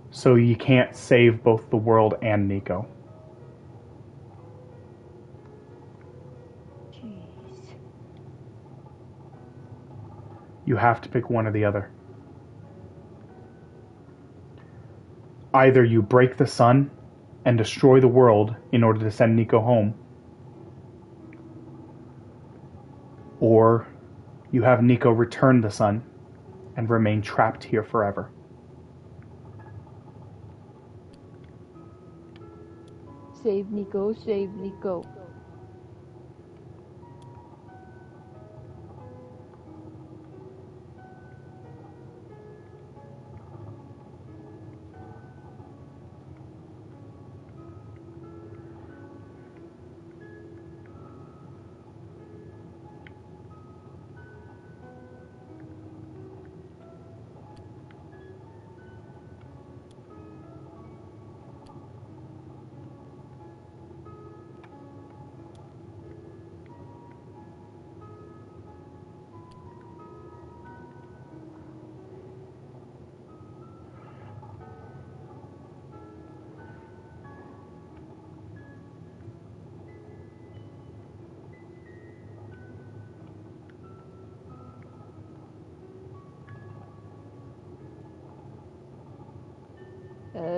So you can't save both the world and Nico. You have to pick one or the other. Either you break the sun and destroy the world in order to send Nico home, or you have Nico return the sun and remain trapped here forever. Save Nico, save Nico.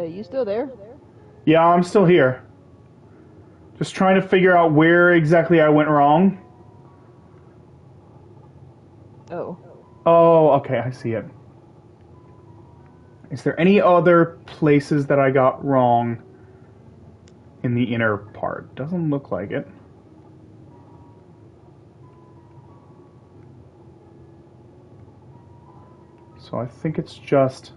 You still there? Yeah, I'm still here. Just trying to figure out where exactly I went wrong. Oh. Oh, okay, I see it. Is there any other places that I got wrong in the inner part? Doesn't look like it. So I think it's just...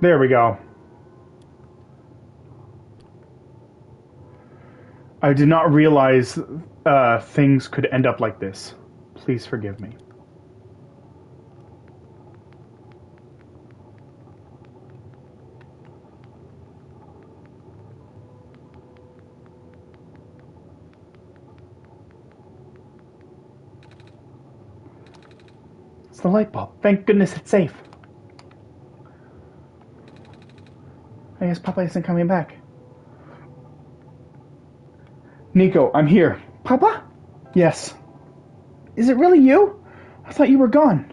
There we go. I did not realize things could end up like this. Please forgive me. It's the light bulb. Thank goodness it's safe. I guess Papa isn't coming back. Nico, I'm here. Papa? Yes. Is it really you? I thought you were gone.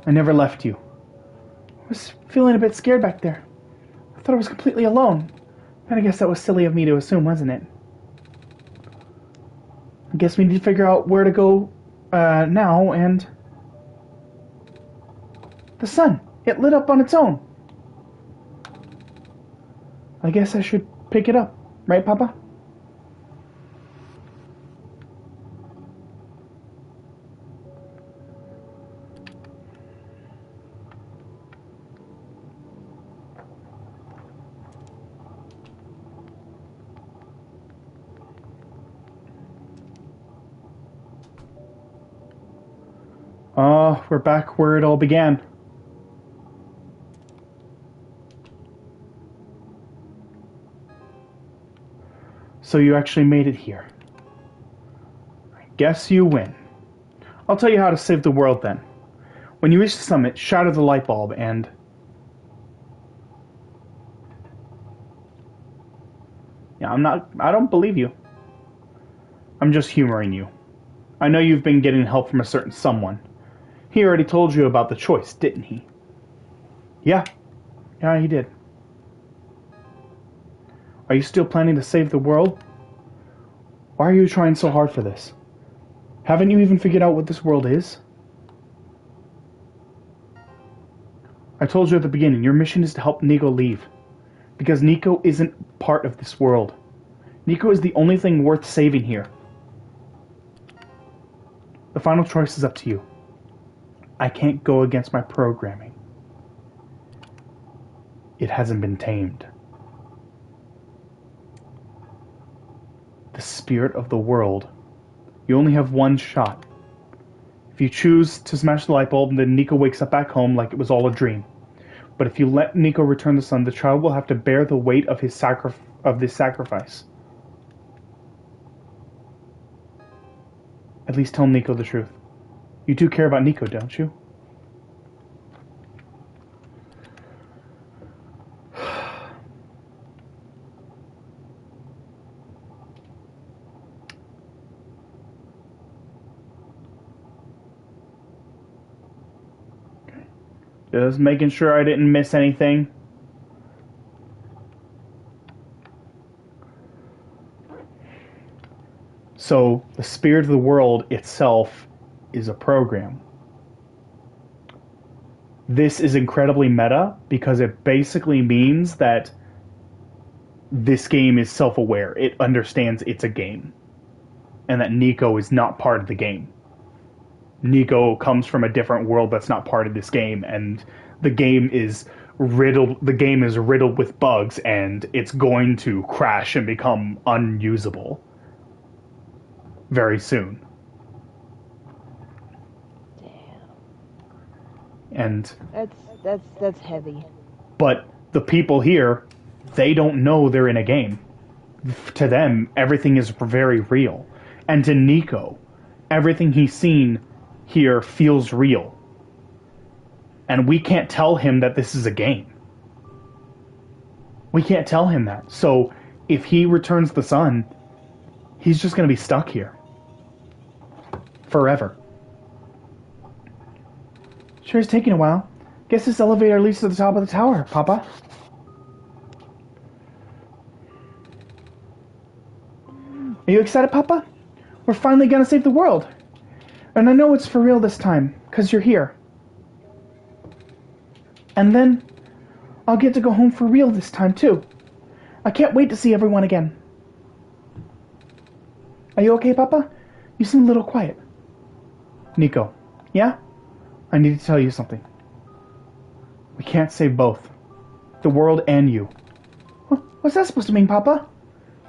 I never left you. I was feeling a bit scared back there. I thought I was completely alone. And I guess that was silly of me to assume, wasn't it? I guess we need to figure out where to go now, and... The sun! It lit up on its own! I guess I should pick it up. Right, Papa? We're back where it all began. So you actually made it here. I guess you win. I'll tell you how to save the world then. When you reach the summit, shatter the light bulb and... Yeah, I don't believe you. I'm just humoring you. I know you've been getting help from a certain someone. He already told you about the choice, didn't he? Yeah. Yeah, he did. Are you still planning to save the world? Why are you trying so hard for this? Haven't you even figured out what this world is? I told you at the beginning, your mission is to help Nico leave. Because Nico isn't part of this world. Nico is the only thing worth saving here. The final choice is up to you. I can't go against my programming. It hasn't been tamed. The spirit of the world. You only have one shot. If you choose to smash the light bulb, then Nico wakes up back home like it was all a dream. But if you let Nico return the sun, the child will have to bear the weight of this sacrifice. At least tell Nico the truth. You do care about Nico, don't you? Just making sure I didn't miss anything. So, the spirit of the world itself is a program. This is incredibly meta because it basically means that this game is self-aware. It understands it's a game. And that Nico is not part of the game. Nico comes from a different world that's not part of this game, and the game is riddled with bugs, and it's going to crash and become unusable very soon. And That's heavy. but the people here, they don't know they're in a game. To them, everything is very real. And to Nico, everything he's seen here feels real. And we can't tell him that this is a game. We can't tell him that. So if he returns the sun, he's just going to be stuck here. Forever. Sure is taking a while. Guess this elevator leads to the top of the tower, Papa. Are you excited, Papa? We're finally gonna save the world. And I know it's for real this time, because you're here. And then, I'll get to go home for real this time, too. I can't wait to see everyone again. Are you okay, Papa? You seem a little quiet. Nico, yeah? I need to tell you something. We can't save both. The world and you. What's that supposed to mean, Papa?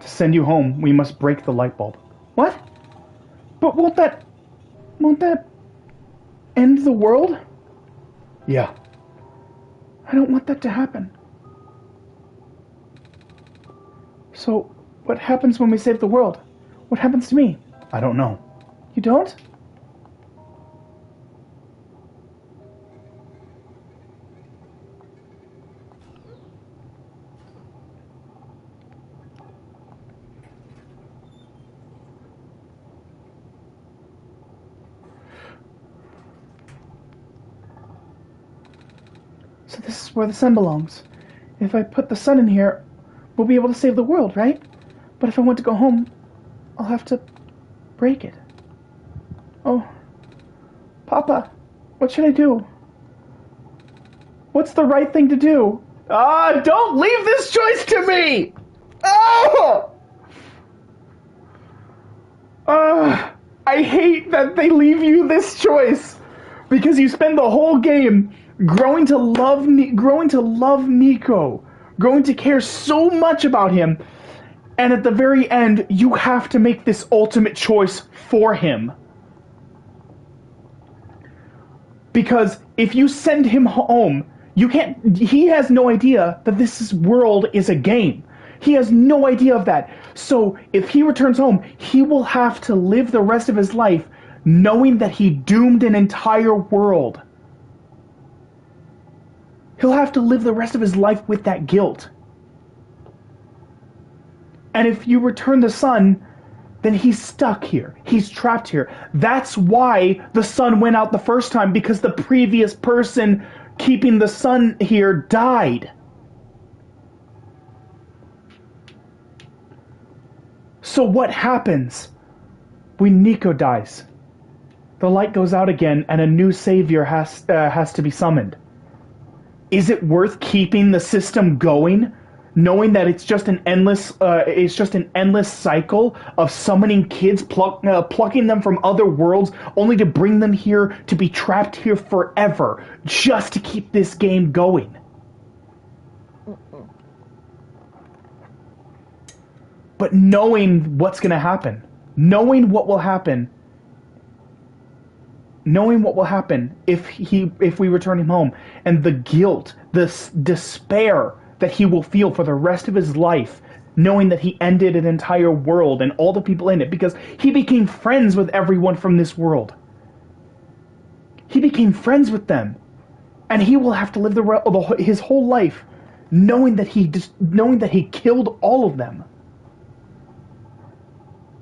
To send you home, we must break the light bulb. What? But won't that end the world? Yeah. I don't want that to happen. So, what happens when we save the world? What happens to me? I don't know. You don't? So this is where the sun belongs. If I put the sun in here, we'll be able to save the world, right? But if I want to go home, I'll have to break it. Oh, Papa, what should I do? What's the right thing to do? Don't leave this choice to me! I hate that they leave you this choice, because you spend the whole game growing to love Nico, growing to care so much about him, and at the very end, you have to make this ultimate choice for him. Because if you send him home, he has no idea that this world is a game. He has no idea of that. So if he returns home, he will have to live the rest of his life knowing that he doomed an entire world. He'll have to live the rest of his life with that guilt. And if you return the sun, then he's stuck here. He's trapped here. That's why the sun went out the first time, because the previous person keeping the sun here died. So what happens when Nico dies? The light goes out again and a new savior has to be summoned. Is it worth keeping the system going, knowing that it's just an endless cycle of summoning kids, plucking them from other worlds, only to bring them here to be trapped here forever, just to keep this game going? But knowing what's going to happen, knowing what will happen if we return him home, and the guilt, the despair that he will feel for the rest of his life, knowing that he ended an entire world and all the people in it, because he became friends with everyone from this world. He became friends with them, and he will have to live his whole life knowing that he killed all of them.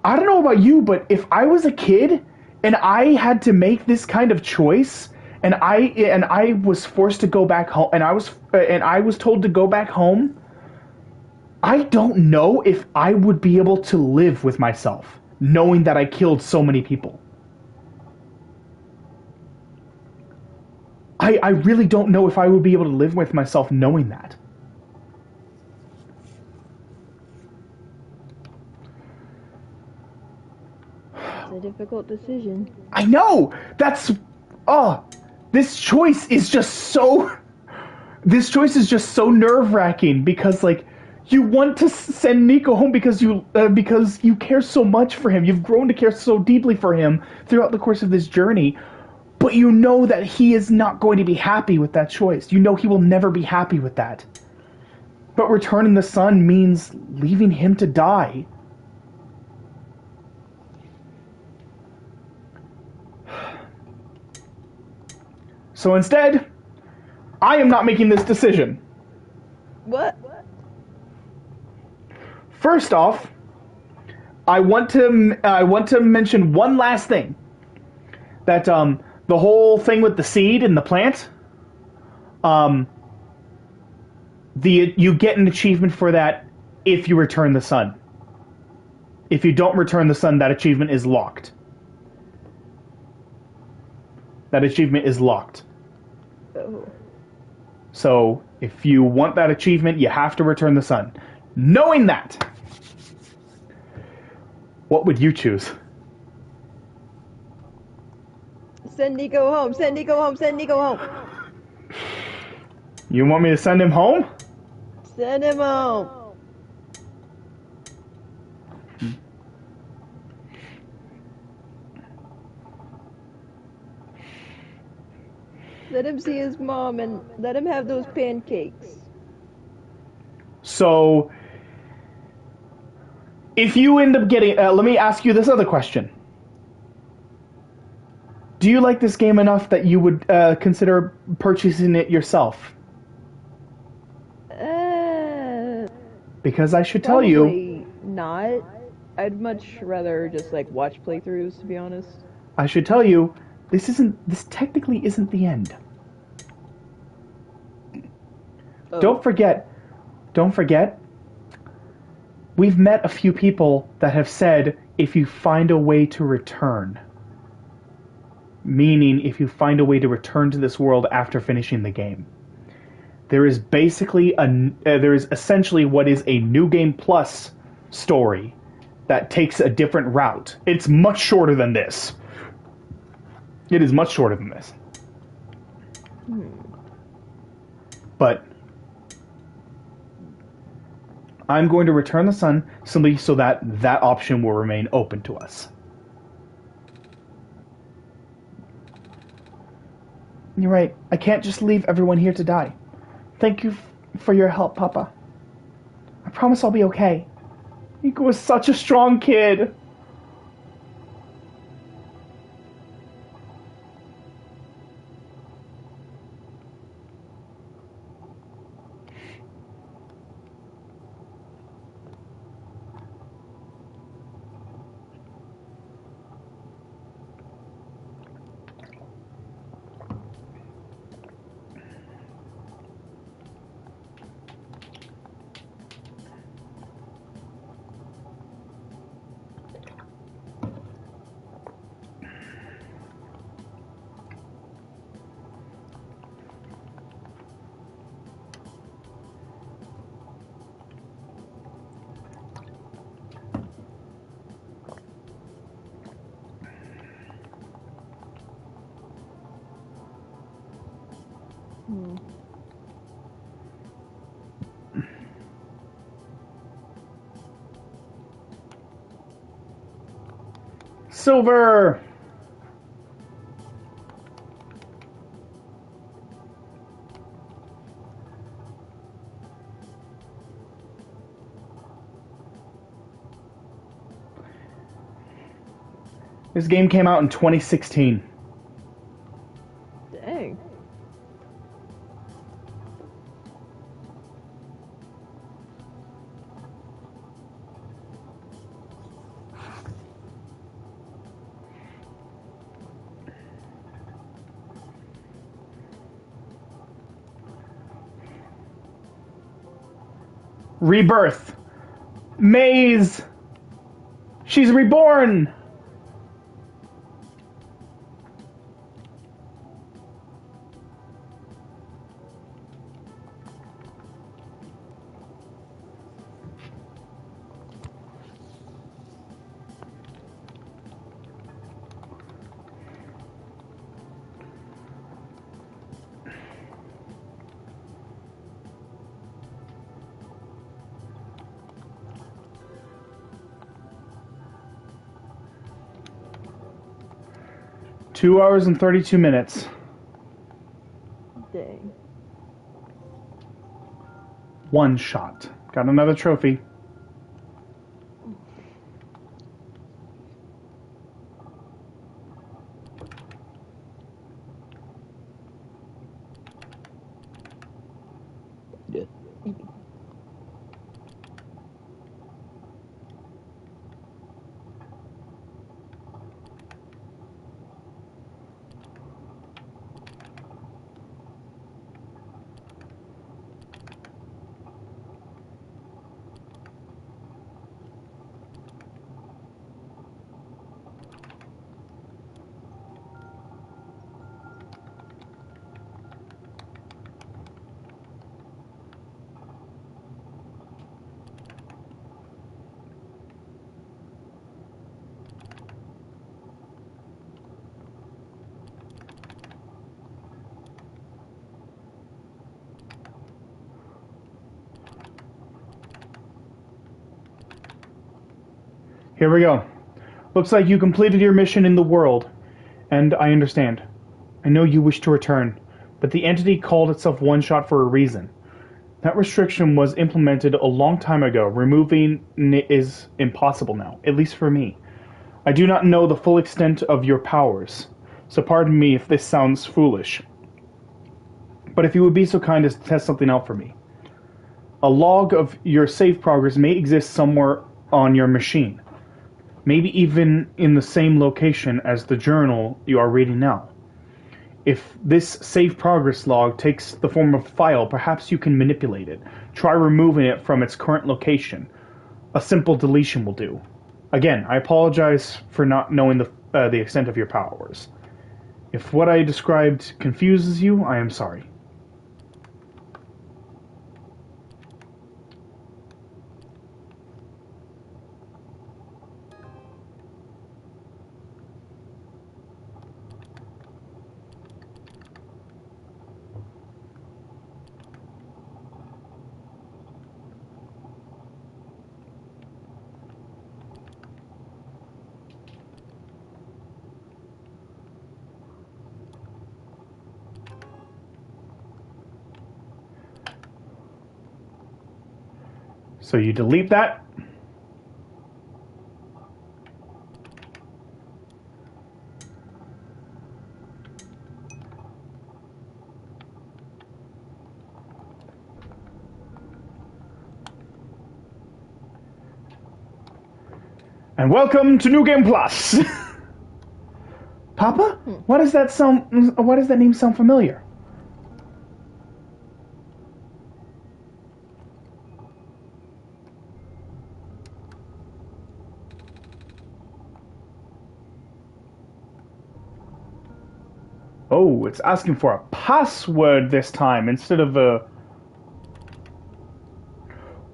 I don't know about you, but if I was a kid and I had to make this kind of choice, and I was forced to go back home, and I was told to go back home, I don't know if I would be able to live with myself, knowing that I killed so many people. I really don't know if I would be able to live with myself knowing that. It's a difficult decision. I know! That's... Oh, this choice is just so... This choice is just so nerve-wracking because, like, you want to send Nico home because you care so much for him. You've grown to care so deeply for him throughout the course of this journey. But you know that he is not going to be happy with that choice. You know he will never be happy with that. But returning the sun means leaving him to die. So instead, I am not making this decision. What? First off, I want to mention one last thing. That the whole thing with the seed and the plant, you get an achievement for that if you return the sun. If you don't return the sun, that achievement is locked. That achievement is locked. Oh. So, if you want that achievement, you have to return the sun. Knowing that, what would you choose? Send Nico home. Send Nico home. Send Nico home. You want me to send him home? Send him home. Let him see his mom and let him have those pancakes. So, if you end up getting... let me ask you this other question. Do you like this game enough that you would consider purchasing it yourself? Because I should tell you... Probably not. I'd much rather just, like, watch playthroughs, to be honest. I should tell you, this technically isn't the end. Oh. Don't forget, we've met a few people that have said, if you find a way to return. Meaning, if you find a way to return to this world after finishing the game. There is essentially what is a New Game Plus story that takes a different route. It's much shorter than this. It is much shorter than this. But I'm going to return the sun simply so that that option will remain open to us. You're right. I can't just leave everyone here to die. Thank you for your help, Papa. I promise I'll be okay. Nico was such a strong kid. Silver! This game came out in 2016. Dang. Rebirth. Maze. She's reborn. Two hours and 32 minutes. Dang. OneShot. Got another trophy. Yeah. Here we go. Looks like you completed your mission in the world, and I understand. I know you wish to return, but the entity called itself OneShot for a reason. That restriction was implemented a long time ago. Removing it is impossible now, at least for me. I do not know the full extent of your powers, so pardon me if this sounds foolish. But if you would be so kind as to test something out for me. A log of your save progress may exist somewhere on your machine. Maybe even in the same location as the journal you are reading now. If this save progress log takes the form of a file, perhaps you can manipulate it. Try removing it from its current location. A simple deletion will do. Again, I apologize for not knowing the extent of your powers. If what I described confuses you, I am sorry. So you delete that. And welcome to New Game Plus. Papa, why does that name sound familiar? Oh, it's asking for a password this time instead of a...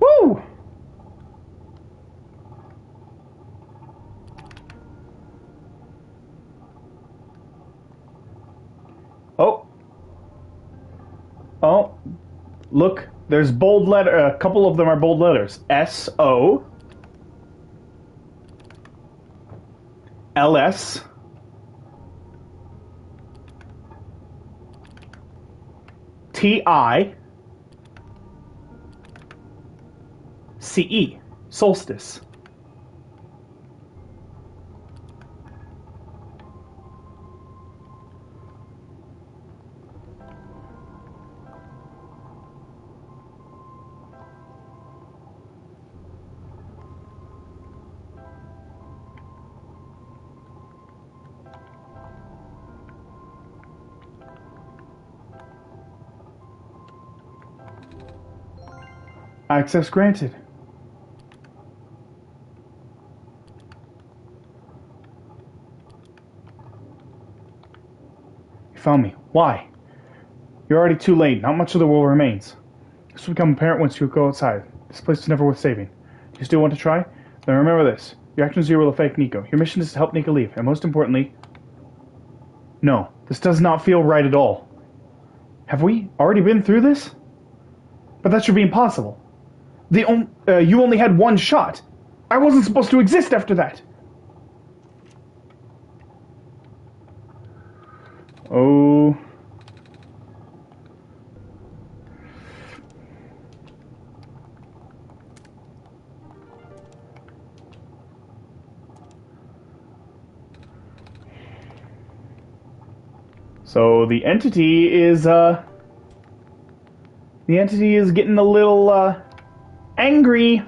Woo! Oh. Oh. Look, there's bold letter. A couple of them are bold letters. S-O. L-S. T-I. C-E. Solstice. Access granted. You found me. Why? You're already too late. Not much of the world remains. This will become apparent once you go outside. This place is never worth saving. Do you still want to try? Then remember this. Your actions here will affect Nico. Your mission is to help Nico leave, and most importantly... No, this does not feel right at all. Have we already been through this? But that should be impossible. You only had one shot. I wasn't supposed to exist after that. Oh... So the entity is getting a little angry.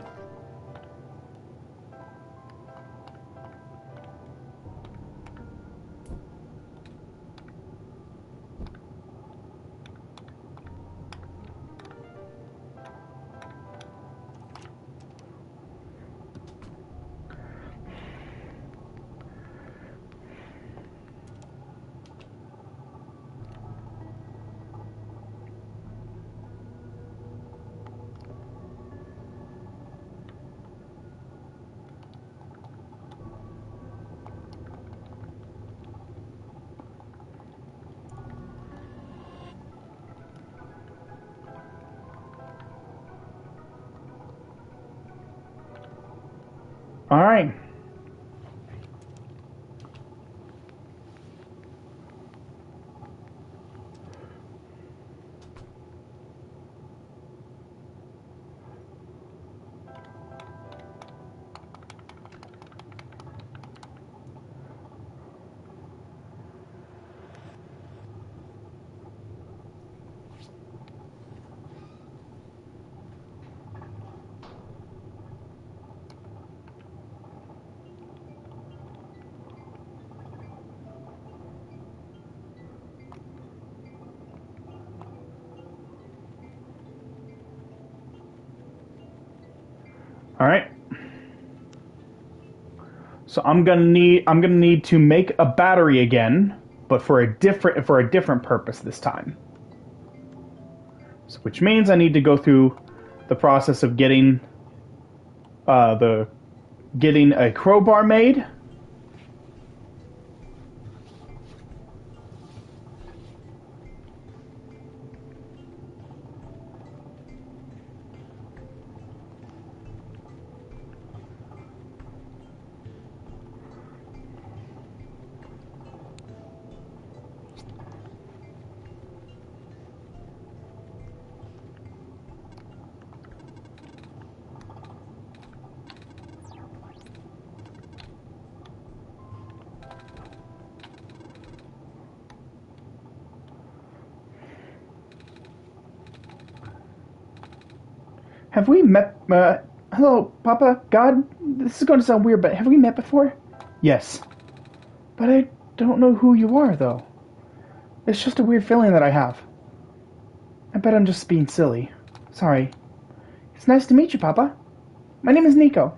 All right. All right. So I'm gonna need to make a battery again, but for a different purpose this time. So, which means I need to go through the process of getting getting a crowbar made. Have we met, hello, Papa, God? This is going to sound weird, but have we met before? Yes. But I don't know who you are, though. It's just a weird feeling that I have. I bet I'm just being silly. Sorry. It's nice to meet you, Papa. My name is Nico.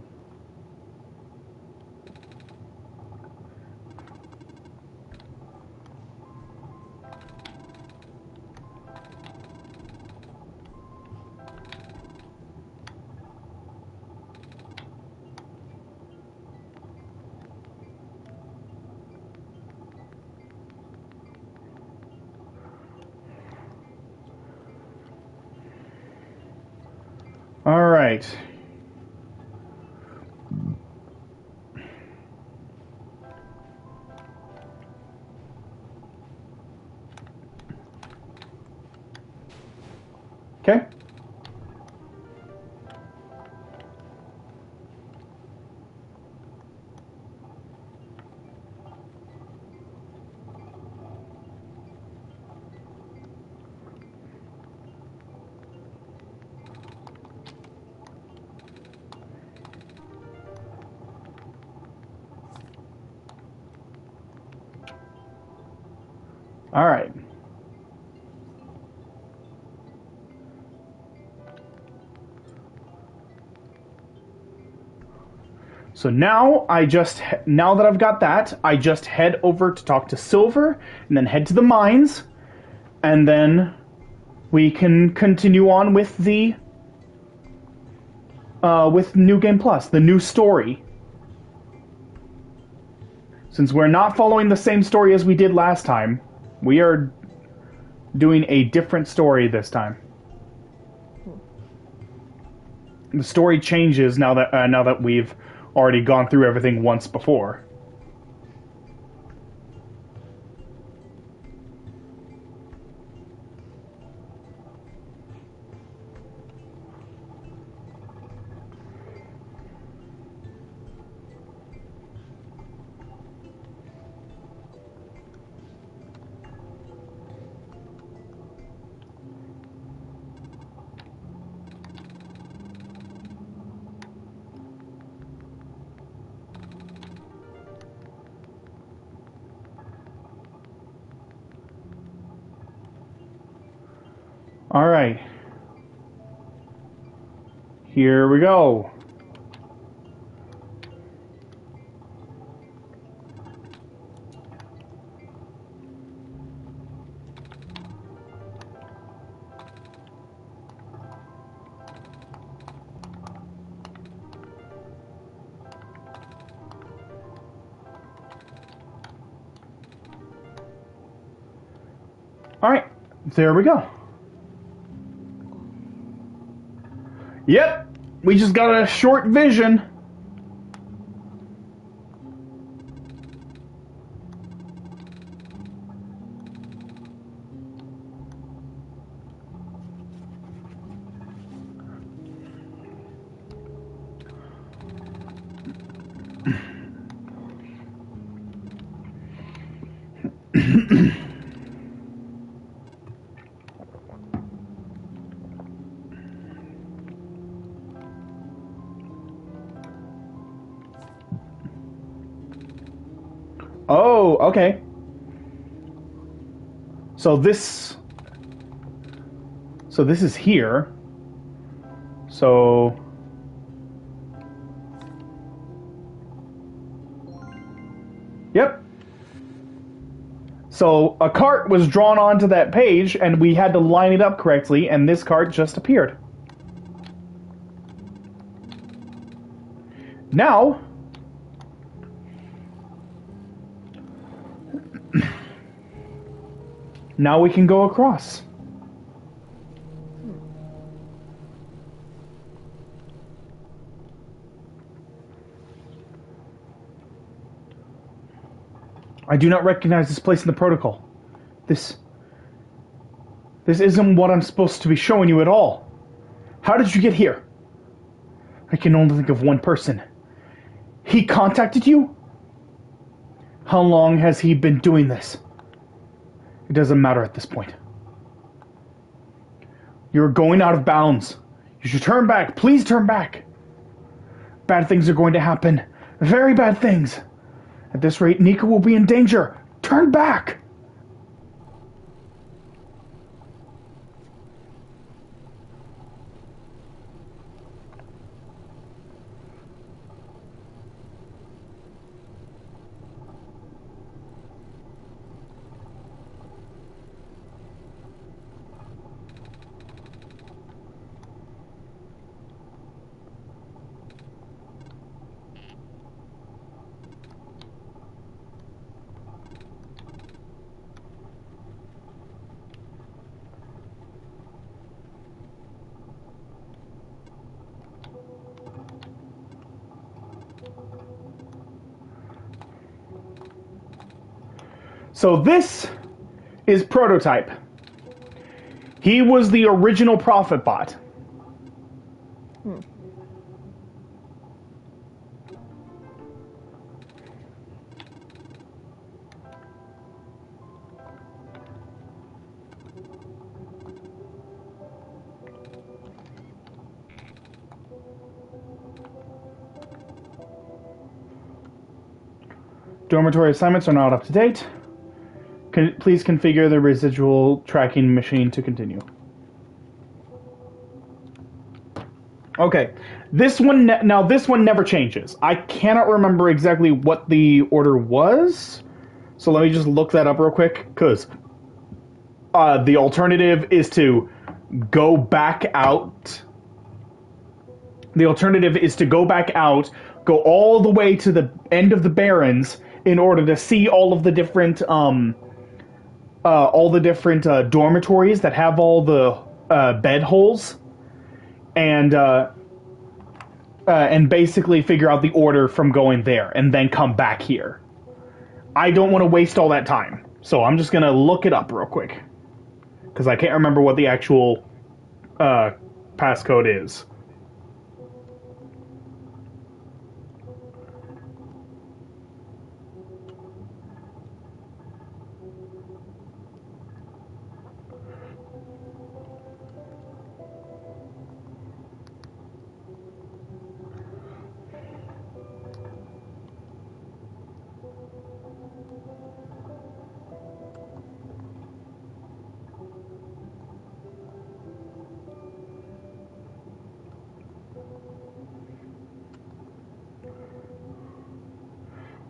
All right. Okay. All right. So now now that I've got that, I just head over to talk to Silver, and then head to the mines, and then we can continue on with the with New Game Plus, the new story. Since we're not following the same story as we did last time, we are doing a different story this time. The story changes now that we've already gone through everything once before. Alright. Here we go. Alright, there we go. Yep, we just got a short vision. Oh, okay. So this is here. So yep. So a cart was drawn onto that page and we had to line it up correctly, and this cart just appeared. Now we can go across. I do not recognize this place in the protocol. This isn't what I'm supposed to be showing you at all. How did you get here? I can only think of one person. He contacted you? How long has he been doing this? It doesn't matter at this point. You're going out of bounds. You should turn back. Please turn back. Bad things are going to happen. Very bad things. At this rate, Nika will be in danger. Turn back! So this is Prototype. He was the original Prophet Bot. Dormitory assignments are not up to date. Please configure the residual tracking machine to continue. Okay, now this one never changes. I cannot remember exactly what the order was, so let me just look that up real quick. Because the alternative is to go back out. The alternative is to go back out, go all the way to the end of the Barrens in order to see all of the different dormitories that have all the bed holes, and basically figure out the order from going there, and then come back here. I don't want to waste all that time, so I'm just gonna look it up real quick because I can't remember what the actual passcode is.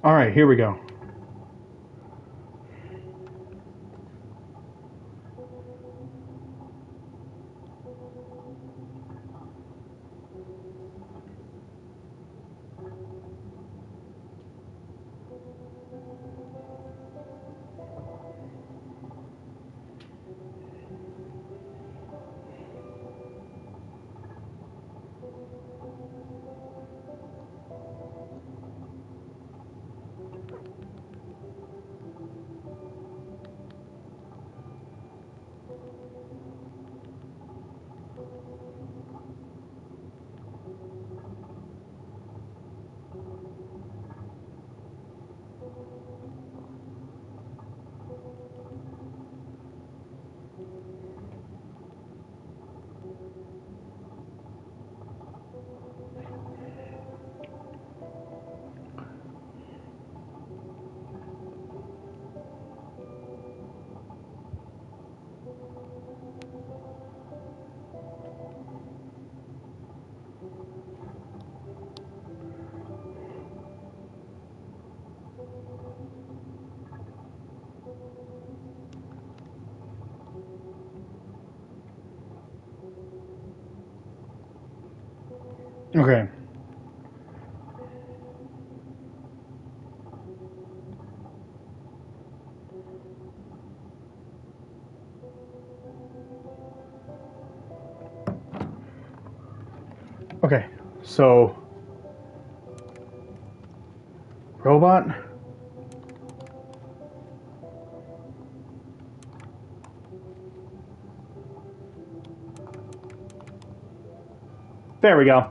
All right, here we go. Okay. Okay, so robot. There we go.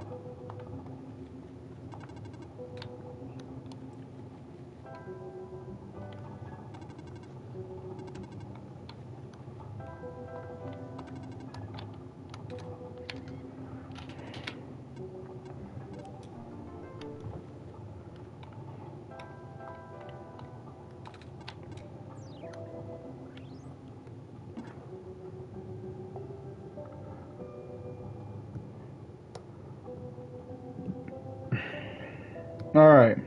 All right.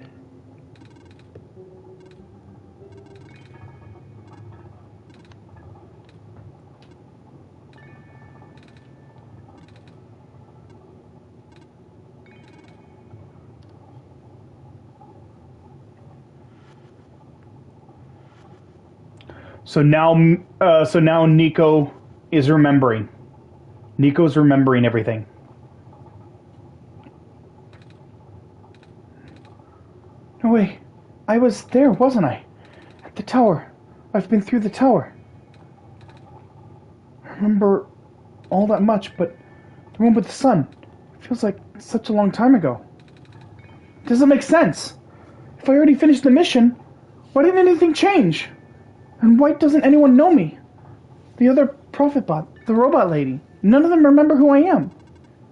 So now Nico is remembering. Nico's remembering everything. No way. I was there, wasn't I? At the tower. I've been through the tower. I remember all that much, but the one with the sun. It feels like such a long time ago. It doesn't make sense. If I already finished the mission, why didn't anything change? And why doesn't anyone know me? The other prophet bot, the robot lady, none of them remember who I am.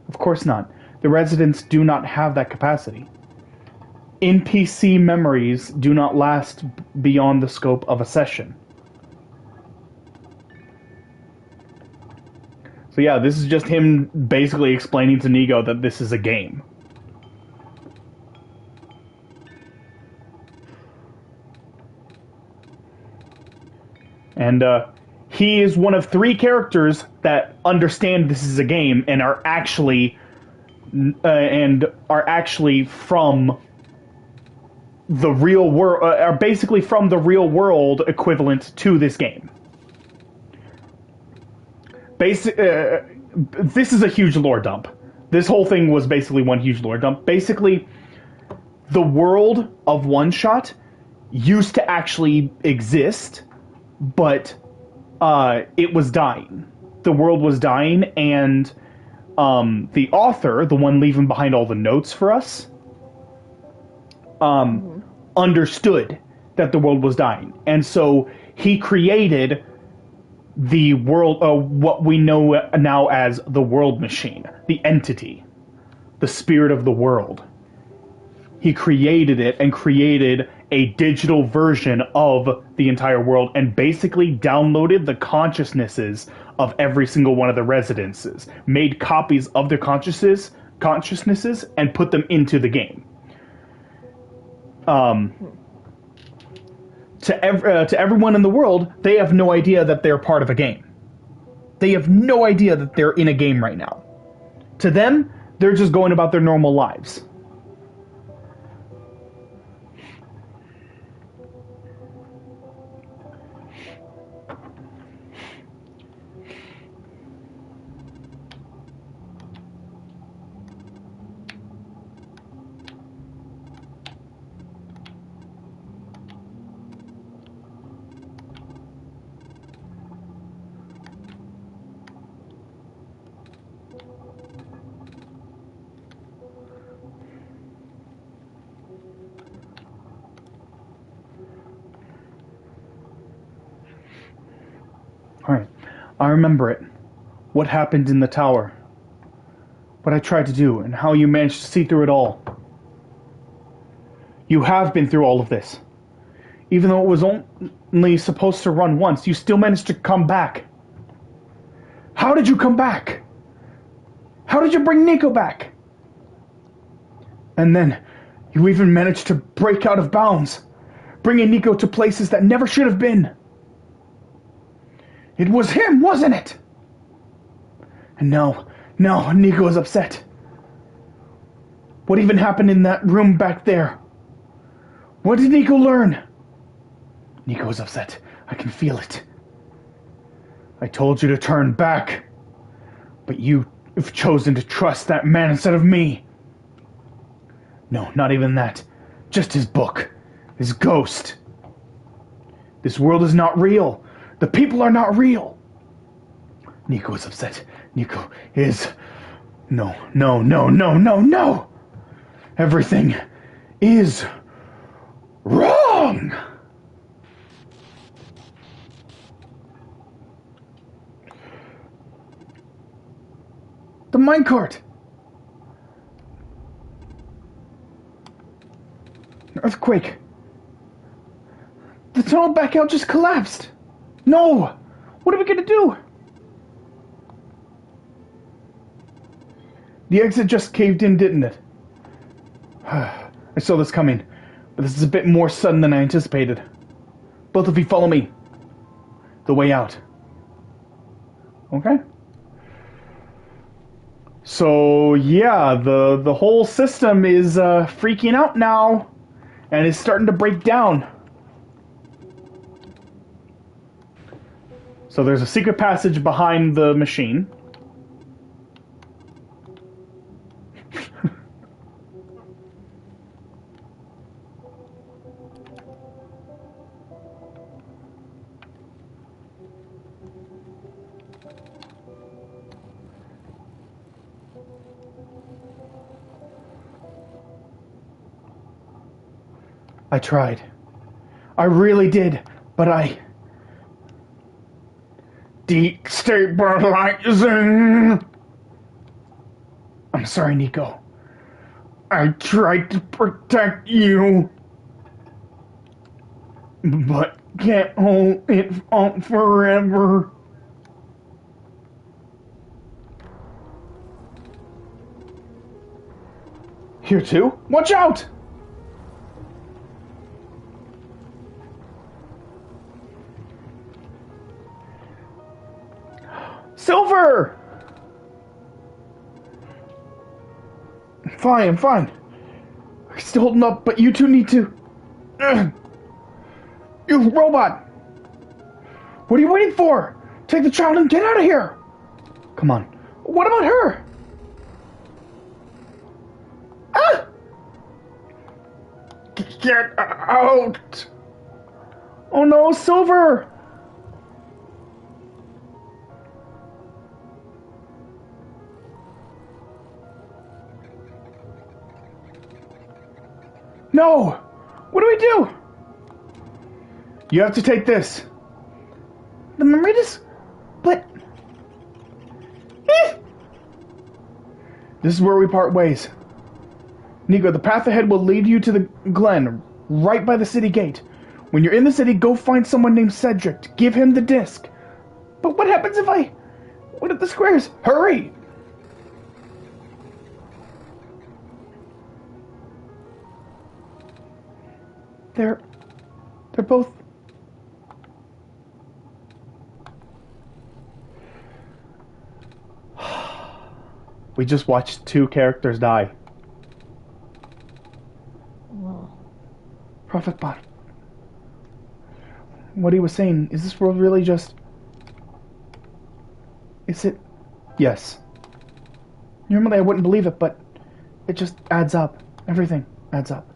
Of course not. The residents do not have that capacity. NPC memories do not last beyond the scope of a session. So yeah, this is just him basically explaining to Nico that this is a game. And he is one of 3 characters that understand this is a game and are actually from the real world, are basically from the real world equivalent to this game. This is a huge lore dump. This whole thing was basically one huge lore dump. Basically, the world of OneShot used to actually exist, but it was dying. The world was dying, and the author, the one leaving behind all the notes for us, understood that the world was dying. And so he created the world, what we know now as the world machine, the entity, the spirit of the world. He created it and created a digital version of the entire world and basically downloaded the consciousnesses of every single one of the residences, made copies of their consciousnesses and put them into the game. To everyone in the world, they have no idea that they're part of a game. They have no idea that they're in a game right now. To them, they're just going about their normal lives. Alright, I remember it. What happened in the tower. What I tried to do, and how you managed to see through it all. You have been through all of this. Even though it was only supposed to run once, you still managed to come back. How did you come back? How did you bring Nico back? And then, you even managed to break out of bounds, bringing Nico to places that never should have been. It was him, wasn't it? And now Nico is upset. What even happened in that room back there? What did Nico learn? Nico is upset. I can feel it. I told you to turn back, but you have chosen to trust that man instead of me. No, not even that. Just his book. His ghost. This world is not real. The people are not real. Nico is upset. Nico is... No. Everything is wrong. The minecart. An earthquake. The tunnel back out just collapsed. No! What are we gonna do? The exit just caved in, didn't it? I saw this coming, but this is a bit more sudden than I anticipated. Both of you follow me. The way out. Okay? So, yeah, the whole system is freaking out now, and is starting to break down. So there's a secret passage behind the machine. I tried. I really did, but I... Destabilizing! I'm sorry, Nico. I tried to protect you, but can't hold it on forever. Here too? Watch out! Silver! Fine, I'm fine. I'm still holding up, but you two need to... You robot! What are you waiting for? Take the child and get out of here! Come on. What about her? Ah! Get out! Oh no, Silver! No! What do we do? You have to take this. The memory disc? But... This is where we part ways. Nico, the path ahead will lead you to the glen, right by the city gate. When you're in the city, go find someone named Cedric. Give him the disc. But what happens if I... What are the squares? Hurry! They're both... We just watched 2 characters die. Well, Prophet Bot. What he was saying, is this world really just... Is it... Yes. Normally I wouldn't believe it, but it just adds up. Everything adds up.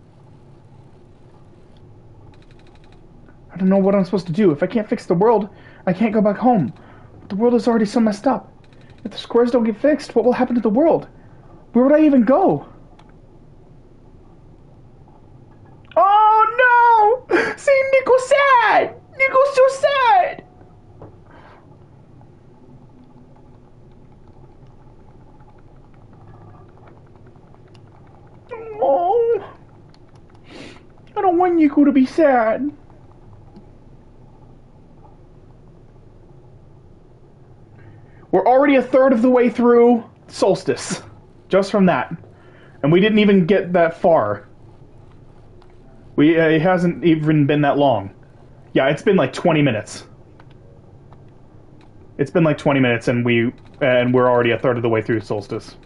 I don't know what I'm supposed to do. If I can't fix the world, I can't go back home. But the world is already so messed up. If the squares don't get fixed, what will happen to the world? Where would I even go? Oh no! See, Nico's sad! Nico's so sad! Oh, I don't want Nico to be sad. We're already a third of the way through Solstice. Just from that. And we didn't even get that far. It hasn't even been that long. Yeah, it's been like 20 minutes. It's been like 20 minutes and we're already a third of the way through Solstice.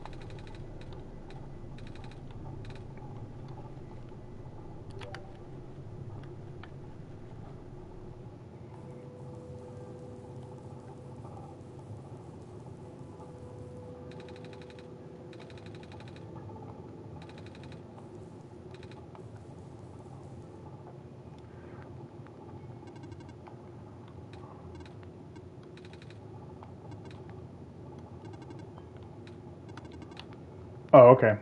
Oh, okay.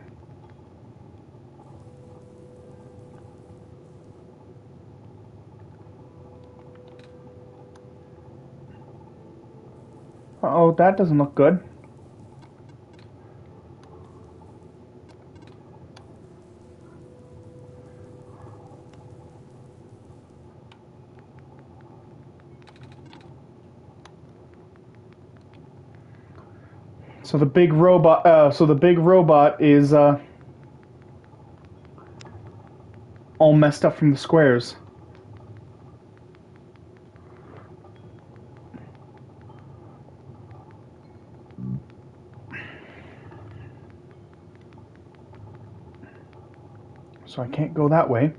Uh-oh, that doesn't look good. So the big robot is all messed up from the squares. So I can't go that way.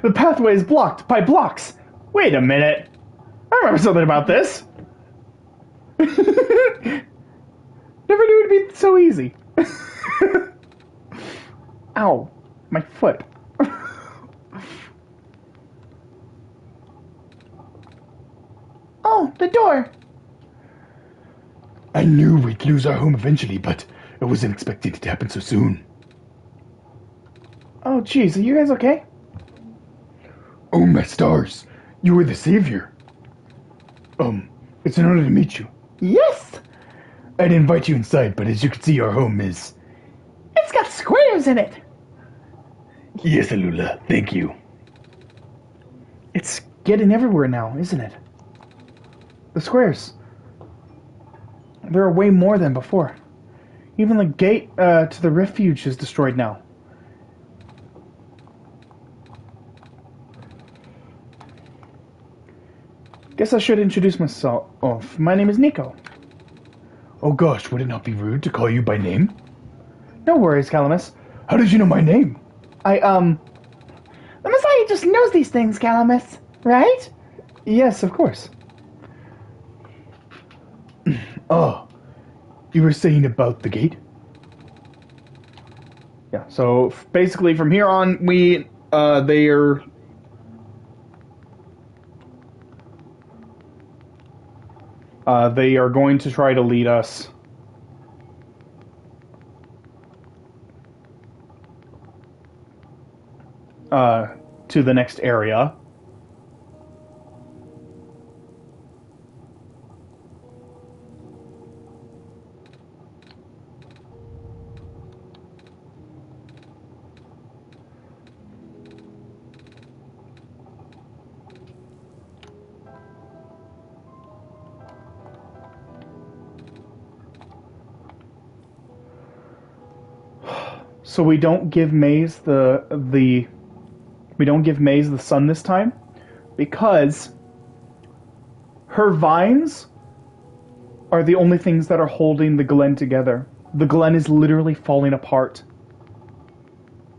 The pathway is blocked by blocks. Wait a minute. I remember something about this. Never knew it'd be so easy. Ow. My foot. Oh, the door! I knew we'd lose our home eventually, but I wasn't expecting it to happen so soon. Oh, jeez. Are you guys okay? Oh, my stars. You were the savior. It's an honor to meet you. Yes! I'd invite you inside, but as you can see, our home is... It's got squares in it. Yes, Alula, thank you. It's getting everywhere now, isn't it? The squares. There are way more than before. Even the gate to the refuge is destroyed now. Guess I should introduce myself. Oh, my name is Nico. Oh gosh, would it not be rude to call you by name? No worries, Calamus. How did you know my name? The Messiah just knows these things, Calamus, right? Yes, of course. Oh, you were saying about the gate? Yeah, so basically from here on, they are... they are going to try to lead us to the next area. So we don't give Maze we don't give Maze the sun this time because her vines are the only things that are holding the Glen together. The Glen is literally falling apart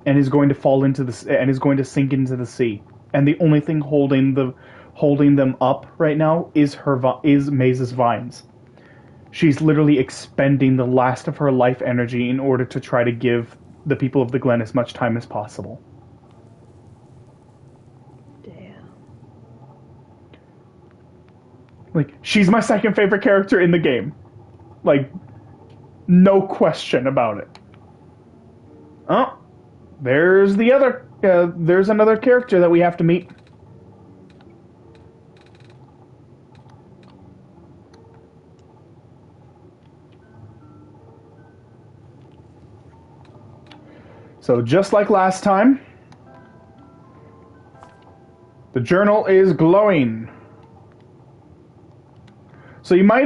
and is going to fall into and is going to sink into the sea. And the only thing holding them up right now is is Maze's vines. She's literally expending the last of her life energy in order to try to give the people of the Glen as much time as possible. Damn. Like, she's my second favorite character in the game. Like, no question about it. Oh, there's there's another character that we have to meet. So just like last time, the journal is glowing. So you might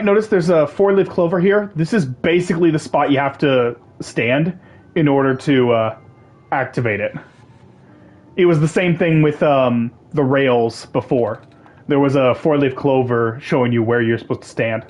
notice there's a 4-leaf clover here. This is basically the spot you have to stand in order to activate it. It was the same thing with the rails before. There was a 4-leaf clover showing you where you're supposed to stand.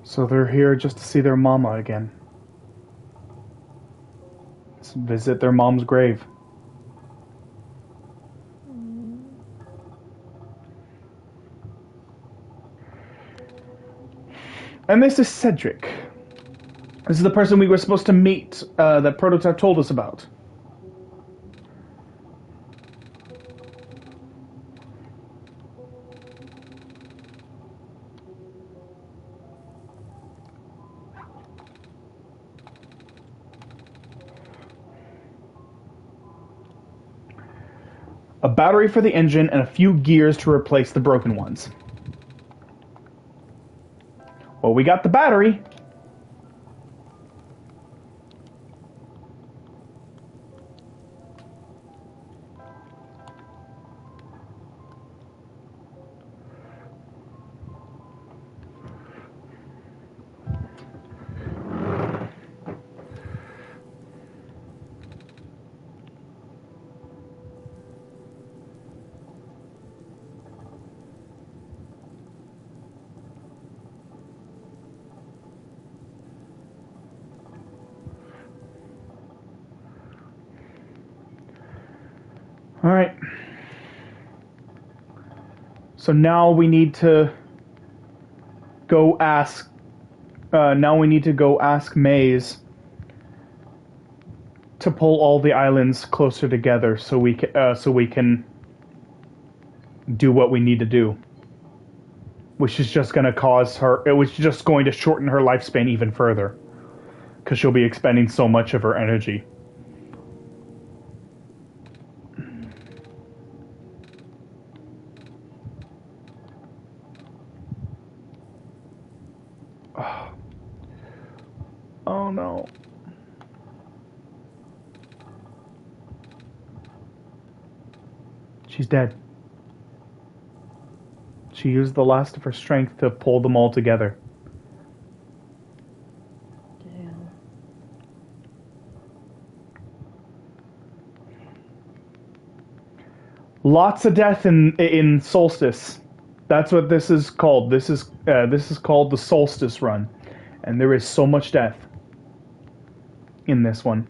So they're here just to see their mama again. Let's visit their mom's grave. And this is Cedric. This is the person we were supposed to meet that Prototype told us about. A battery for the engine and a few gears to replace the broken ones. Well, we got the battery. Alright. So now we need to go ask... now we need to go ask Maze to pull all the islands closer together so we can do what we need to do. Which is just going to cause her... It was just going to shorten her lifespan even further. Because she'll be expending so much of her energy. Oh no. She's dead. She used the last of her strength to pull them all together. Damn. Lots of death in Solstice. That's what this is called. This is called the Solstice Run, and there is so much death in this one.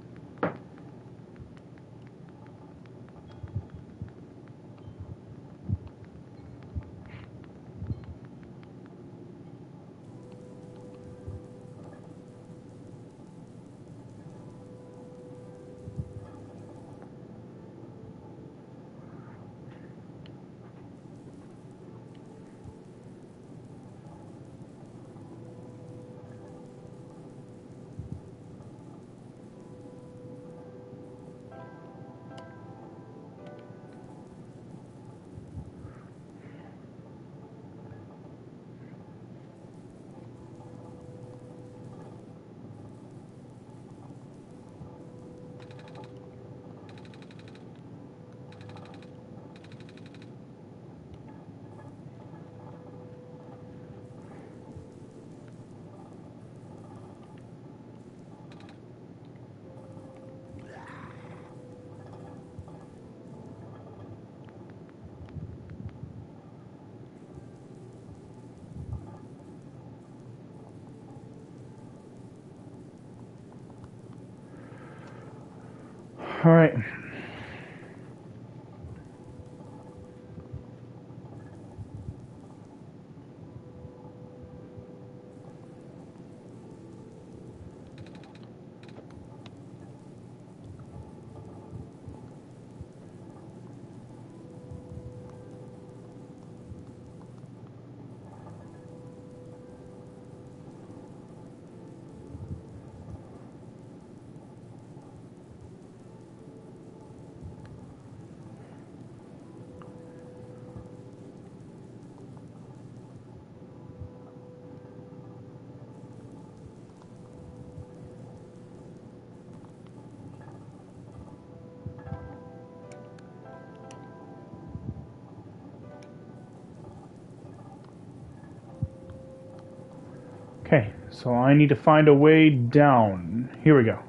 All right. Okay, so I need to find a way down. Here we go.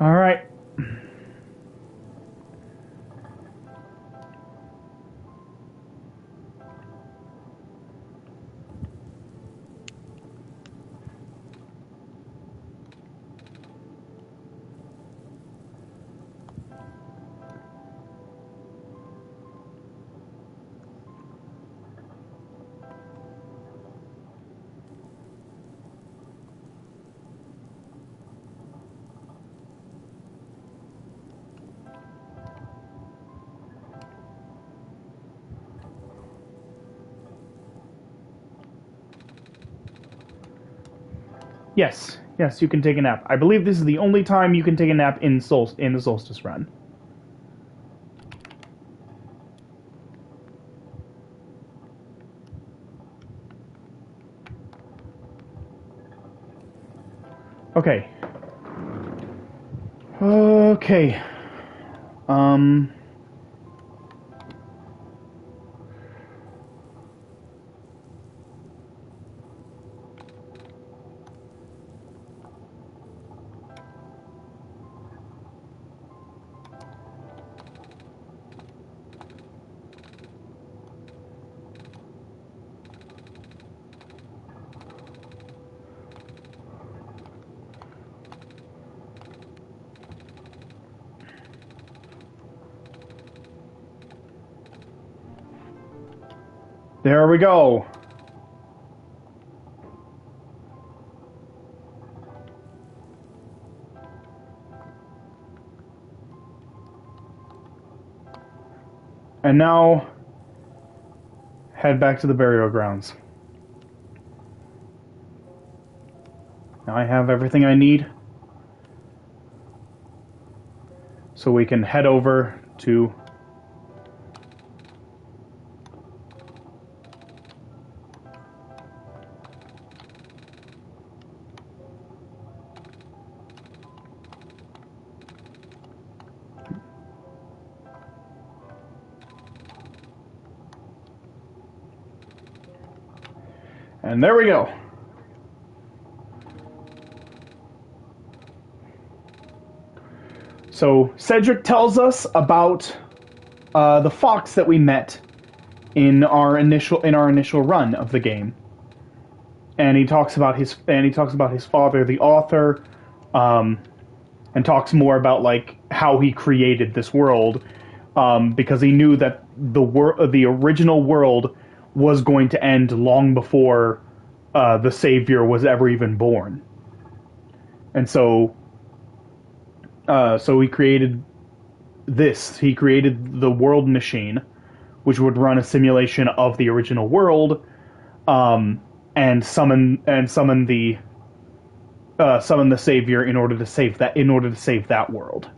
All right. Yes, yes, you can take a nap. I believe this is the only time you can take a nap in the Solstice run. Okay. Okay. Um... There we go. And now, head back to the burial grounds. Now I have everything I need, so we can head over to... And there we go. So Cedric tells us about the fox that we met in our initial run of the game, and he talks about his father, the author, and talks more about like how he created this world, because he knew that the original world was going to end long before the Savior was ever even born, and so he created this. He created the world machine, which would run a simulation of the original world, and summon the Savior in order to save that world.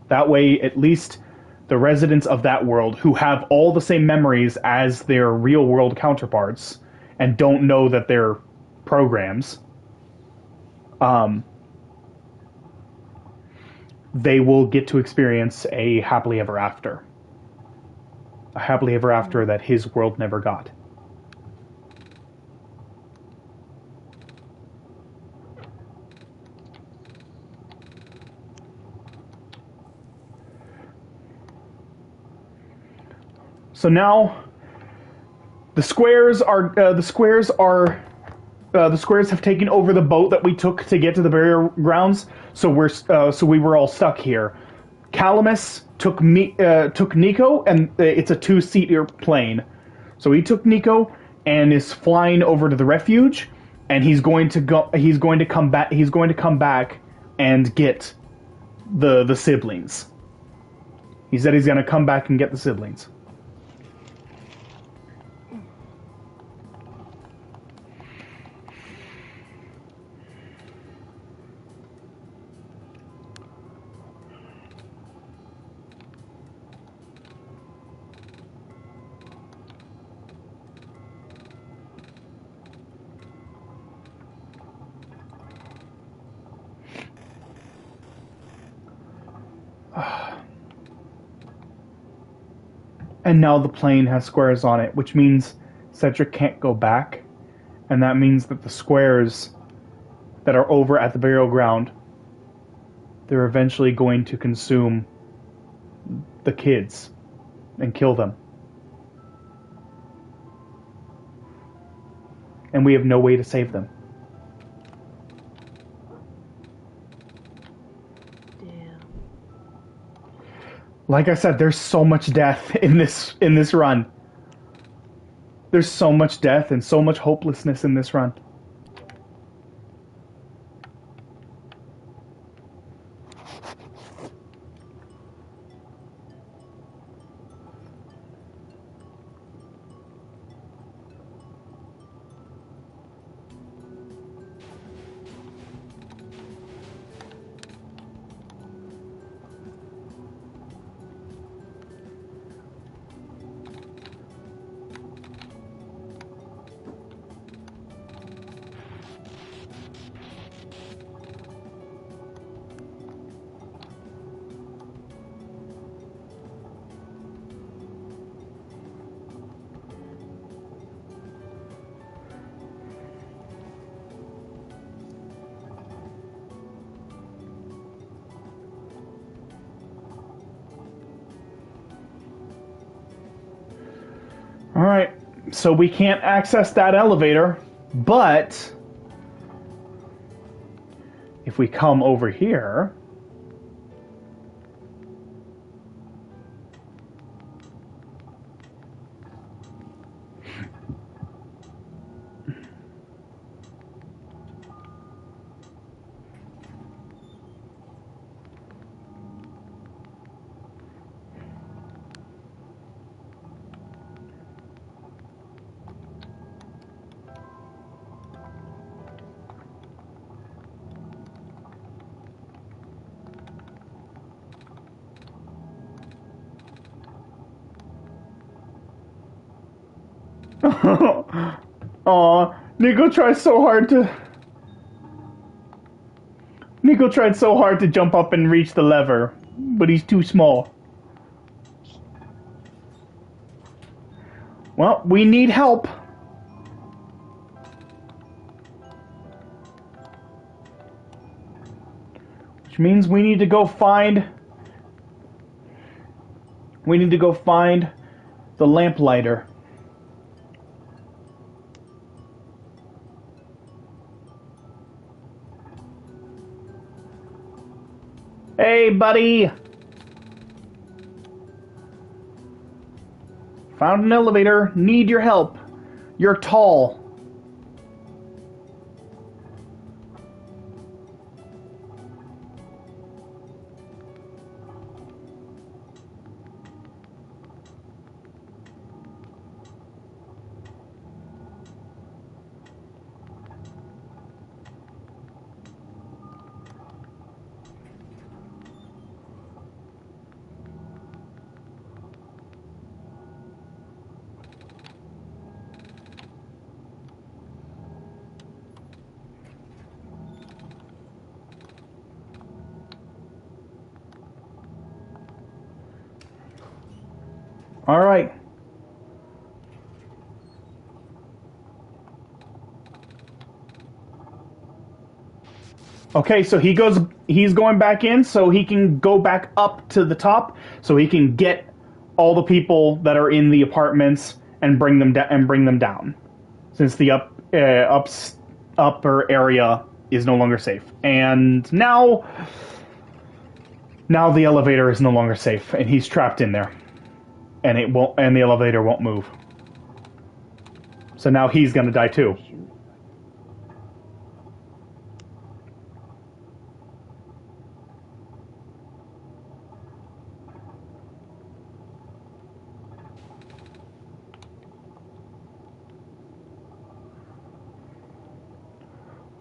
That way, at least the residents of that world, who have all the same memories as their real world counterparts and don't know that they're programs, they will get to experience a happily ever after. A happily ever after that his world never got. So now the squares have taken over the boat that we took to get to the burial grounds. So we were all stuck here. Calamus took Nico, and it's a two-seater plane. So he took Nico and is flying over to the refuge, and he's going to come back and get the siblings. He said he's going to come back and get the siblings. And now the plane has squares on it, which means Cedric can't go back. And that means that the squares that are over at the burial ground, they're eventually going to consume the kids and kill them. And we have no way to save them. Like I said, there's so much death in this run. There's so much death and so much hopelessness in this run. Alright, so we can't access that elevator, but if we come over here... Aw, Nico tried so hard to... Nico tried so hard to jump up and reach the lever, but he's too small. Well, we need help. Which means we need to go find... We need to go find the lamplighter. Hey, buddy! Found an elevator. Need your help. You're tall. All right. Okay, so he's going back in so he can go back up to the top so he can get all the people that are in the apartments and bring them down. Since the upper area is no longer safe. And now the elevator is no longer safe and he's trapped in there. And the elevator won't move. So now he's gonna die too.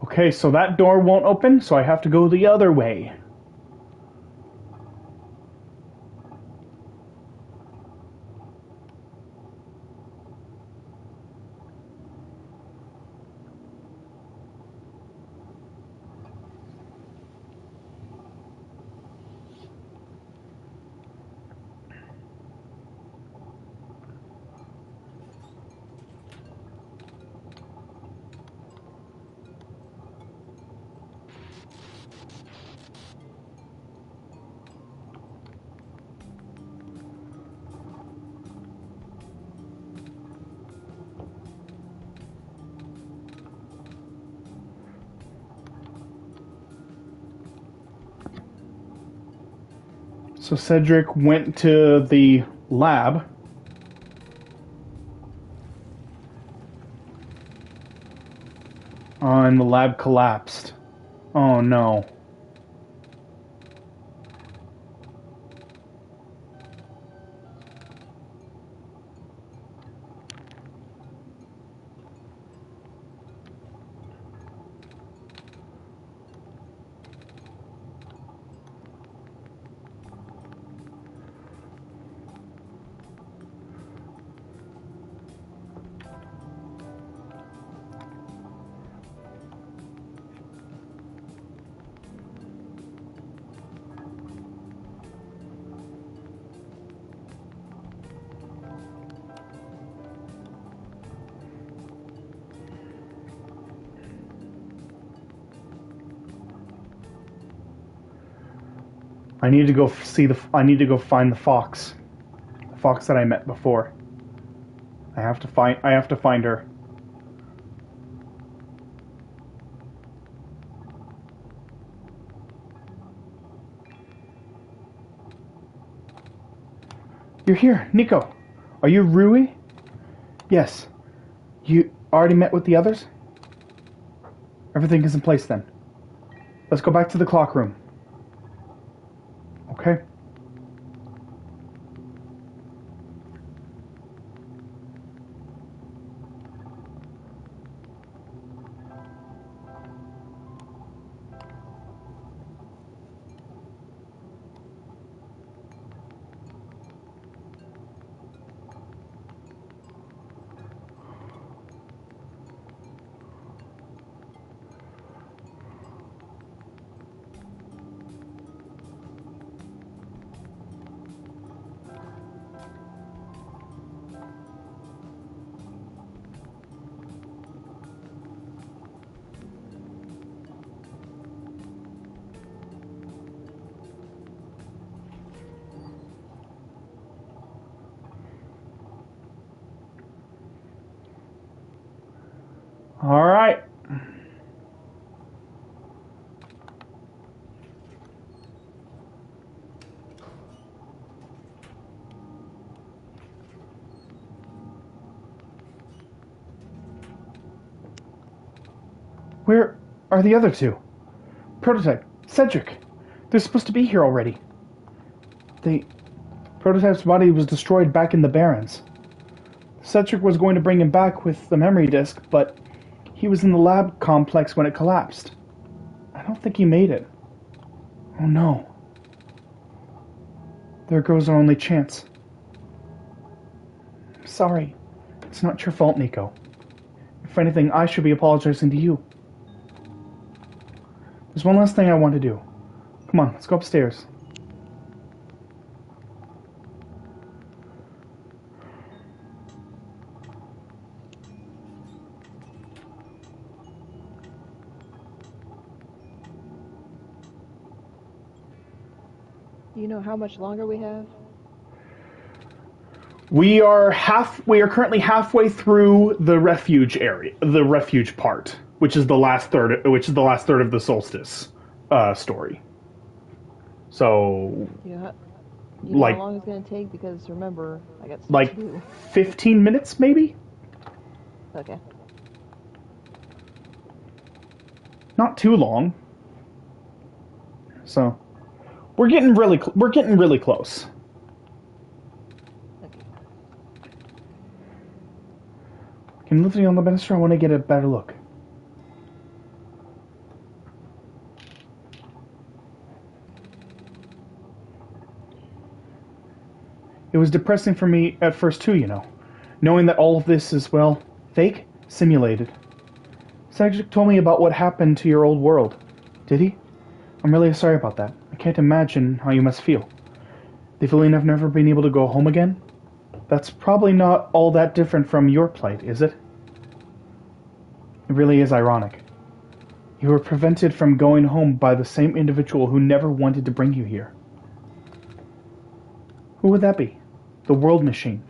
Okay, so that door won't open, so I have to go the other way. So Cedric went to the lab. And the lab collapsed. Oh no. I need to go find the fox. The fox that I met before. I have to find her. You're here, Nico. Are you Rui? Yes. You already met with the others? Everything is in place then. Let's go back to the clock room. Okay. All right. Where are the other two? Prototype, Cedric. They're supposed to be here already. The Prototype's body was destroyed back in the Barrens. Cedric was going to bring him back with the memory disk, but he was in the lab complex when it collapsed. I don't think he made it. Oh no. There goes our only chance. I'm sorry. It's not your fault, Nico. If anything, I should be apologizing to you. There's one last thing I want to do. Come on, let's go upstairs. Do you know how much longer we have? We are currently halfway through the refuge area, the refuge part, which is the last third of the solstice story. So, Yeah. You know like, how long it's gonna take? Because remember, I got stuff like to do. 15 minutes, maybe. Okay. Not too long. So, we're getting really close. Okay. Can you lift me on the banister? I want to get a better look. It was depressing for me at first too, you know. Knowing that all of this is, well, fake, simulated. Cedric told me about what happened to your old world. Did he? I'm really sorry about that. I can't imagine how you must feel. The feeling of never being able to go home again? That's probably not all that different from your plight, is it? It really is ironic. You were prevented from going home by the same individual who never wanted to bring you here. Who would that be? The World Machine.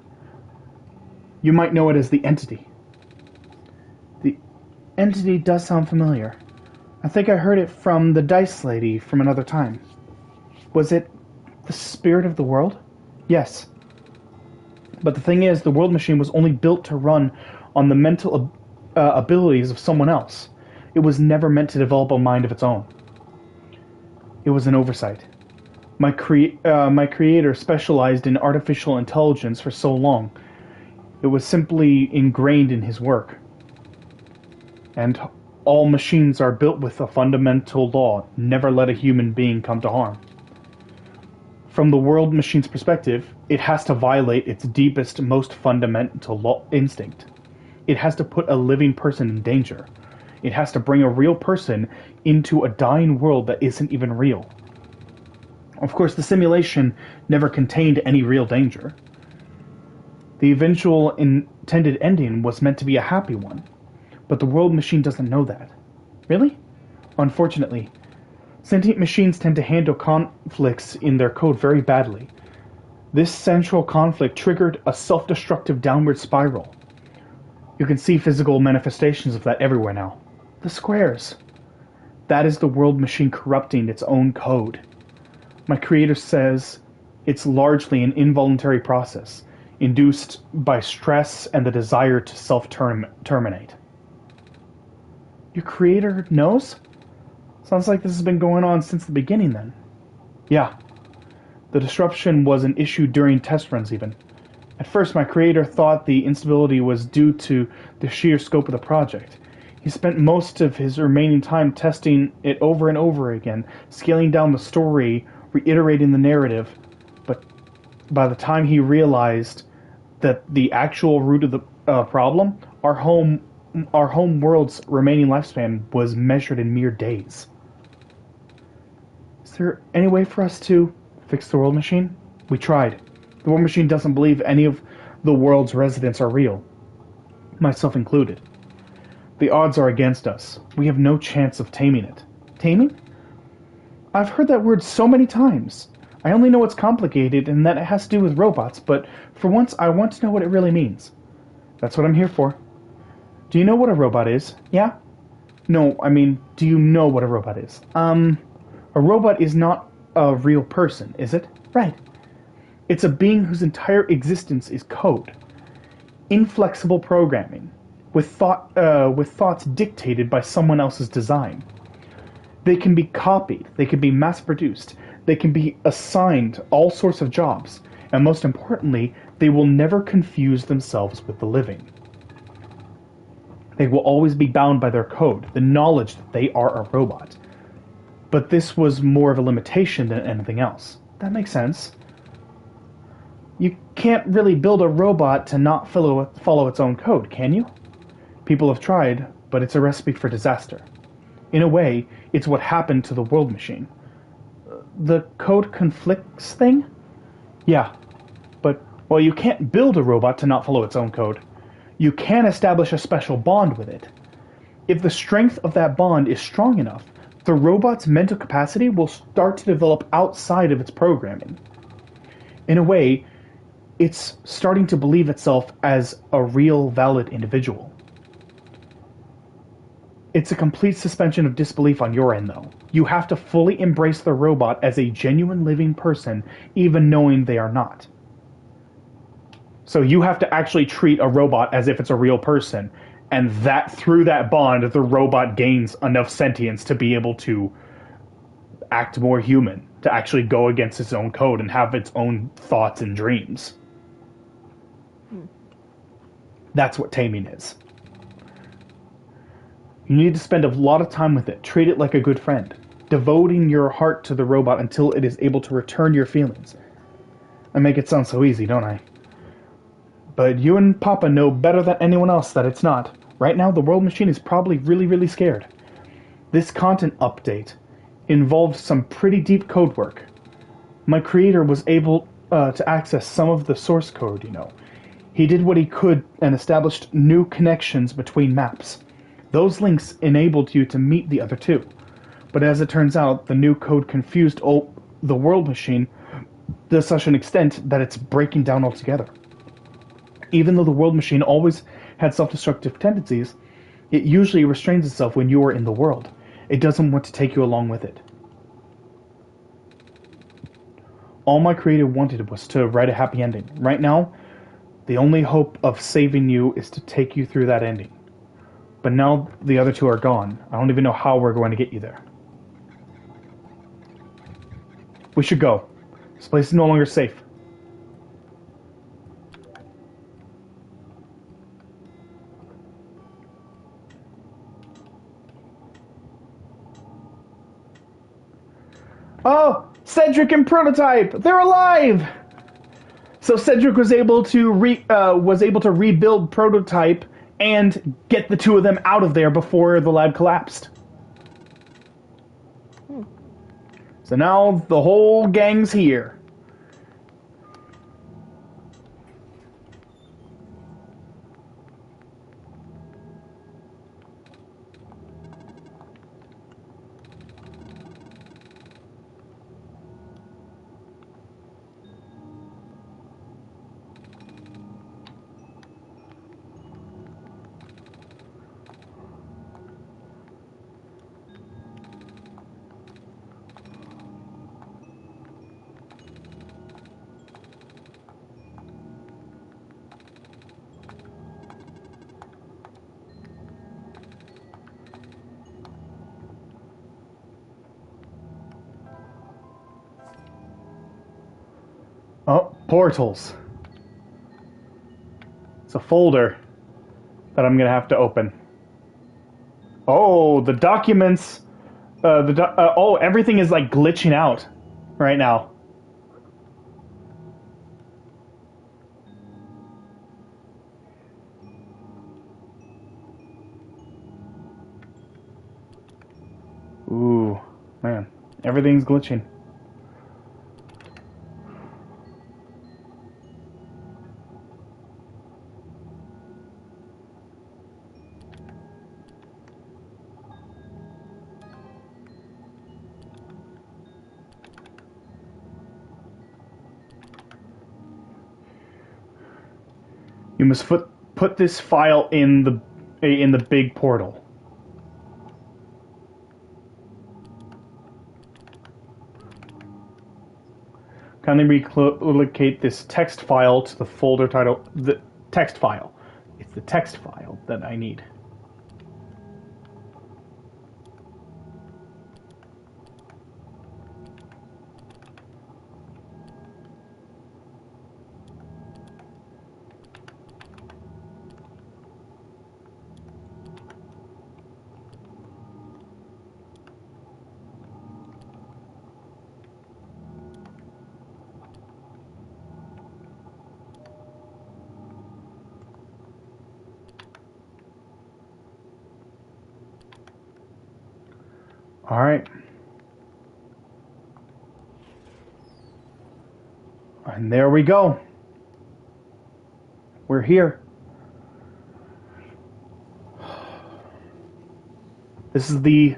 You might know it as the Entity. The Entity does sound familiar. I think I heard it from the Dice Lady from another time. Was it the spirit of the world? Yes. But the thing is, the World Machine was only built to run on the mental abilities of someone else. It was never meant to develop a mind of its own. It was an oversight. My creator specialized in artificial intelligence for so long. It was simply ingrained in his work. And all machines are built with a fundamental law: never let a human being come to harm. From the World Machine's perspective, it has to violate its deepest, most fundamental instinct. It has to put a living person in danger. It has to bring a real person into a dying world that isn't even real. Of course, the simulation never contained any real danger. The eventual intended ending was meant to be a happy one, but the World Machine doesn't know that. Really? Unfortunately, sentient machines tend to handle conflicts in their code very badly. This central conflict triggered a self-destructive downward spiral. You can see physical manifestations of that everywhere now. The squares. That is the world machine corrupting its own code. My creator says it's largely an involuntary process, induced by stress and the desire to self-terminate. Your creator knows? Sounds like this has been going on since the beginning then. Yeah. The disruption was an issue during test runs even. At first, my creator thought the instability was due to the sheer scope of the project. He spent most of his remaining time testing it over and over again, scaling down the story, reiterating the narrative. But by the time he realized that the actual root of the problem, our home world's remaining lifespan was measured in mere days. Is there any way for us to fix the world machine? We tried. The War Machine doesn't believe any of the world's residents are real, myself included. The odds are against us. We have no chance of taming it. Taming? I've heard that word so many times. I only know it's complicated and that it has to do with robots, but for once I want to know what it really means. That's what I'm here for. Do you know what a robot is? Yeah? No, I mean, do you know what a robot is? A robot is not a real person, is it? Right. It's a being whose entire existence is code. Inflexible programming, with thoughts dictated by someone else's design. They can be copied, they can be mass-produced, they can be assigned all sorts of jobs, and most importantly, they will never confuse themselves with the living. They will always be bound by their code, the knowledge that they are a robot. But this was more of a limitation than anything else. That makes sense. You can't really build a robot to not follow its own code, can you? People have tried, but it's a recipe for disaster. In a way, it's what happened to the world machine. The code conflicts thing? Yeah, but, well, you can't build a robot to not follow its own code. You can establish a special bond with it. If the strength of that bond is strong enough, the robot's mental capacity will start to develop outside of its programming. In a way, it's starting to believe itself as a real, valid individual. It's a complete suspension of disbelief on your end, though. You have to fully embrace the robot as a genuine living person, even knowing they are not. So you have to actually treat a robot as if it's a real person, and that through that bond, the robot gains enough sentience to be able to act more human, to actually go against its own code and have its own thoughts and dreams. That's what taming is. You need to spend a lot of time with it. Treat it like a good friend, devoting your heart to the robot until it is able to return your feelings. I make it sound so easy, don't I? But you and Papa know better than anyone else that it's not. Right now, the world machine is probably really, really scared. This content update involved some pretty deep code work. My creator was able to access some of the source code, you know. He did what he could and established new connections between maps. Those links enabled you to meet the other two. But as it turns out, the new code confused the world machine to such an extent that it's breaking down altogether. Even though the world machine always had self-destructive tendencies, it usually restrains itself when you are in the world. It doesn't want to take you along with it. All my creator wanted was to write a happy ending. Right now, the only hope of saving you is to take you through that ending. But now the other two are gone. I don't even know how we're going to get you there. We should go. This place is no longer safe. Oh! Cedric and Prototype! They're alive! So Cedric was able to rebuild Prototype and get the two of them out of there before the lab collapsed. So now the whole gang's here. Portals. It's a folder that I'm gonna have to open. Oh, the documents. Oh, everything is like glitching out right now. Ooh, man, everything's glitching. You must put this file in the big portal. Kindly relocate this text file to the folder title. The text file. It's the text file that I need. All right. And there we go. We're here. This is the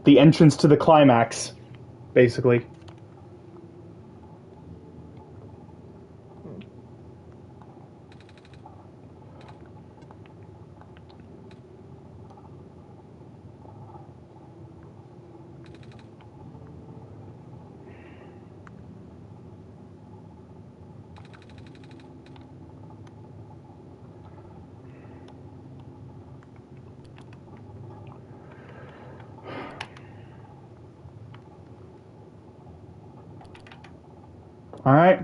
entrance to the climax, basically. All right.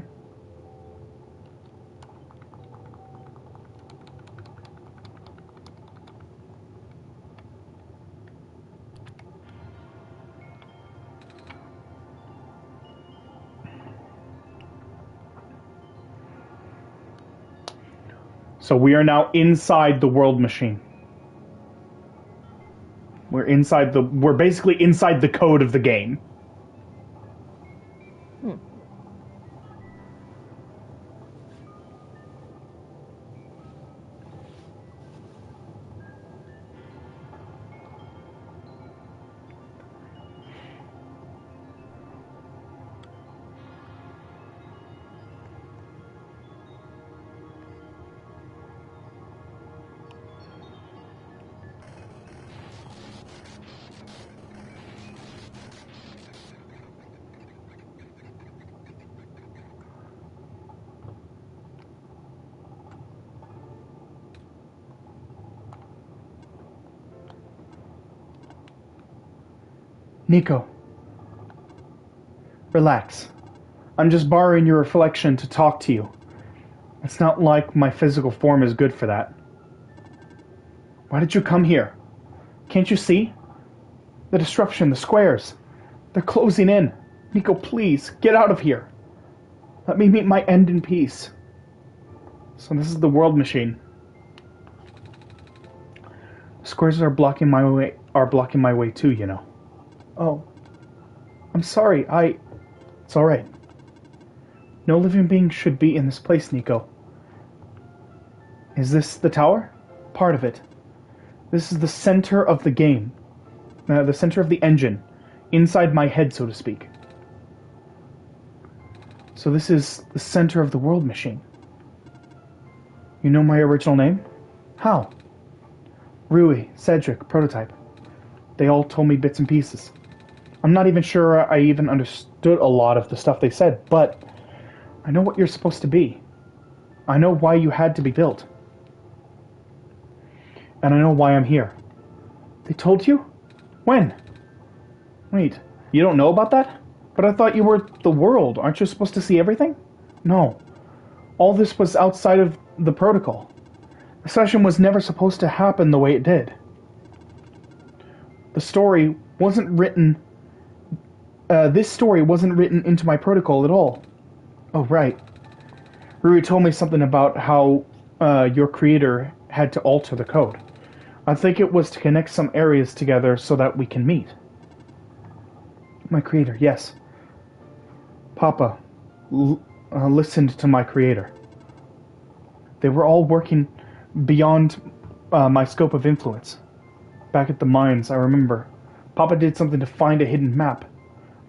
So we are now inside the world machine. We're basically inside the code of the game. Nico, relax. I'm just borrowing your reflection to talk to you. It's not like my physical form is good for that. Why did you come here? Can't you see? The disruption, the squares. They're closing in. Nico, please, get out of here. Let me meet my end in peace. So this is the world machine. The squares are blocking my way too, you know. Oh. I'm sorry, It's alright. No living being should be in this place, Nico. Is this the tower? Part of it. This is the center of the game. The center of the engine. Inside my head, so to speak. So this is the center of the world machine. You know my original name? How? Rui, Cedric, Prototype. They all told me bits and pieces. I'm not even sure I even understood a lot of the stuff they said, but I know what you're supposed to be. I know why you had to be built. And I know why I'm here. They told you? When? Wait, You don't know about that? But I thought you were the world. Aren't you supposed to see everything? No. All this was outside of the protocol. The session was never supposed to happen the way it did. The story wasn't written... this story wasn't written into my protocol at all. Oh, right. Rui told me something about how your creator had to alter the code. I think it was to connect some areas together so that we can meet. My creator, yes. Papa listened to my creator. They were all working beyond my scope of influence. Back at the mines, I remember. Papa did something to find a hidden map.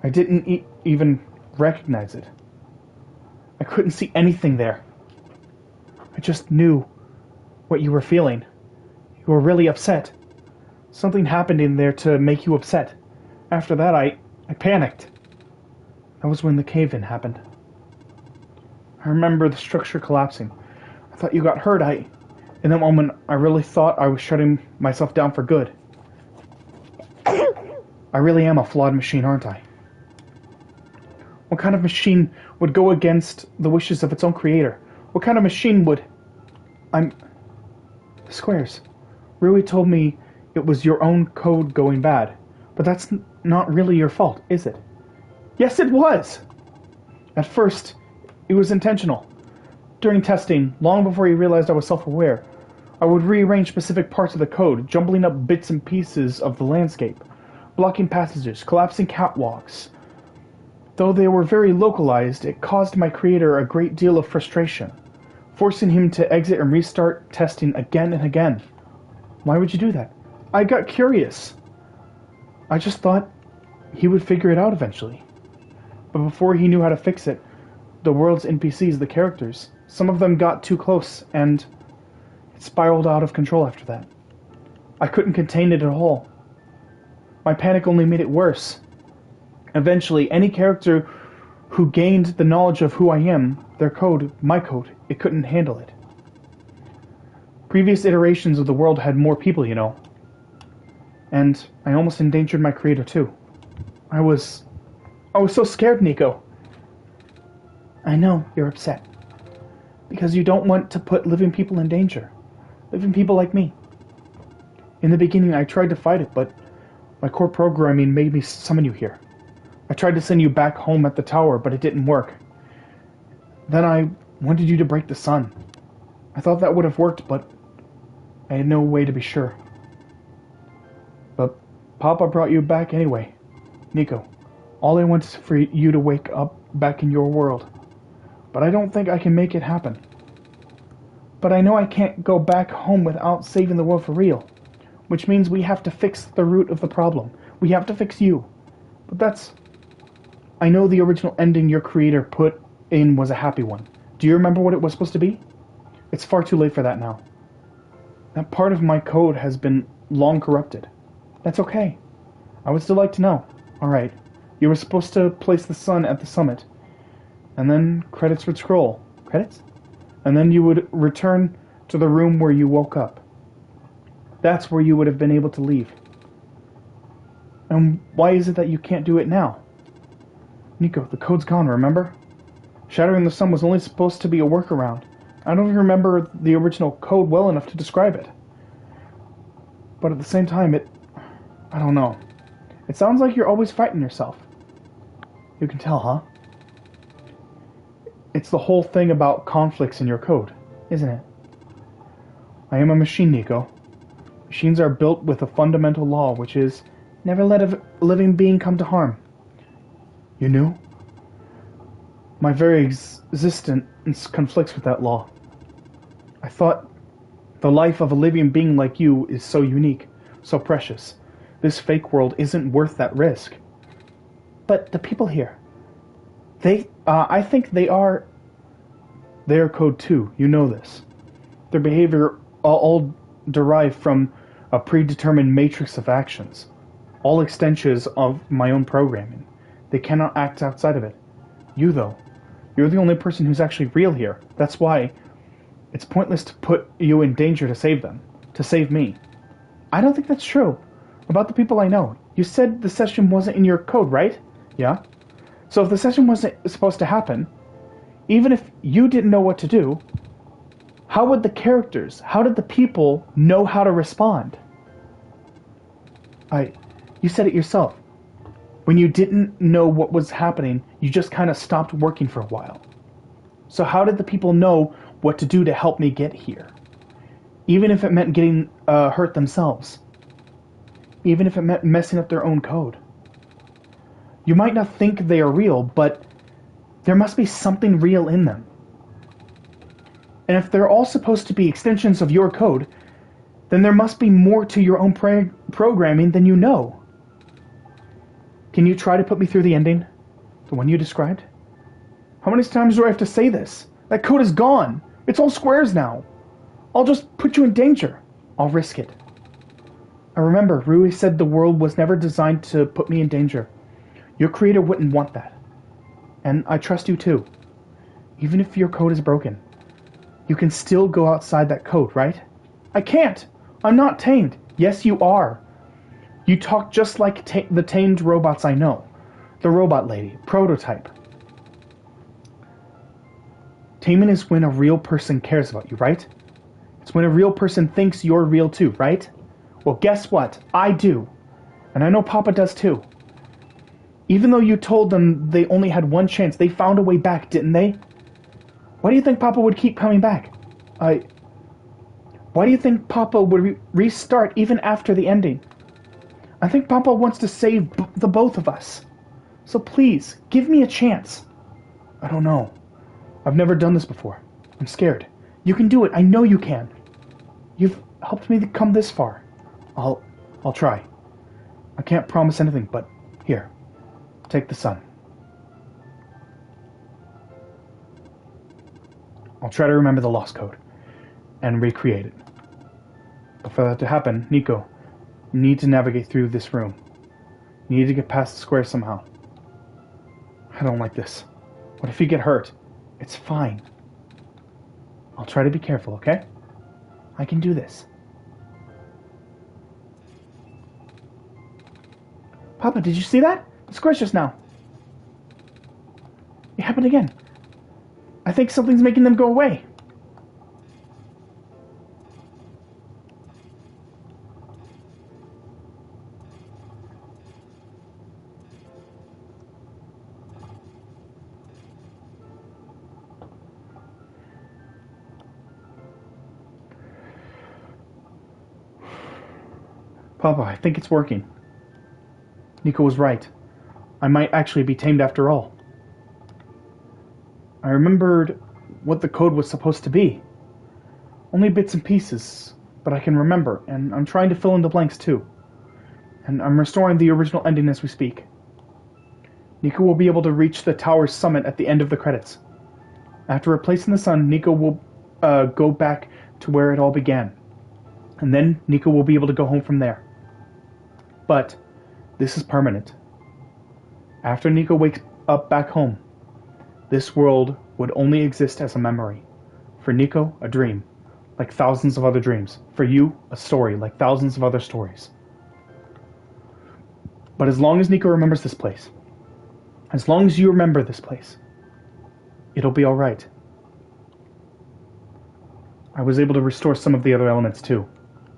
I didn't even recognize it. I couldn't see anything there. I just knew what you were feeling. You were really upset. Something happened in there to make you upset. After that, I panicked. That was when the cave-in happened. I remember the structure collapsing. I thought you got hurt. In that moment, I really thought I was shutting myself down for good. I really am a flawed machine, aren't I? What kind of machine would go against the wishes of its own creator? What kind of machine would... Squares. Rui told me it was your own code going bad. But that's not really your fault, is it? Yes, it was! At first, it was intentional. During testing, long before you realized I was self-aware, I would rearrange specific parts of the code, jumbling up bits and pieces of the landscape, blocking passages, collapsing catwalks. Though they were very localized, it caused my creator a great deal of frustration, forcing him to exit and restart testing again and again. Why would you do that? I got curious. I just thought he would figure it out eventually. But before he knew how to fix it, the world's NPCs, the characters, some of them got too close, and it spiraled out of control after that. I couldn't contain it at all. My panic only made it worse. Eventually, any character who gained the knowledge of who I am, their code, my code, it couldn't handle it. Previous iterations of the world had more people, you know. And I almost endangered my creator too. I was so scared, Nico. I know you're upset. Because you don't want to put living people in danger. Living people like me. In the beginning, I tried to fight it, but my core programming made me summon you here. I tried to send you back home at the tower, but it didn't work. Then I wanted you to break the sun. I thought that would have worked, but I had no way to be sure. But Papa brought you back anyway. Nico, all I want is for you to wake up back in your world. But I don't think I can make it happen. But I know I can't go back home without saving the world for real. Which means we have to fix the root of the problem. We have to fix you. But that's... I know the original ending your creator put in was a happy one. Do you remember what it was supposed to be? It's far too late for that now. That part of my code has been long corrupted. That's okay. I would still like to know. Alright, you were supposed to place the sun at the summit. And then credits would scroll. Credits? And then you would return to the room where you woke up. That's where you would have been able to leave. And why is it that you can't do it now? Nico, the code's gone, remember? Shattering the sun was only supposed to be a workaround. I don't even remember the original code well enough to describe it. But at the same time, I don't know. It sounds like you're always fighting yourself. You can tell, huh? It's the whole thing about conflicts in your code, isn't it? I am a machine, Nico. Machines are built with a fundamental law, which is, never let a living being come to harm. You knew? My very existence conflicts with that law. I thought the life of a living being like you is so unique, so precious. This fake world isn't worth that risk. But the people here, I think they are code too. You know this. Their behavior all derived from a predetermined matrix of actions, all extensions of my own programming. They cannot act outside of it. You, though, you're the only person who's actually real here. That's why it's pointless to put you in danger to save them, to save me. I don't think that's true. About the people I know. You said the session wasn't in your code, right? Yeah. So if the session wasn't supposed to happen, even if you didn't know what to do, how would the characters, how did the people know how to respond? You said it yourself. When you didn't know what was happening, you just kind of stopped working for a while. So how did the people know what to do to help me get here? Even if it meant getting hurt themselves. Even if it meant messing up their own code. You might not think they are real, but there must be something real in them. And if they're all supposed to be extensions of your code, then there must be more to your own programming than you know. Can you try to put me through the ending? The one you described? How many times do I have to say this? That code is gone. It's all squares now. I'll just put you in danger. I'll risk it. I remember, Rui said the world was never designed to put me in danger. Your creator wouldn't want that. And I trust you too. Even if your code is broken. You can still go outside that code, right? I can't! I'm not tamed. Yes, you are. You talk just like the tamed robots I know. The robot lady. Prototype. Taming is when a real person cares about you, right? It's when a real person thinks you're real too, right? Well, guess what? I do. And I know Papa does too. Even though you told them they only had one chance, they found a way back, didn't they? Why do you think Papa would keep coming back? Why do you think Papa would restart even after the ending? I think Papa wants to save the both of us. So please, give me a chance. I don't know. I've never done this before. I'm scared. You can do it. I know you can. You've helped me come this far. I'll try. I can't promise anything, but here. Take the sun. I'll try to remember the lost code and recreate it. But for that to happen, Nico, you need to navigate through this room. You need to get past the square somehow. I don't like this. What if you get hurt? It's fine. I'll try to be careful, okay? I can do this. Papa, did you see that? The square's just now. It happened again. I think something's making them go away. Papa, I think it's working. Nico was right. I might actually be tamed after all. I remembered what the code was supposed to be. Only bits and pieces, but I can remember, and I'm trying to fill in the blanks too. And I'm restoring the original ending as we speak. Nico will be able to reach the tower's summit at the end of the credits. After replacing the sun, Nico will go back to where it all began. And then Nico will be able to go home from there. But this is permanent. After Nico wakes up back home, this world would only exist as a memory. For Nico, a dream, like thousands of other dreams. For you, a story, like thousands of other stories. But as long as Nico remembers this place, as long as you remember this place, it'll be alright. I was able to restore some of the other elements too.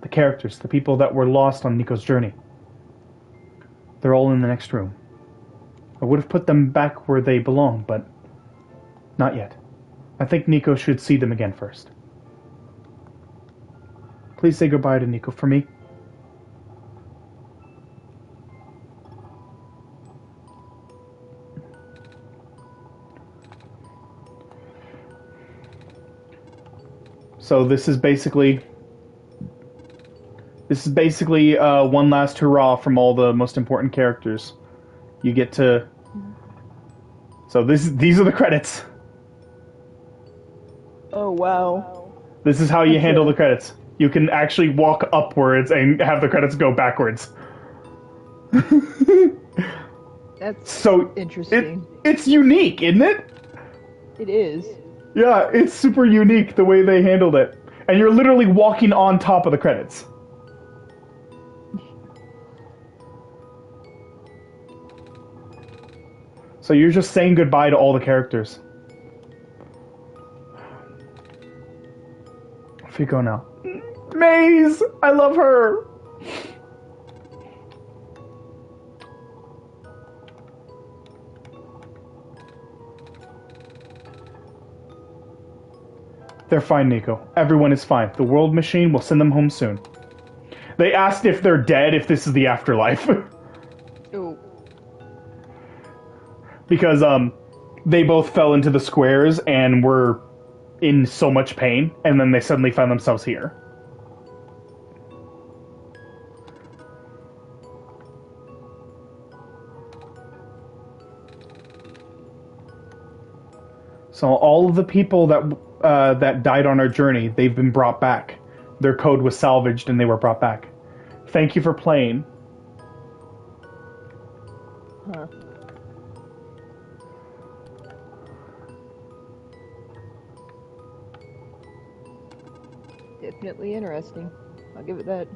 The characters, the people that were lost on Nico's journey. They're all in the next room. I would have put them back where they belong, but not yet. I think Nico should see them again first. Please say goodbye to Nico for me. So this is basically one last hurrah from all the most important characters. You get to. So these are the credits. Oh, wow. This is how you handle the credits. You can actually walk upwards and have the credits go backwards. That's so interesting. It's unique, isn't it? It is. Yeah, it's super unique the way they handled it. And you're literally walking on top of the credits. So you're just saying goodbye to all the characters. Off you go now. Maze! I love her! They're fine, Nico. Everyone is fine. The world machine will send them home soon. They asked if they're dead, if this is the afterlife. Ooh. Because, they both fell into the squares and were in so much pain, and then they suddenly found themselves here. So all of the people that died on our journey, they've been brought back. Their code was salvaged and they were brought back. Thank you for playing. Huh. Definitely interesting. I'll give it that.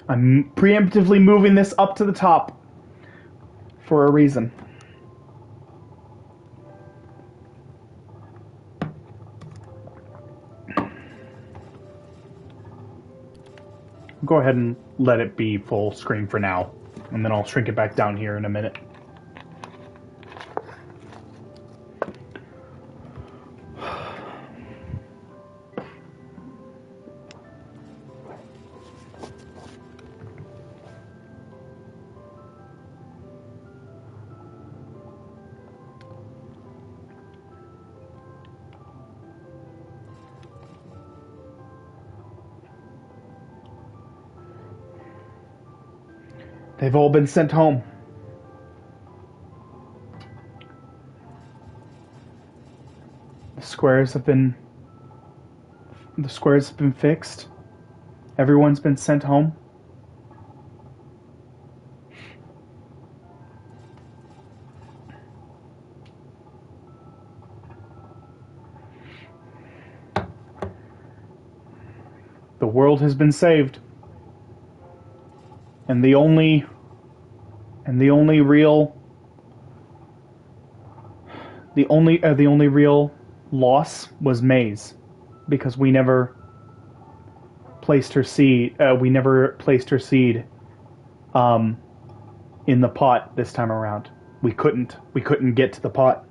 I'm preemptively moving this up to the top for a reason. Go ahead and let it be full screen for now, and then I'll shrink it back down here in a minute. They've all been sent home. The squares have been fixed. Everyone's been sent home. The world has been saved. And the only real loss was Maze, because we never placed her seed. We never placed her seed in the pot this time around. We couldn't get to the pot.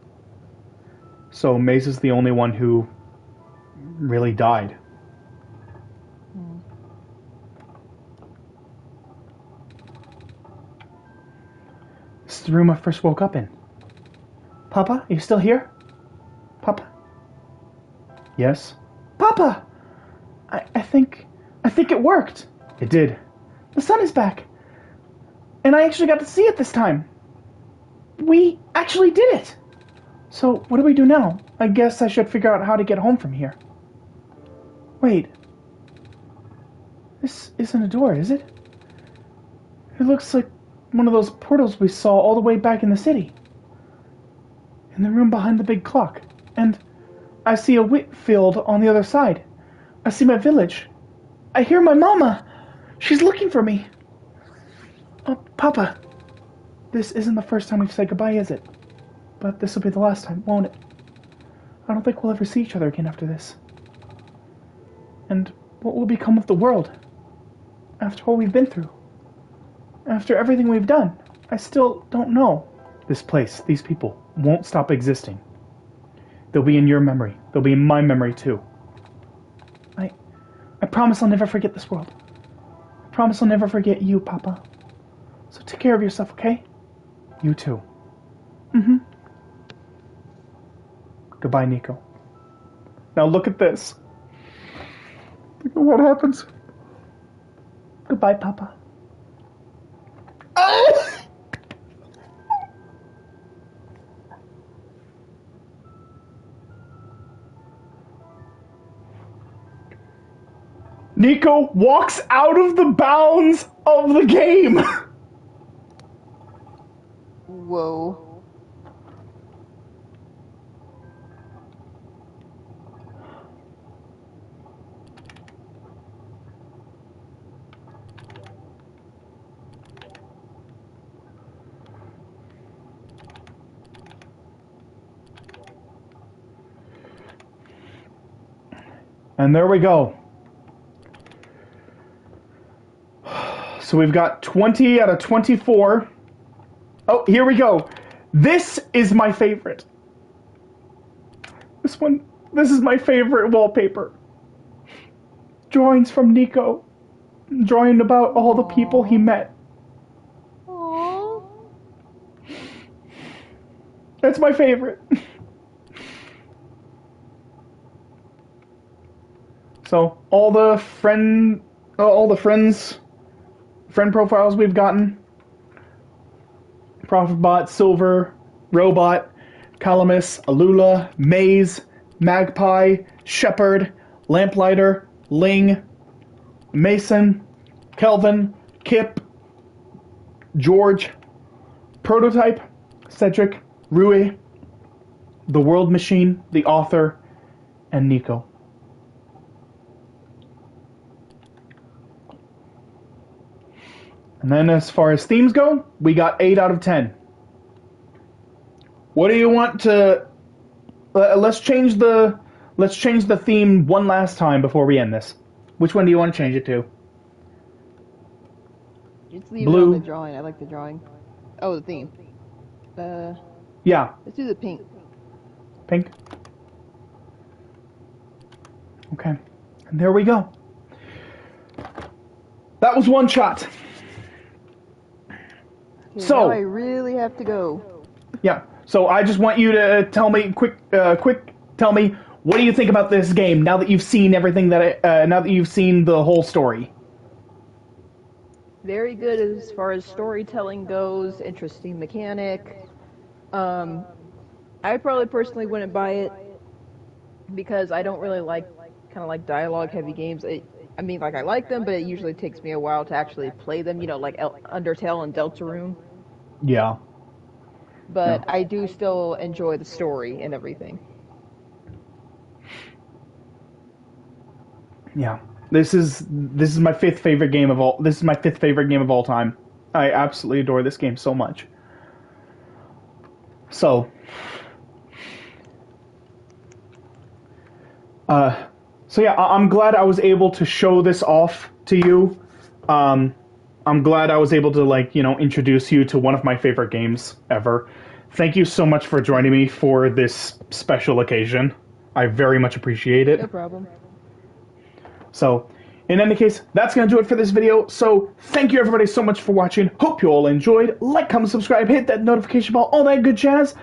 So Maze is the only one who really died. This is the room I first woke up in. Papa, are you still here? Papa? Yes? Papa! I think it worked. It did. The sun is back. And I actually got to see it this time. We actually did it. So, what do we do now? I guess I should figure out how to get home from here. Wait. This isn't a door, is it? It looks like one of those portals we saw all the way back in the city. In the room behind the big clock. And I see a wheat field on the other side. I see my village. I hear my mama. She's looking for me. Oh, Papa. This isn't the first time we've said goodbye, is it? But this will be the last time, won't it? I don't think we'll ever see each other again after this. And what will become of the world? After all we've been through? After everything we've done? I still don't know. This place, these people, won't stop existing. They'll be in your memory. They'll be in my memory, too. I promise I'll never forget this world. I promise I'll never forget you, Papa. So take care of yourself, okay? You too. Mm-hmm. Goodbye, Nico. Now look at this. Look at what happens. Goodbye, Papa. Nico walks out of the bounds of the game. Whoa. And there we go. So we've got 20 out of 24. Oh, here we go. This is my favorite. This is my favorite wallpaper. Drawings from Nico. Drawing about all the people he met. Aww. That's my favorite. So all the friend profiles we've gotten: Prophetbot, Silver, Robot, Calamus, Alula, Maze, Magpie, Shepherd, Lamplighter, Ling, Mason, Kelvin, Kip, George, Prototype, Cedric, Rui, The World Machine, The Author, and Nico. And then as far as themes go, we got 8 out of 10. What do you want to... let's change the theme one last time before we end this. Which one do you want to change it to? Just leave Blue. it on the drawing. I like the drawing. Oh, the theme. Yeah, Let's do the pink. pink. Okay. And there we go. That was OneShot. Okay, So- now I really have to go. Yeah. So I just want you to tell me tell me, what do you think about this game now that you've seen everything now that you've seen the whole story? Very good as far as storytelling goes. Interesting mechanic. I probably personally wouldn't buy it because I don't really like kind of like dialogue heavy games. I mean, like I like them, but it usually takes me a while to actually play them. You know, like Undertale and Deltarune. Yeah. But Yeah. I do still enjoy the story and everything. Yeah. This is my fifth favorite game of all. This is my fifth favorite game of all time. I absolutely adore this game so much. So, so yeah, I'm glad I was able to show this off to you. I'm glad I was able to, like, you know, introduce you to one of my favorite games ever. Thank you so much for joining me for this special occasion. I very much appreciate it. No problem. So, in any case, that's going to do it for this video. So, thank you everybody so much for watching. Hope you all enjoyed. Like, comment, subscribe, hit that notification bell, all that good jazz.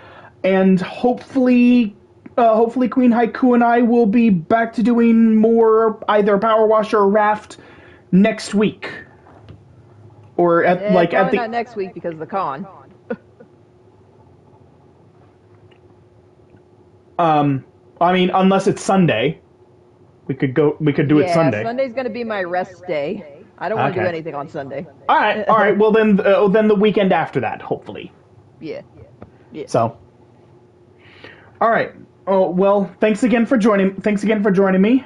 And hopefully Queen Haiku and I will be back to doing more either Power Wash or Raft next week. Or at Probably not next week because of the con. I mean, unless it's Sunday. We could do it Sunday. Sunday's gonna be my rest day. I don't want to do Okay. anything on Sunday. All right. Well, then the weekend after that, hopefully. Yeah. So. All right. Oh well. Thanks again for joining me.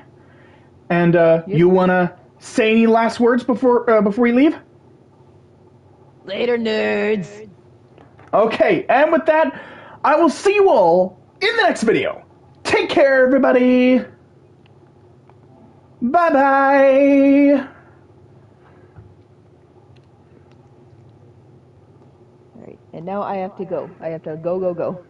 And you wanna say any last words before we leave? Later, nerds. Okay. And with that, I will see you all in the next video. Take care, everybody. Bye-bye! Alright, and now I have to go. I have to go.